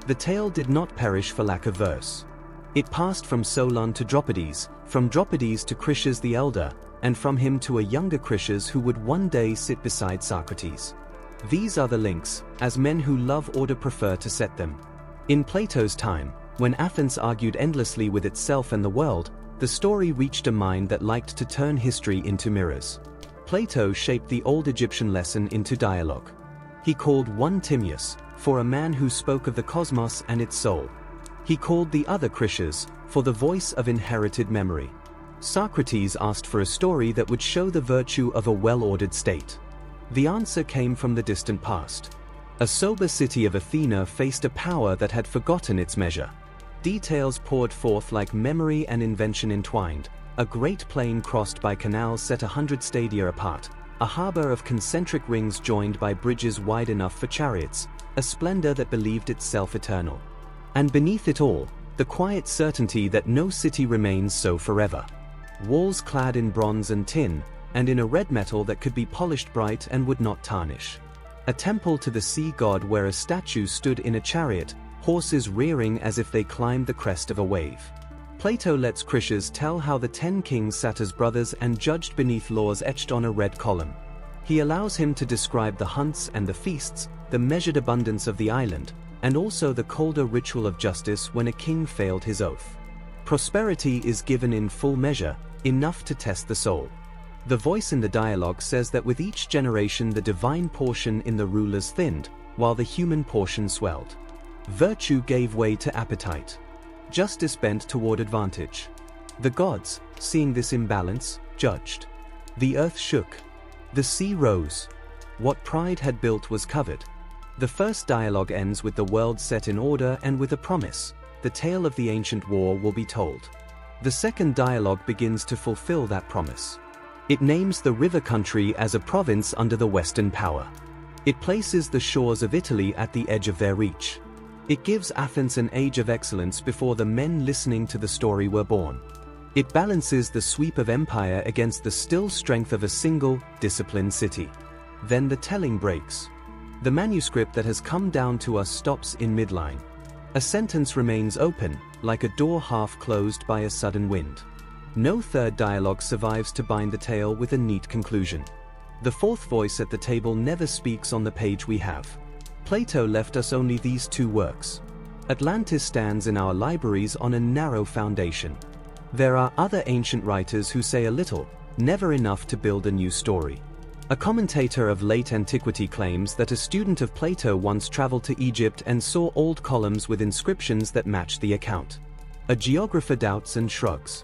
The tale did not perish for lack of verse. It passed from Solon to Dropides, from Dropides to Critias the elder, and from him to a younger Critias who would one day sit beside Socrates. These are the links, as men who love order prefer to set them. In Plato's time, when Athens argued endlessly with itself and the world, the story reached a mind that liked to turn history into mirrors. Plato shaped the old Egyptian lesson into dialogue. He called one Timaeus, for a man who spoke of the cosmos and its soul. He called the other Critias, for the voice of inherited memory. Socrates asked for a story that would show the virtue of a well-ordered state. The answer came from the distant past. A sober city of Athena faced a power that had forgotten its measure. Details poured forth like memory and invention entwined. A great plain crossed by canals set 100 stadia apart. A harbor of concentric rings joined by bridges wide enough for chariots. A splendor that believed itself eternal. And beneath it all, the quiet certainty that no city remains so forever. Walls clad in bronze and tin, and in a red metal that could be polished bright and would not tarnish. A temple to the sea god where a statue stood in a chariot, horses rearing as if they climbed the crest of a wave. Plato lets Critias tell how the 10 kings sat as brothers and judged beneath laws etched on a red column. He allows him to describe the hunts and the feasts, the measured abundance of the island, and also the colder ritual of justice when a king failed his oath. Prosperity is given in full measure, enough to test the soul. The voice in the dialogue says that with each generation the divine portion in the rulers thinned, while the human portion swelled. Virtue gave way to appetite. Justice bent toward advantage. The gods, seeing this imbalance, judged. The earth shook. The sea rose. What pride had built was covered. The first dialogue ends with the world set in order and with a promise. The tale of the ancient war will be told. The second dialogue begins to fulfill that promise. It names the river country as a province under the Western power. It places the shores of Italy at the edge of their reach. It gives Athens an age of excellence before the men listening to the story were born. It balances the sweep of empire against the still strength of a single, disciplined city. Then the telling breaks. The manuscript that has come down to us stops in midline. A sentence remains open, like a door half closed by a sudden wind. No third dialogue survives to bind the tale with a neat conclusion. The fourth voice at the table never speaks on the page we have. Plato left us only these two works. Atlantis stands in our libraries on a narrow foundation. There are other ancient writers who say a little, never enough to build a new story. A commentator of late antiquity claims that a student of Plato once traveled to Egypt and saw old columns with inscriptions that match the account. A geographer doubts and shrugs.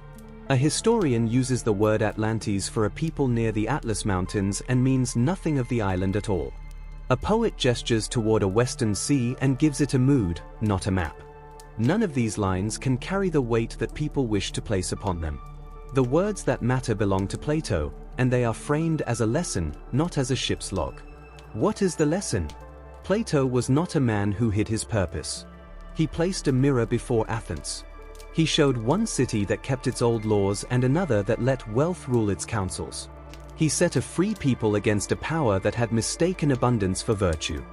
A historian uses the word Atlantis for a people near the Atlas Mountains and means nothing of the island at all. A poet gestures toward a western sea and gives it a mood, not a map. None of these lines can carry the weight that people wish to place upon them. The words that matter belong to Plato, and they are framed as a lesson, not as a ship's log. What is the lesson? Plato was not a man who hid his purpose. He placed a mirror before Athens. He showed one city that kept its old laws and another that let wealth rule its councils. He set a free people against a power that had mistaken abundance for virtue.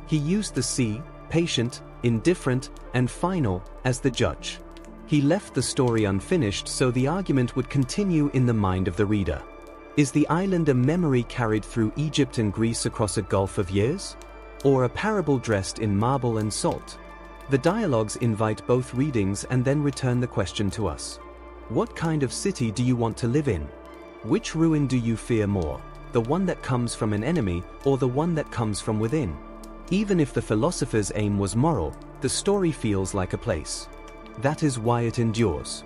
He used the sea, patient, indifferent, and final, as the judge. He left the story unfinished so the argument would continue in the mind of the reader. Is the island a memory carried through Egypt and Greece across a gulf of years? or a parable dressed in marble and salt? The dialogues invite both readings and then return the question to us. What kind of city do you want to live in? Which ruin do you fear more, the one that comes from an enemy or the one that comes from within? Even if the philosopher's aim was moral, the story feels like a place. That is why it endures.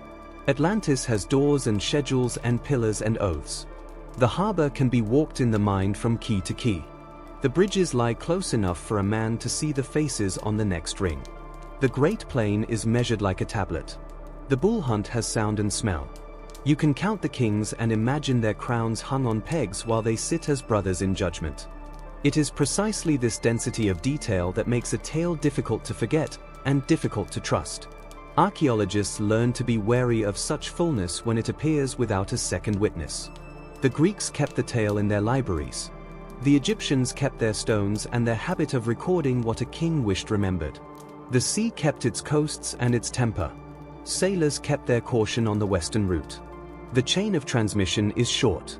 Atlantis has doors and schedules and pillars and oaths. The harbor can be walked in the mind from key to key. The bridges lie close enough for a man to see the faces on the next ring. The Great Plain is measured like a tablet. The bull hunt has sound and smell. You can count the kings and imagine their crowns hung on pegs while they sit as brothers in judgment. It is precisely this density of detail that makes a tale difficult to forget and difficult to trust. Archaeologists learn to be wary of such fullness when it appears without a second witness. The Greeks kept the tale in their libraries. The Egyptians kept their stones and their habit of recording what a king wished remembered. The sea kept its coasts and its temper. Sailors kept their caution on the western route. The chain of transmission is short.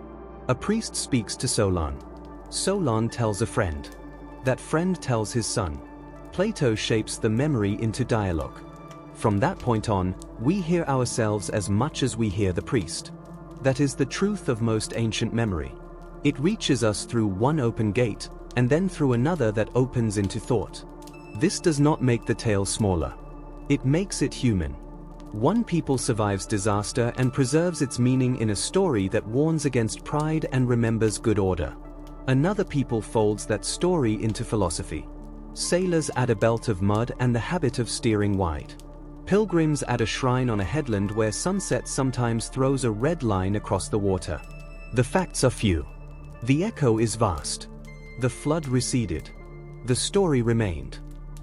A priest speaks to Solon. Solon tells a friend. That friend tells his son. Plato shapes the memory into dialogue. From that point on, we hear ourselves as much as we hear the priest. That is the truth of most ancient memory. It reaches us through one open gate, and then through another that opens into thought. This does not make the tale smaller. It makes it human. One people survives disaster and preserves its meaning in a story that warns against pride and remembers good order. Another people folds that story into philosophy. Sailors add a belt of mud and the habit of steering wide. Pilgrims add a shrine on a headland where sunset sometimes throws a red line across the water. The facts are few. The echo is vast. The flood receded. The story remained.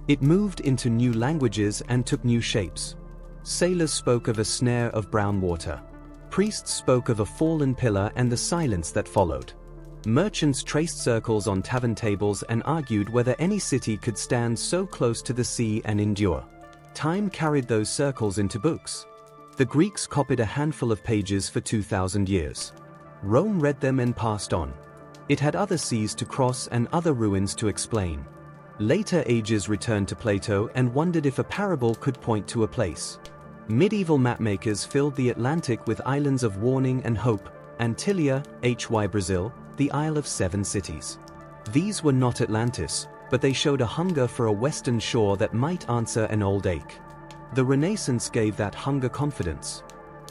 It moved into new languages and took new shapes. Sailors spoke of a snare of brown water. Priests spoke of a fallen pillar and the silence that followed. Merchants traced circles on tavern tables and argued whether any city could stand so close to the sea and endure. Time carried those circles into books. The Greeks copied a handful of pages for 2,000 years. Rome read them and passed on. It had other seas to cross and other ruins to explain. Later ages returned to Plato and wondered if a parable could point to a place. Medieval mapmakers filled the Atlantic with islands of warning and hope, Antillia, Brazil, the Isle of Seven Cities. These were not Atlantis, but they showed a hunger for a western shore that might answer an old ache. The Renaissance gave that hunger confidence.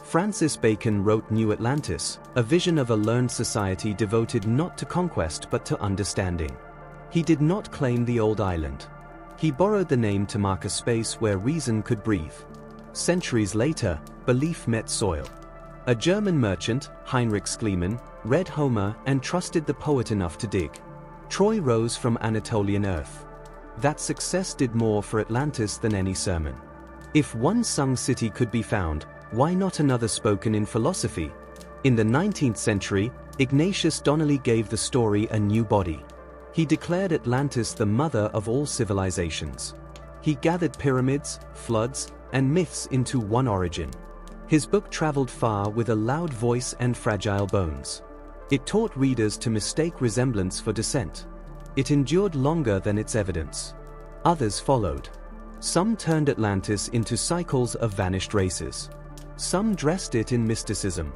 Francis Bacon wrote New Atlantis, a vision of a learned society devoted not to conquest but to understanding. He did not claim the old island. He borrowed the name to mark a space where reason could breathe. Centuries later, belief met soil. A German merchant, Heinrich Schliemann, read Homer and trusted the poet enough to dig. Troy rose from Anatolian earth. That success did more for Atlantis than any sermon. If one sung city could be found, why not another spoken in philosophy? In the 19th century, Ignatius Donnelly gave the story a new body. He declared Atlantis the mother of all civilizations. He gathered pyramids, floods, and myths into one origin. His book traveled far with a loud voice and fragile bones. It taught readers to mistake resemblance for descent. It endured longer than its evidence. Others followed. Some turned Atlantis into cycles of vanished races. Some dressed it in mysticism.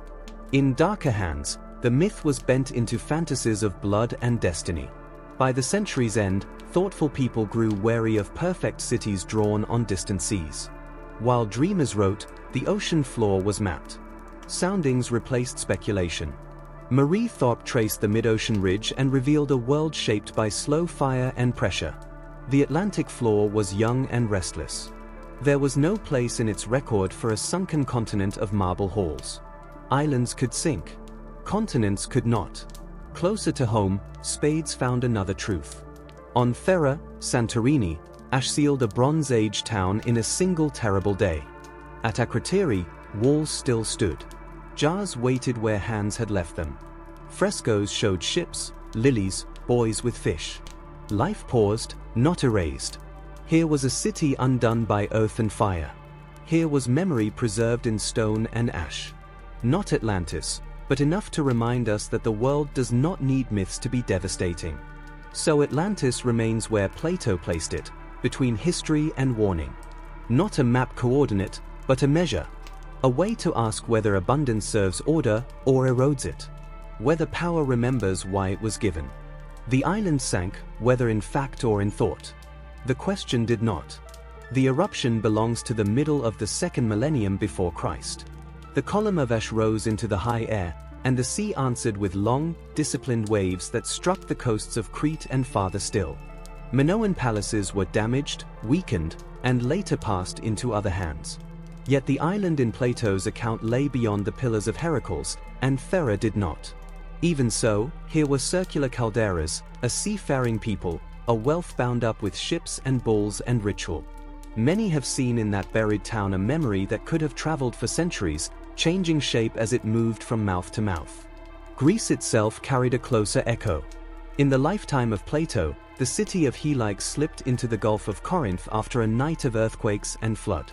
In darker hands, the myth was bent into fantasies of blood and destiny. By the century's end, thoughtful people grew wary of perfect cities drawn on distant seas. While dreamers wrote, the ocean floor was mapped. Soundings replaced speculation. Marie Thorpe traced the mid-ocean ridge and revealed a world shaped by slow fire and pressure. The Atlantic floor was young and restless. There was no place in its record for a sunken continent of marble halls. Islands could sink. Continents could not. Closer to home, Spades found another truth. On Thera, Santorini, ash sealed a Bronze Age town in a single terrible day. At Akrotiri, walls still stood. Jars waited where hands had left them. Frescoes showed ships, lilies, boys with fish. Life paused, not erased. Here was a city undone by earth and fire. Here was memory preserved in stone and ash. Not Atlantis, but enough to remind us that the world does not need myths to be devastating. So Atlantis remains where Plato placed it, between history and warning. Not a map coordinate, but a measure. A way to ask whether abundance serves order or erodes it. Whether power remembers why it was given. The island sank, whether in fact or in thought. The question did not. The eruption belongs to the middle of the second millennium before Christ. The column of ash rose into the high air, and the sea answered with long, disciplined waves that struck the coasts of Crete and farther still. Minoan palaces were damaged, weakened, and later passed into other hands. Yet the island in Plato's account lay beyond the pillars of Heracles, and Thera did not. Even so, here were circular calderas, a seafaring people, a wealth bound up with ships and bulls and ritual. Many have seen in that buried town a memory that could have traveled for centuries, changing shape as it moved from mouth to mouth. Greece itself carried a closer echo. In the lifetime of Plato, the city of Helike slipped into the Gulf of Corinth after a night of earthquakes and flood.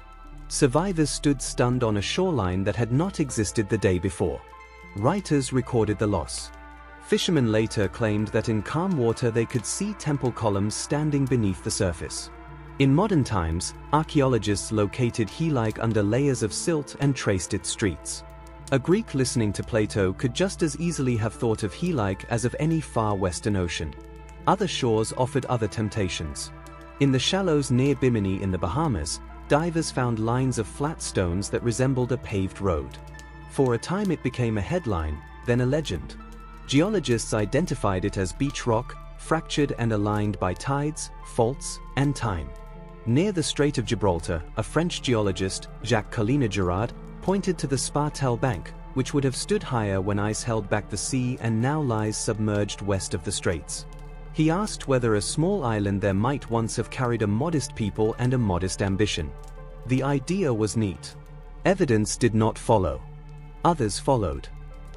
Survivors stood stunned on a shoreline that had not existed the day before. Writers recorded the loss. Fishermen later claimed that in calm water they could see temple columns standing beneath the surface. In modern times, archaeologists located Helike under layers of silt and traced its streets. A Greek listening to Plato could just as easily have thought of Helike as of any far western ocean. Other shores offered other temptations. In the shallows near Bimini in the Bahamas, divers found lines of flat stones that resembled a paved road. For a time it became a headline, then a legend. Geologists identified it as beach rock, fractured and aligned by tides, faults, and time. Near the Strait of Gibraltar, a French geologist, Jacques Collina-Girard, pointed to the Spartel Bank, which would have stood higher when ice held back the sea and now lies submerged west of the straits. He asked whether a small island there might once have carried a modest people and a modest ambition. The idea was neat. Evidence did not follow. Others followed.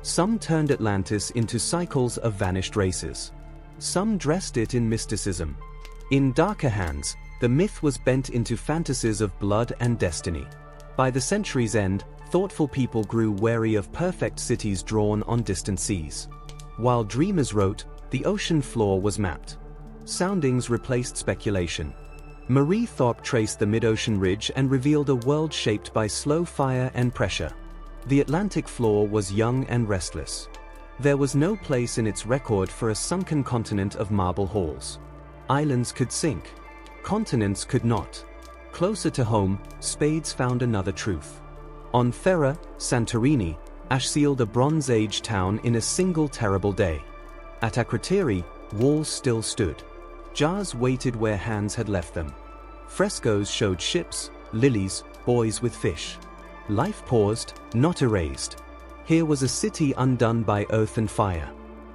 Some turned Atlantis into cycles of vanished races. Some dressed it in mysticism. In darker hands, the myth was bent into fantasies of blood and destiny. By the century's end, thoughtful people grew wary of perfect cities drawn on distant seas. While dreamers wrote, the ocean floor was mapped. Soundings replaced speculation. Marie Thorpe traced the mid-ocean ridge and revealed a world shaped by slow fire and pressure. The Atlantic floor was young and restless. There was no place in its record for a sunken continent of marble halls. Islands could sink. Continents could not. Closer to home, Spades found another truth. On Thera, Santorini, ash sealed a Bronze Age town in a single terrible day. At Akrotiri, walls still stood. Jars waited where hands had left them. Frescoes showed ships, lilies, boys with fish. Life paused, not erased. Here was a city undone by earth and fire.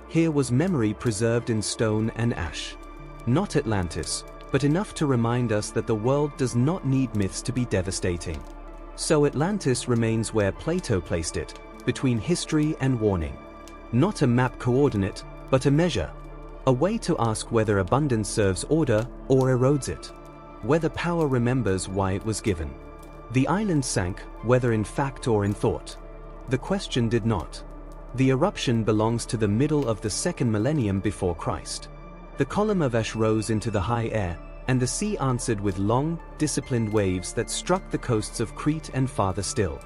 Here was memory preserved in stone and ash. Not Atlantis, but enough to remind us that the world does not need myths to be devastating. So Atlantis remains where Plato placed it, between history and warning. Not a map coordinate, but a measure. A way to ask whether abundance serves order or erodes it. Whether power remembers why it was given. The island sank, whether in fact or in thought. The question did not. The eruption belongs to the middle of the second millennium before Christ. The column of ash rose into the high air, and the sea answered with long, disciplined waves that struck the coasts of Crete and farther still.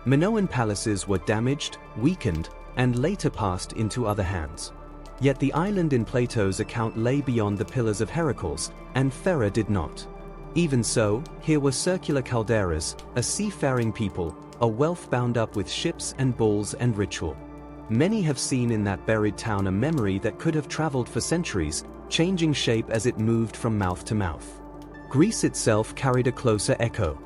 Minoan palaces were damaged, weakened, and later passed into other hands. Yet the island in Plato's account lay beyond the pillars of Heracles, and Thera did not. Even so, here were circular calderas, a seafaring people, a wealth bound up with ships and bulls and ritual. Many have seen in that buried town a memory that could have traveled for centuries, changing shape as it moved from mouth to mouth. Greece itself carried a closer echo.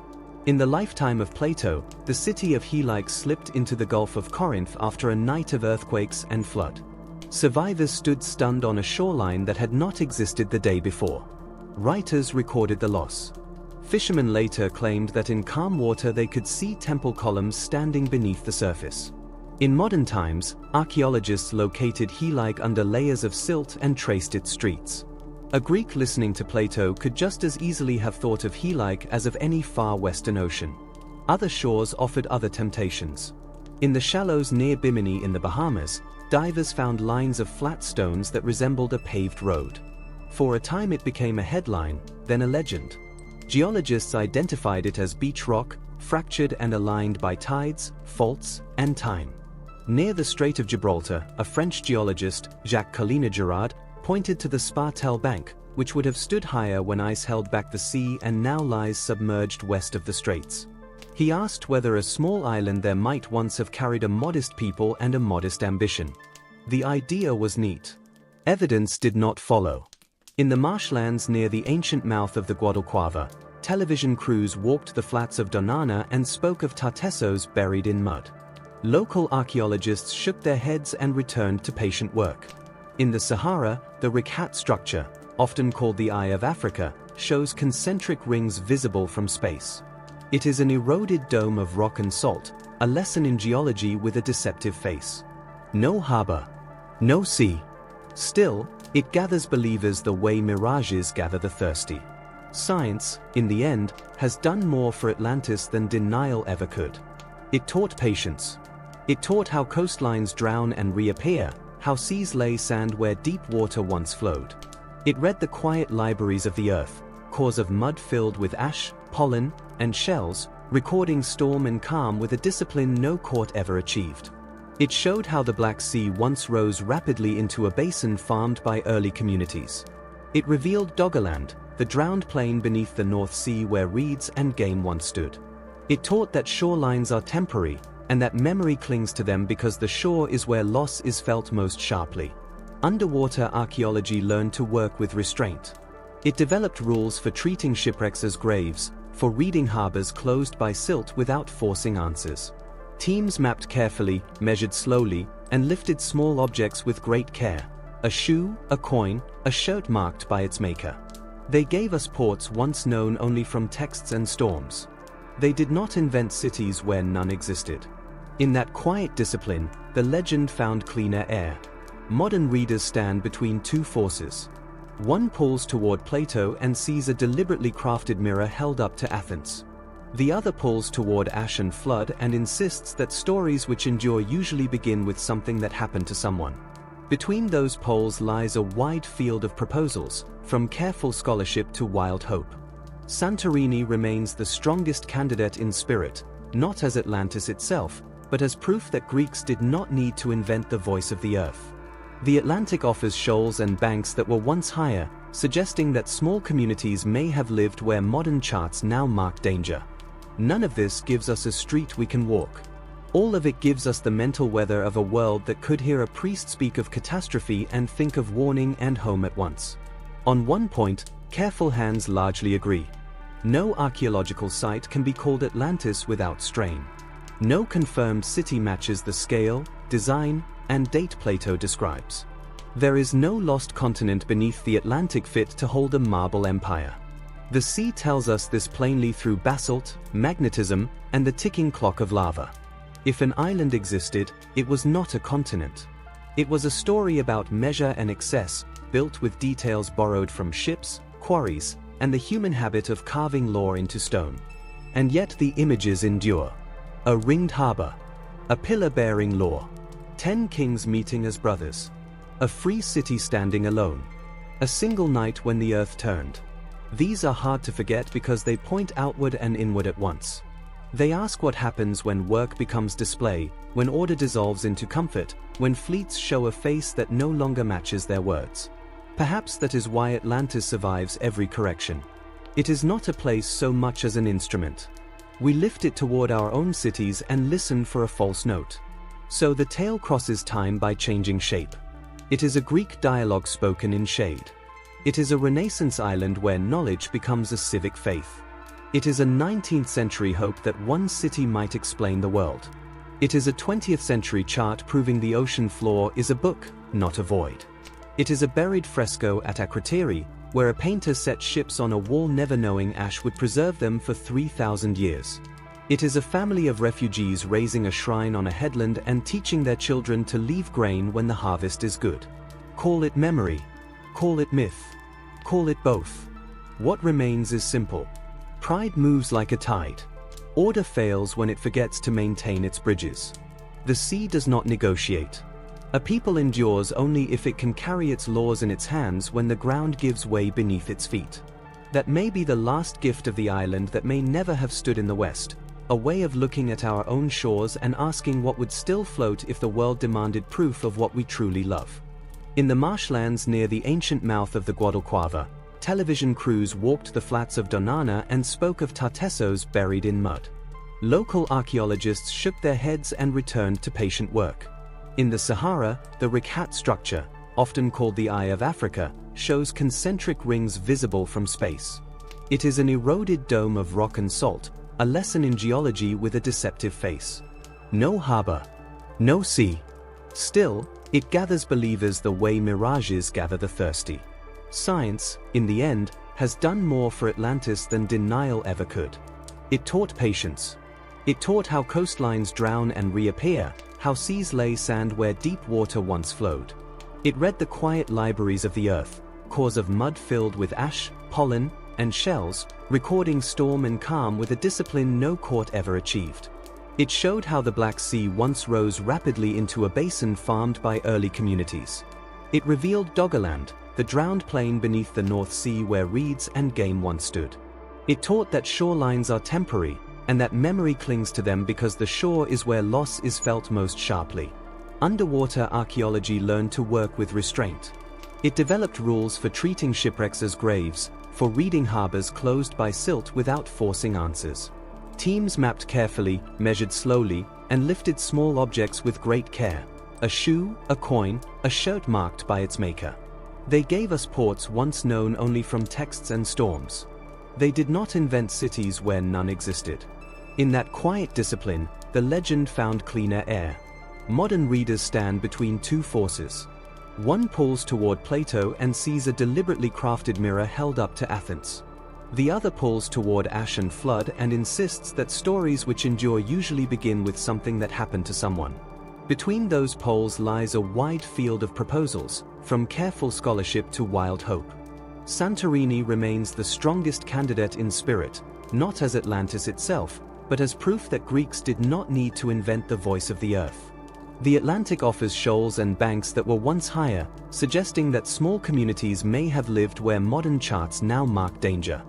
In the lifetime of Plato, the city of Helike slipped into the Gulf of Corinth after a night of earthquakes and flood. Survivors stood stunned on a shoreline that had not existed the day before. Writers recorded the loss. Fishermen later claimed that in calm water they could see temple columns standing beneath the surface. In modern times, archaeologists located Helike under layers of silt and traced its streets. A Greek listening to Plato could just as easily have thought of Helike as of any far western ocean. Other shores offered other temptations. In the shallows near Bimini in the Bahamas, divers found lines of flat stones that resembled a paved road. For a time it became a headline, then a legend. Geologists identified it as beach rock, fractured and aligned by tides, faults, and time. Near the Strait of Gibraltar, a French geologist, Jacques Collina-Girard, pointed to the Spartel Bank, which would have stood higher when ice held back the sea and now lies submerged west of the straits. He asked whether a small island there might once have carried a modest people and a modest ambition. The idea was neat. Evidence did not follow. In the marshlands near the ancient mouth of the Guadalquivir, television crews walked the flats of Donana and spoke of Tartessos buried in mud. Local archaeologists shook their heads and returned to patient work. In the Sahara, the Rikhat structure, often called the Eye of Africa, shows concentric rings visible from space. It is an eroded dome of rock and salt, a lesson in geology with a deceptive face. No harbor, no sea. Still, it gathers believers the way mirages gather the thirsty. Science, in the end, has done more for Atlantis than denial ever could. It taught patience. It taught how coastlines drown and reappear, how seas lay sand where deep water once flowed. It read the quiet libraries of the earth, cores of mud filled with ash, pollen, and shells, recording storm and calm with a discipline no court ever achieved. It showed how the Black Sea once rose rapidly into a basin farmed by early communities. It revealed Doggerland, the drowned plain beneath the North Sea where reeds and game once stood. It taught that shorelines are temporary, and that memory clings to them because the shore is where loss is felt most sharply. Underwater archaeology learned to work with restraint. It developed rules for treating shipwrecks as graves, for reading harbors closed by silt without forcing answers. Teams mapped carefully, measured slowly, and lifted small objects with great care. A shoe, a coin, a shirt marked by its maker. They gave us ports once known only from texts and storms. They did not invent cities where none existed. In that quiet discipline, the legend found cleaner air. Modern readers stand between two forces. One pulls toward Plato and sees a deliberately crafted mirror held up to Athens. The other pulls toward ash and flood and insists that stories which endure usually begin with something that happened to someone. Between those poles lies a wide field of proposals, from careful scholarship to wild hope. Santorini remains the strongest candidate in spirit, not as Atlantis itself, but as proof that Greeks did not need to invent the voice of the earth. The Atlantic offers shoals and banks that were once higher, suggesting that small communities may have lived where modern charts now mark danger. None of this gives us a street we can walk. All of it gives us the mental weather of a world that could hear a priest speak of catastrophe and think of warning and home at once. On one point, careful hands largely agree. No archaeological site can be called Atlantis without strain. No confirmed city matches the scale, design, and date Plato describes. There is no lost continent beneath the Atlantic fit to hold a marble empire. The sea tells us this plainly through basalt, magnetism, and the ticking clock of lava. If an island existed, it was not a continent. It was a story about measure and excess, built with details borrowed from ships, quarries, and the human habit of carving lore into stone. And yet the images endure. A ringed harbor. A pillar bearing lore. 10 kings meeting as brothers. A free city standing alone. A single night when the earth turned. These are hard to forget because they point outward and inward at once. They ask what happens when work becomes display, when order dissolves into comfort, when fleets show a face that no longer matches their words. Perhaps that is why Atlantis survives every correction. It is not a place so much as an instrument. We lift it toward our own cities and listen for a false note. So the tale crosses time by changing shape. It is a Greek dialogue spoken in shade. It is a Renaissance island where knowledge becomes a civic faith. It is a 19th century hope that one city might explain the world. It is a 20th century chart proving the ocean floor is a book, not a void. It is a buried fresco at Akrotiri, where a painter set ships on a wall never knowing ash would preserve them for 3,000 years. It is a family of refugees raising a shrine on a headland and teaching their children to leave grain when the harvest is good. Call it memory. Call it myth. Call it both. What remains is simple. Pride moves like a tide. Order fails when it forgets to maintain its bridges. The sea does not negotiate. A people endures only if it can carry its laws in its hands when the ground gives way beneath its feet. That may be the last gift of the island that may never have stood in the West, a way of looking at our own shores and asking what would still float if the world demanded proof of what we truly love. In the marshlands near the ancient mouth of the Guadalquivir, television crews walked the flats of Donana and spoke of Tartessos buried in mud. Local archaeologists shook their heads and returned to patient work. In the Sahara, the Rikhat structure, often called the Eye of Africa, shows concentric rings visible from space. It is an eroded dome of rock and salt, a lesson in geology with a deceptive face. No harbor, no sea. Still, it gathers believers the way mirages gather the thirsty. Science, in the end, has done more for Atlantis than denial ever could. It taught patience. It taught how coastlines drown and reappear, how seas lay sand where deep water once flowed. It read the quiet libraries of the earth, cores of mud filled with ash, pollen, and shells, recording storm and calm with a discipline no court ever achieved. It showed how the Black Sea once rose rapidly into a basin farmed by early communities. It revealed Doggerland, the drowned plain beneath the North Sea where reeds and game once stood. It taught that shorelines are temporary, and that memory clings to them because the shore is where loss is felt most sharply. Underwater archaeology learned to work with restraint. It developed rules for treating shipwrecks as graves, for reading harbors closed by silt without forcing answers. Teams mapped carefully, measured slowly, and lifted small objects with great care. A shoe, a coin, a shirt marked by its maker. They gave us ports once known only from texts and storms. They did not invent cities where none existed. In that quiet discipline, the legend found cleaner air. Modern readers stand between two forces. One pulls toward Plato and sees a deliberately crafted mirror held up to Athens. The other pulls toward ash and flood and insists that stories which endure usually begin with something that happened to someone. Between those poles lies a wide field of proposals, from careful scholarship to wild hope. Santorini remains the strongest candidate in spirit, not as Atlantis itself, but as proof that Greeks did not need to invent the voice of the earth. The Atlantic offers shoals and banks that were once higher, suggesting that small communities may have lived where modern charts now mark danger.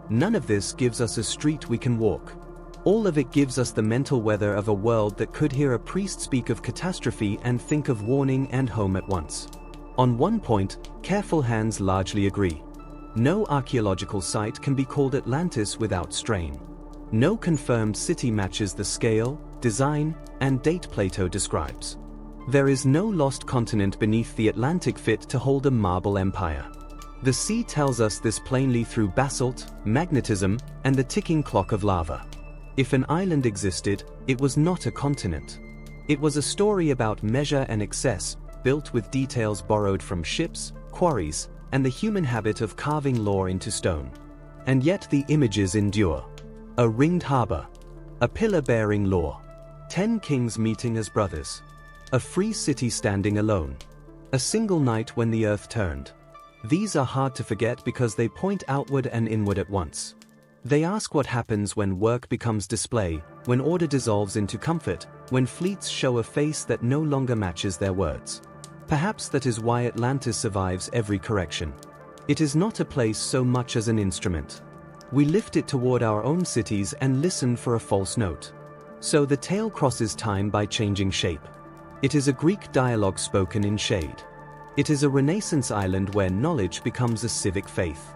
None of this gives us a street we can walk. All of it gives us the mental weather of a world that could hear a priest speak of catastrophe and think of warning and home at once. On one point, careful hands largely agree. No archaeological site can be called Atlantis without strain. No confirmed city matches the scale, design, and date Plato describes. There is no lost continent beneath the Atlantic fit to hold a marble empire. The sea tells us this plainly through basalt, magnetism, and the ticking clock of lava. If an island existed, it was not a continent. It was a story about measure and excess, built with details borrowed from ships, quarries, and the human habit of carving lore into stone. And yet the images endure. A ringed harbor. A pillar bearing law. 10 kings meeting as brothers. A free city standing alone. A single night when the earth turned. These are hard to forget because they point outward and inward at once. They ask what happens when work becomes display, when order dissolves into comfort, when fleets show a face that no longer matches their words. Perhaps that is why Atlantis survives every correction. It is not a place so much as an instrument. We lift it toward our own cities and listen for a false note. So the tale crosses time by changing shape. It is a Greek dialogue spoken in shade. It is a Renaissance island where knowledge becomes a civic faith.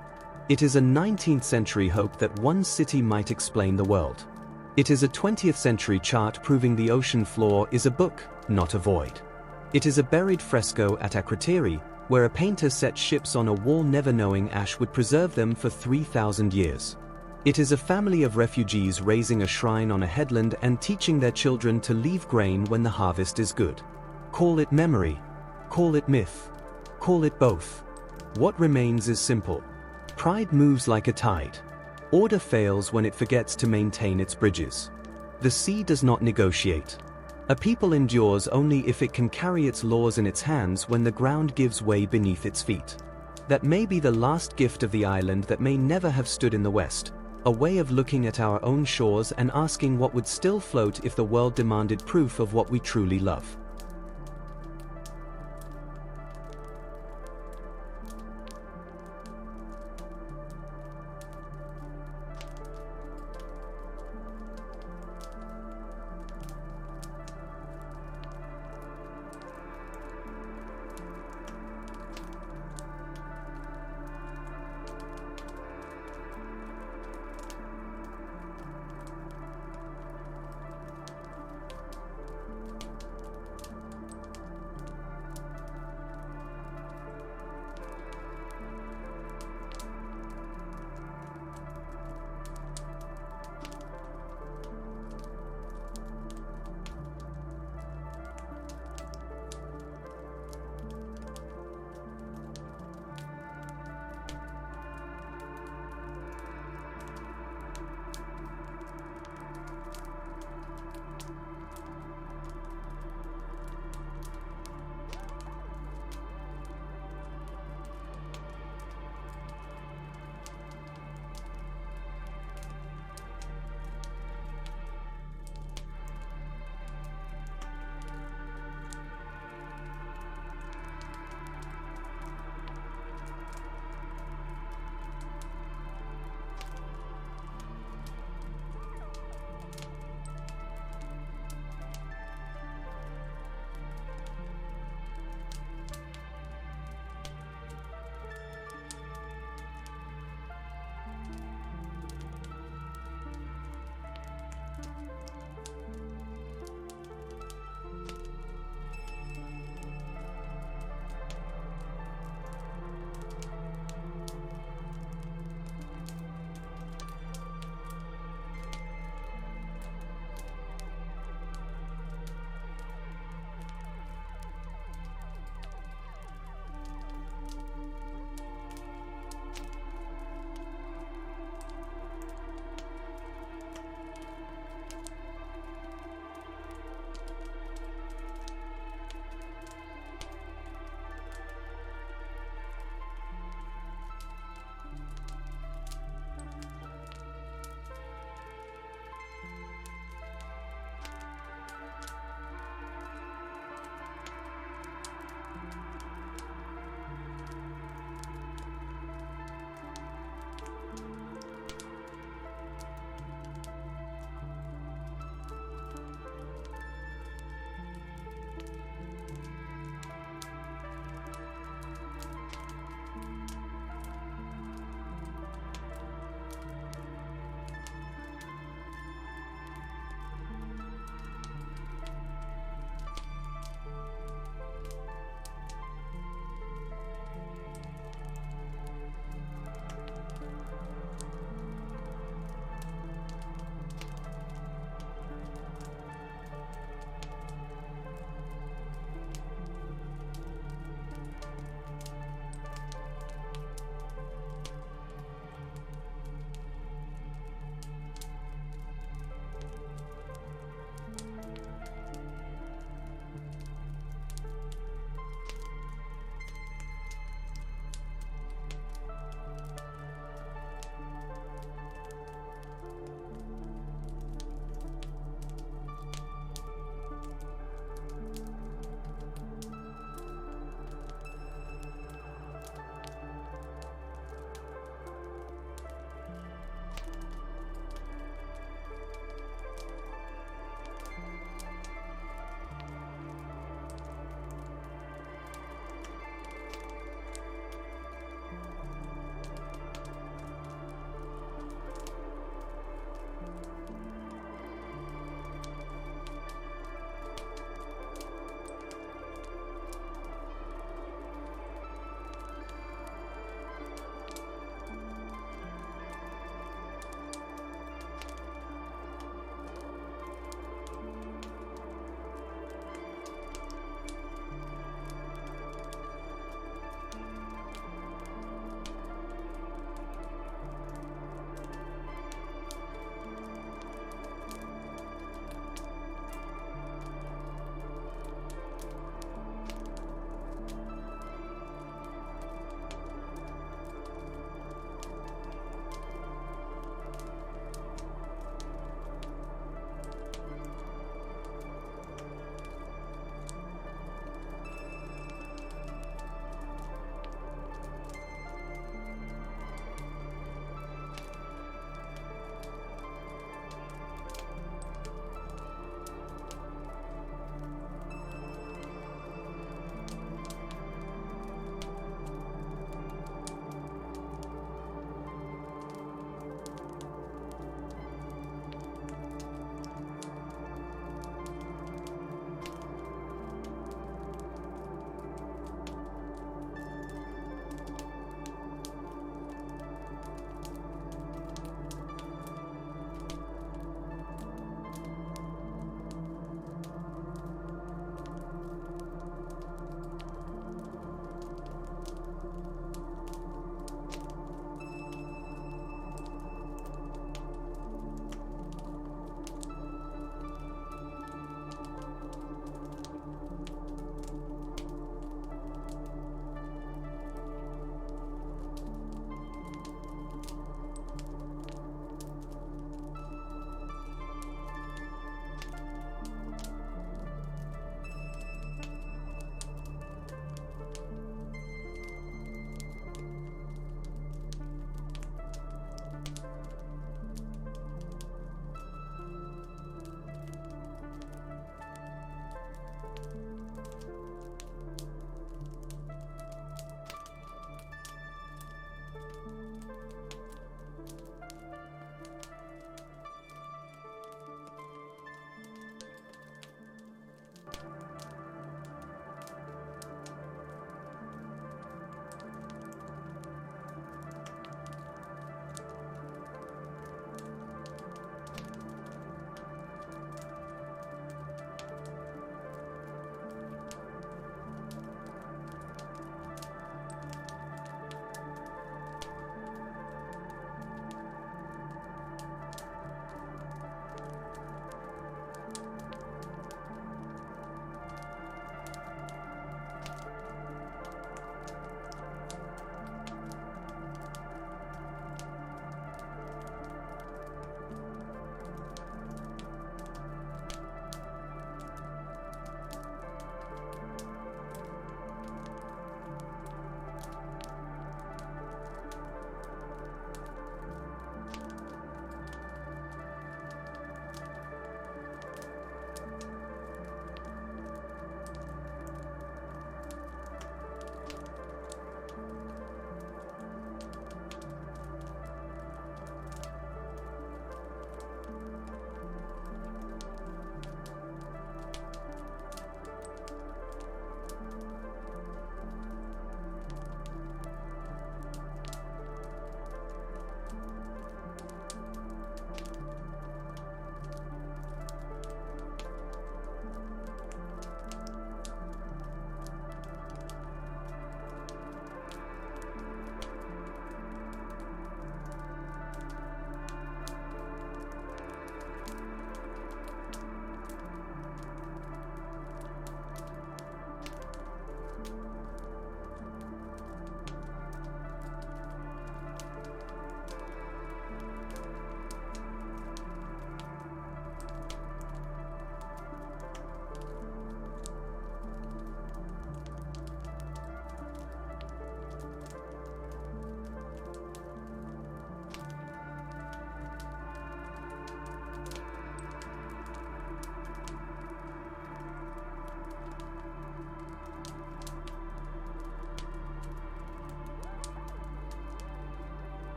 It is a 19th century hope that one city might explain the world. It is a 20th century chart proving the ocean floor is a book, not a void. It is a buried fresco at Akrotiri, where a painter set ships on a wall never knowing ash would preserve them for 3,000 years. It is a family of refugees raising a shrine on a headland and teaching their children to leave grain when the harvest is good. Call it memory. Call it myth. Call it both. What remains is simple. Pride moves like a tide. Order fails when it forgets to maintain its bridges. The sea does not negotiate. A people endures only if it can carry its laws in its hands when the ground gives way beneath its feet. That may be the last gift of the island that may never have stood in the West, a way of looking at our own shores and asking what would still float if the world demanded proof of what we truly love.